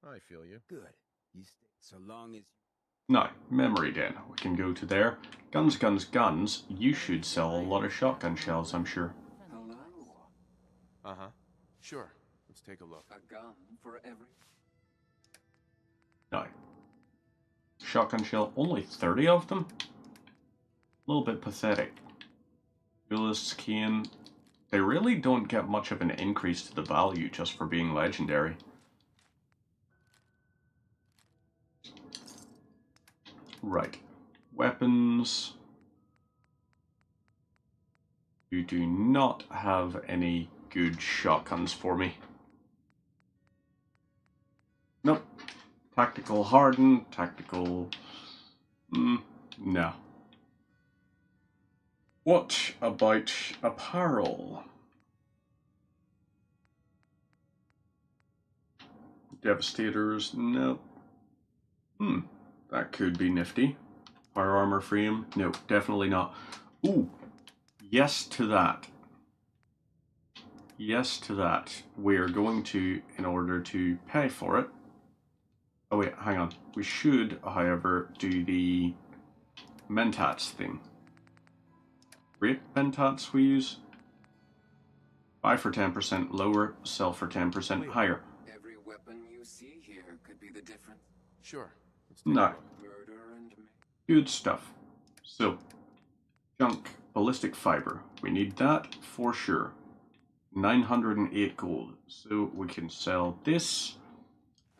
I feel you. Good. You stay so long as No, memory den. We can go to there. Guns, guns, guns. You should sell a lot of shotgun shells, I'm sure. hello. Uh-huh. Sure. Let's take a look. A gun for every No. Shotgun shell, only 30 of them? A little bit pathetic. Duelist's cane. They really don't get much of an increase to the value just for being legendary. Right. Weapons. You do not have any good shotguns for me. Nope. Tactical harden, tactical... no. What about apparel? Devastators, no. That could be nifty. Fire armor frame, no, definitely not. Ooh, yes to that. Yes to that. We're going to, in order to pay for it... Oh wait, hang on. We should, however, do the Mentats thing. Rate Mentats we use? Buy for 10% lower, sell for 10% higher. Every weapon you see here could be the difference. Sure. No. Murder and Good stuff. So, junk, ballistic fiber. We need that for sure. 908 gold. So we can sell this.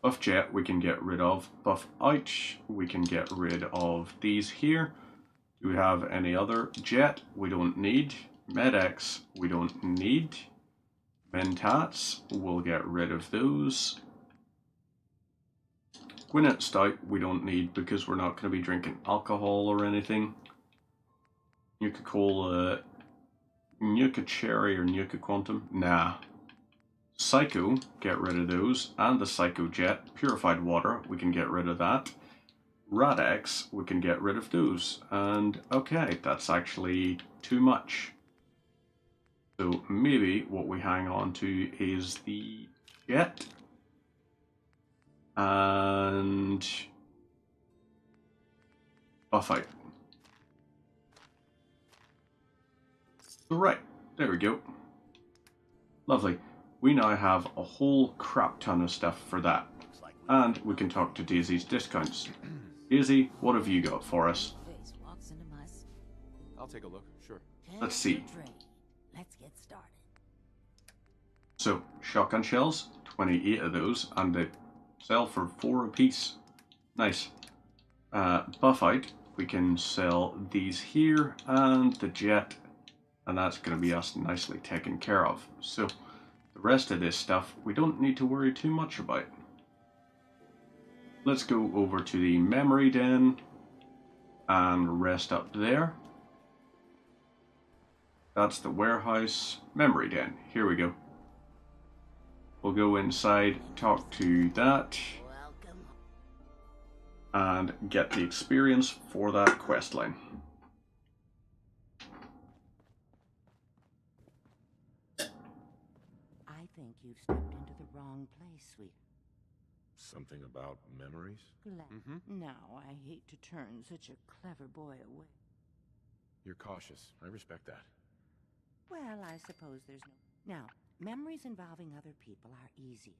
Buff jet we can get rid of. Buff ouch we can get rid of these here. Do we have any other? Jet we don't need. Med-X we don't need. Mentats we'll get rid of those. Gwinnett Stout we don't need because we're not going to be drinking alcohol or anything. Nuka-Cola, Nuka Cherry or Nuka Quantum? Nah. Psycho, get rid of those. And the Psycho Jet. Purified Water, we can get rid of that. Rad-X, we can get rid of those. And okay, that's actually too much. So maybe what we hang on to is the Jet. And Buff out. Right, there we go. Lovely. We now have a whole crap ton of stuff for that. And we can talk to Daisy's discounts. Daisy, what have you got for us? I'll take a look, sure. Let's see. Let's get started. So, shotgun shells, 28 of those, and they sell for 4 apiece. Nice. Buff out, we can sell these here, and the jet, and that's going to be us nicely taken care of. So, the rest of this stuff, we don't need to worry too much about. Let's go over to the memory den, and rest up there. That's the warehouse memory den. Here we go. We'll go inside, talk to that, and get the experience for that quest line. I think you've stepped into the wrong place, sweet. Something about memories? Now, I hate to turn such a clever boy away. You're cautious. I respect that. Well, I suppose there's no... Now, memories involving other people are easy.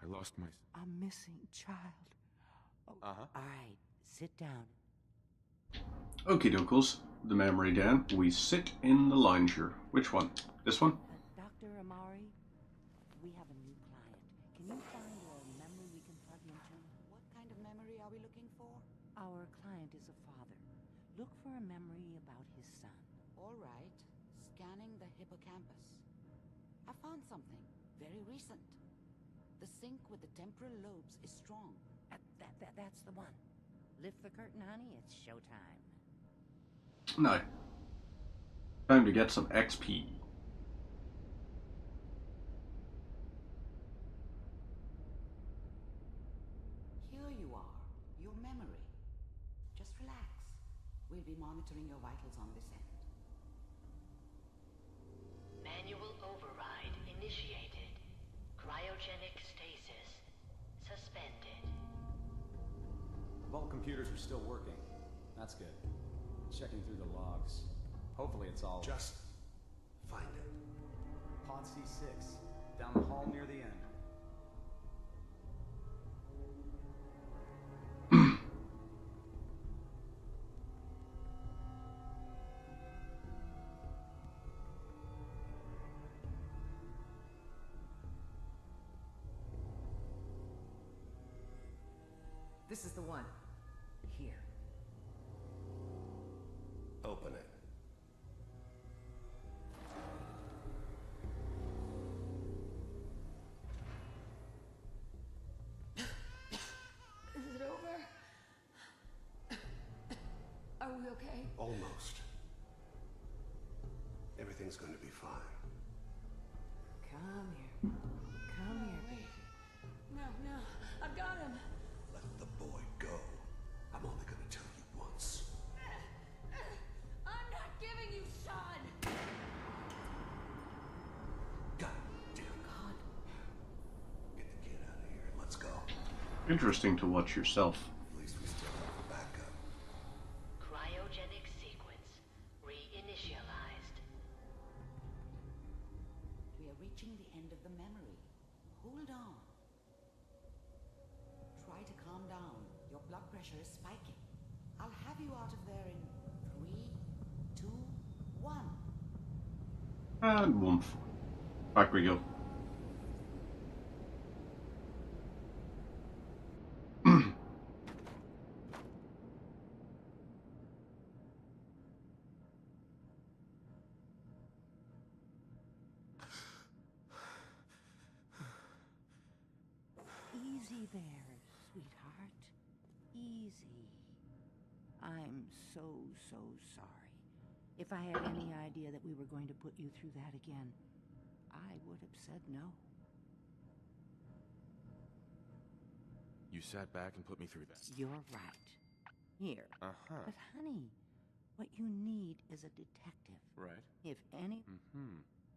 I lost my... A missing child. Oh, All right, sit down. Okie dokes, the memory den. We sit in the lounger. Which one? This one? Dr. Amari, we have a new client. Can you find a memory we can plug into? What kind of memory are we looking for? Our client is a father. Look for a memory about his son. All right. Scanning the hippocampus. I found something. Very recent. The sync with the temporal lobes is strong. That's the one. Lift the curtain, honey. It's showtime. No. Time to get some XP. Here you are. Your memory. Just relax. We'll be monitoring your vitals on this end. Manual override initiated. Cryogenic stasis suspended. Vault computers are still working. That's good. Checking through the logs. Hopefully it's all... Just find it. Pod C6. Down the hall near the end. This is the one. Here. Open it. Is it over? Are we okay? Almost. Everything's going to be fine. Come here. Come here, baby. No, no. I've got him. Let the boy go. I'm only going to tell you once. I'm not giving you Sean. God damn God. Get the kid out of here and let's go. Interesting to watch yourself. At least we still have a backup. Cryogenic sequence reinitialized. We are reaching the end of the memory. Hold on. Try to calm down. Your blood pressure is spiking. I'll have you out of there in 3, 2, 1. And woomph. Back we go. Easy there, sweetheart. Easy. I'm so sorry. If I had any idea that we were going to put you through that again, I would have said no. You sat back and put me through that. You're right. Here. Uh-huh. But honey, what you need is a detective. Right. If any...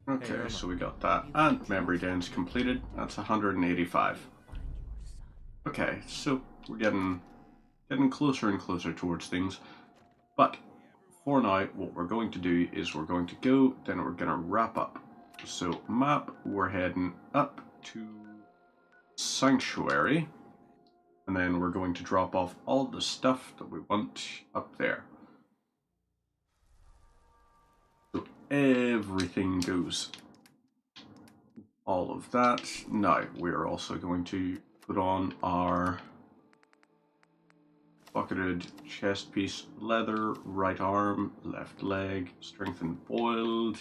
Okay, so we got that. And memory dens completed. That's 185. Okay, so we're getting closer and closer towards things. But for now, what we're going to do is we're going to go, then we're going to wrap up. So map, we're heading up to Sanctuary. And then we're going to drop off all the stuff that we want up there. So everything goes. All of that. Now, we're also going to put on our bucketed chest piece, leather, right arm, left leg, strengthened boiled.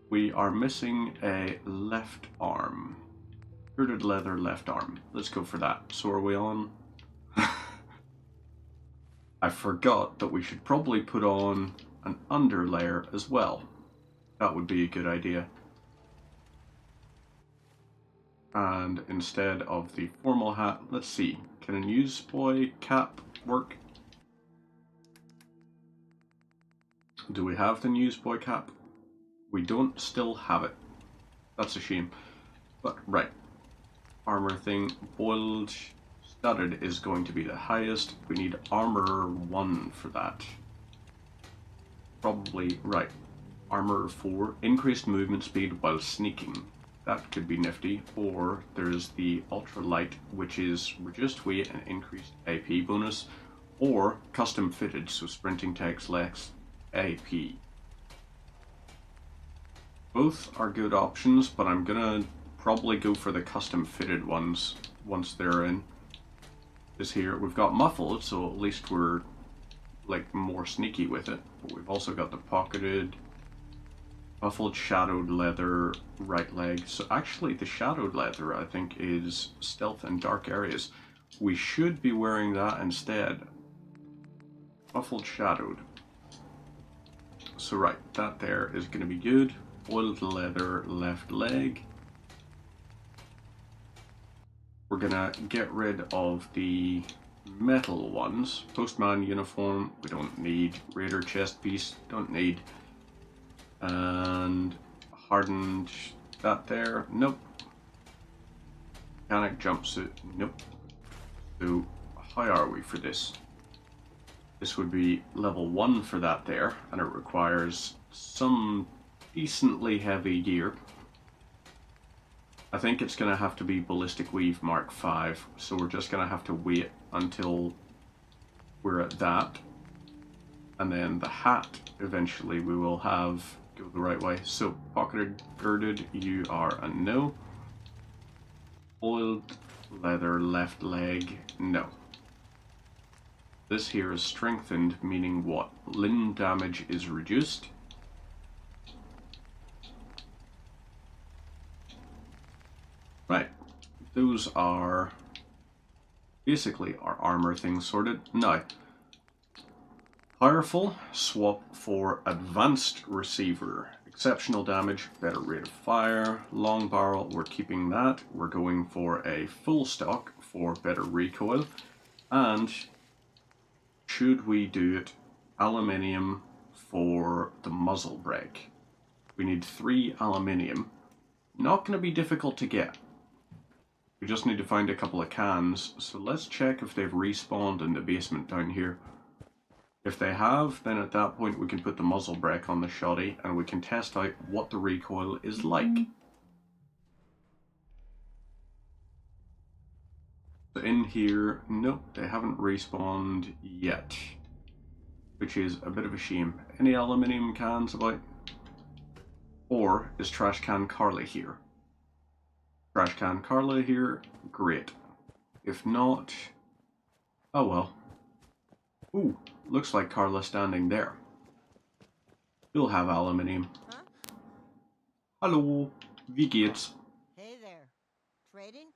We are missing a left arm. Girded leather, left arm. Let's go for that. So are we on? I forgot that we should probably put on an underlayer as well. That would be a good idea. And instead of the formal hat, let's see, can a newsboy cap work? Do we have the newsboy cap? We don't still have it. That's a shame. But, right. Armor thing, boiled, studded is going to be the highest. We need armor 1 for that. Probably, right. Armor 4, increased movement speed while sneaking. That could be nifty. Or there's the ultralight, which is reduced weight and increased AP bonus. Or custom fitted, so sprinting takes less AP. Both are good options, but I'm gonna probably go for the custom fitted ones once they're in. This here, we've got muffled, so at least we're like more sneaky with it. But we've also got the pocketed, muffled shadowed leather, right leg. So actually the shadowed leather I think is stealth in dark areas. We should be wearing that instead. Muffled shadowed. So right, that there is going to be good. Oiled leather, left leg. We're gonna get rid of the metal ones. Postman uniform, we don't need. Raider chest piece, don't need. And hardened, that there, nope. Mechanic jumpsuit, nope. So, how are we for this? This would be level 1 for that there, and it requires some decently heavy gear. I think it's going to have to be Ballistic Weave Mark 5, so we're just going to have to wait until we're at that. And then the hat, eventually we will have go the right way. So, pocketed, girded, you are a no. Oiled, leather, left leg. No. This here is strengthened, meaning what? Limb damage is reduced. Right. Those are basically our armor things sorted. Now, powerful, swap for advanced receiver. Exceptional damage, better rate of fire. Long barrel, we're keeping that. We're going for a full stock for better recoil. And should we do it, aluminium for the muzzle brake. We need 3 aluminium. Not going to be difficult to get. We just need to find a couple of cans, so let's check if they've respawned in the basement down here. If they have, then at that point we can put the muzzle brake on the shoddy and we can test out what the recoil is like. So in here, nope, they haven't respawned yet, which is a bit of a shame. Any aluminium cans about? Or is Trash Can Carla here? Trash Can Carla here, great. If not, oh well. Ooh, looks like Carla standing there. We'll have aluminium. Huh? Hello, wie geht's? Hey there. Trading?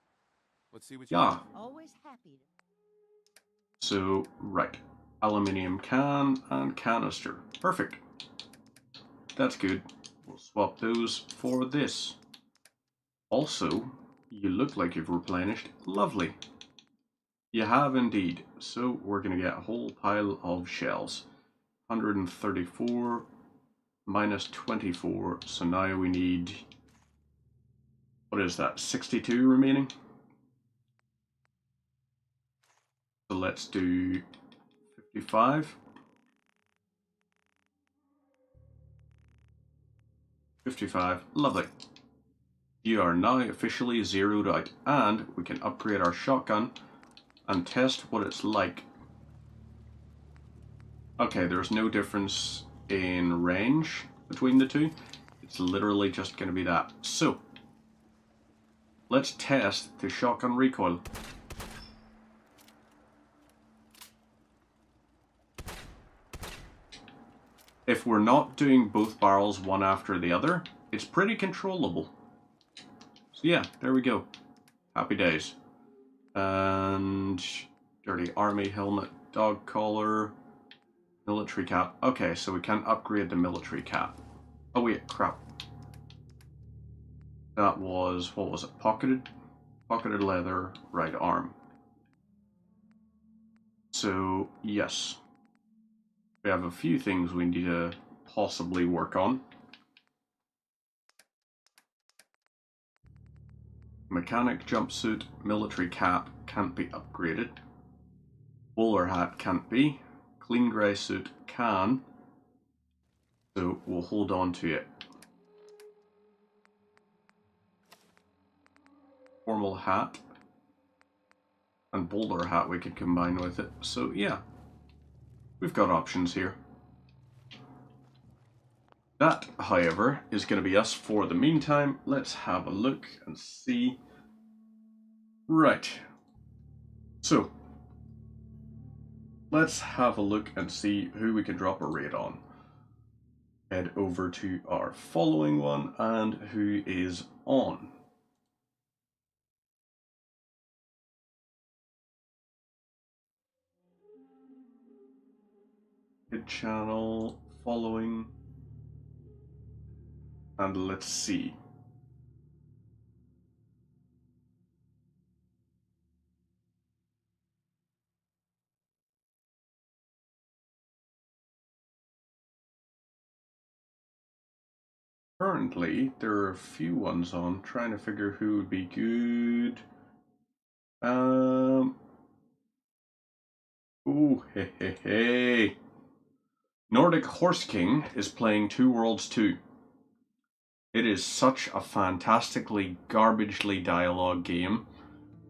Let's see what you Yeah. got. Always happy to. So, right. Aluminium can and canister. Perfect. That's good. We'll swap those for this. Also, you look like you've replenished. Lovely. You have indeed. So we're going to get a whole pile of shells. 134 minus 24. So now we need, what is that, 62 remaining? So let's do 55. 55. Lovely. You are now officially zeroed out, and we can upgrade our shotgun and test what it's like. Okay, there's no difference in range between the two. It's literally just going to be that. So, let's test the shotgun recoil. If we're not doing both barrels one after the other, it's pretty controllable. So yeah, there we go. Happy days. And dirty army helmet, dog collar, military cap. Okay, so we can upgrade the military cap. Oh wait, crap. That was, what was it, pocketed? Pocketed leather, right arm. So, yes. We have a few things we need to possibly work on. Mechanic jumpsuit, military cap can't be upgraded. Bowler hat can't be. Clean grey suit can. So we'll hold on to it. Formal hat and bowler hat we could combine with it. So yeah, we've got options here. That, however, is going to be us for the meantime. Let's have a look and see. Right. So, let's have a look and see who we can drop a raid on. Head over to our following one and who is on. Hit channel, following. And let's see. Currently, there are a few ones on, trying to figure who would be good. Ooh, hey. Nordic Horse King is playing Two Worlds 2. It is such a fantastically garbagely dialogue game.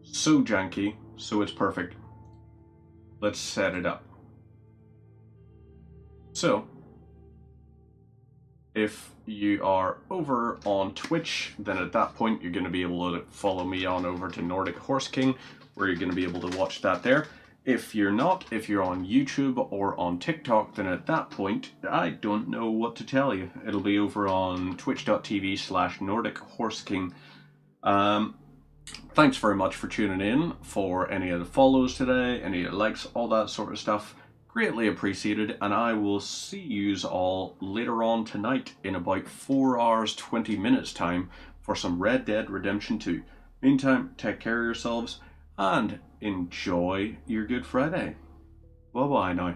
So janky, so it's perfect. Let's set it up. So, If you are over on Twitch, then at that point you're going to be able to follow me on over to Nordic Horse King, where you're going to be able to watch that there. If you're not, if you're on YouTube or on TikTok, then at that point, I don't know what to tell you. It'll be over on twitch.tv/Nordic Horse King. Thanks very much for tuning in, for any of the follows today, any of the likes, all that sort of stuff. Greatly appreciated, and I will see yous all later on tonight in about 4 hours 20 minutes time for some Red Dead Redemption 2. Meantime, take care of yourselves and enjoy your Good Friday. Bye bye now.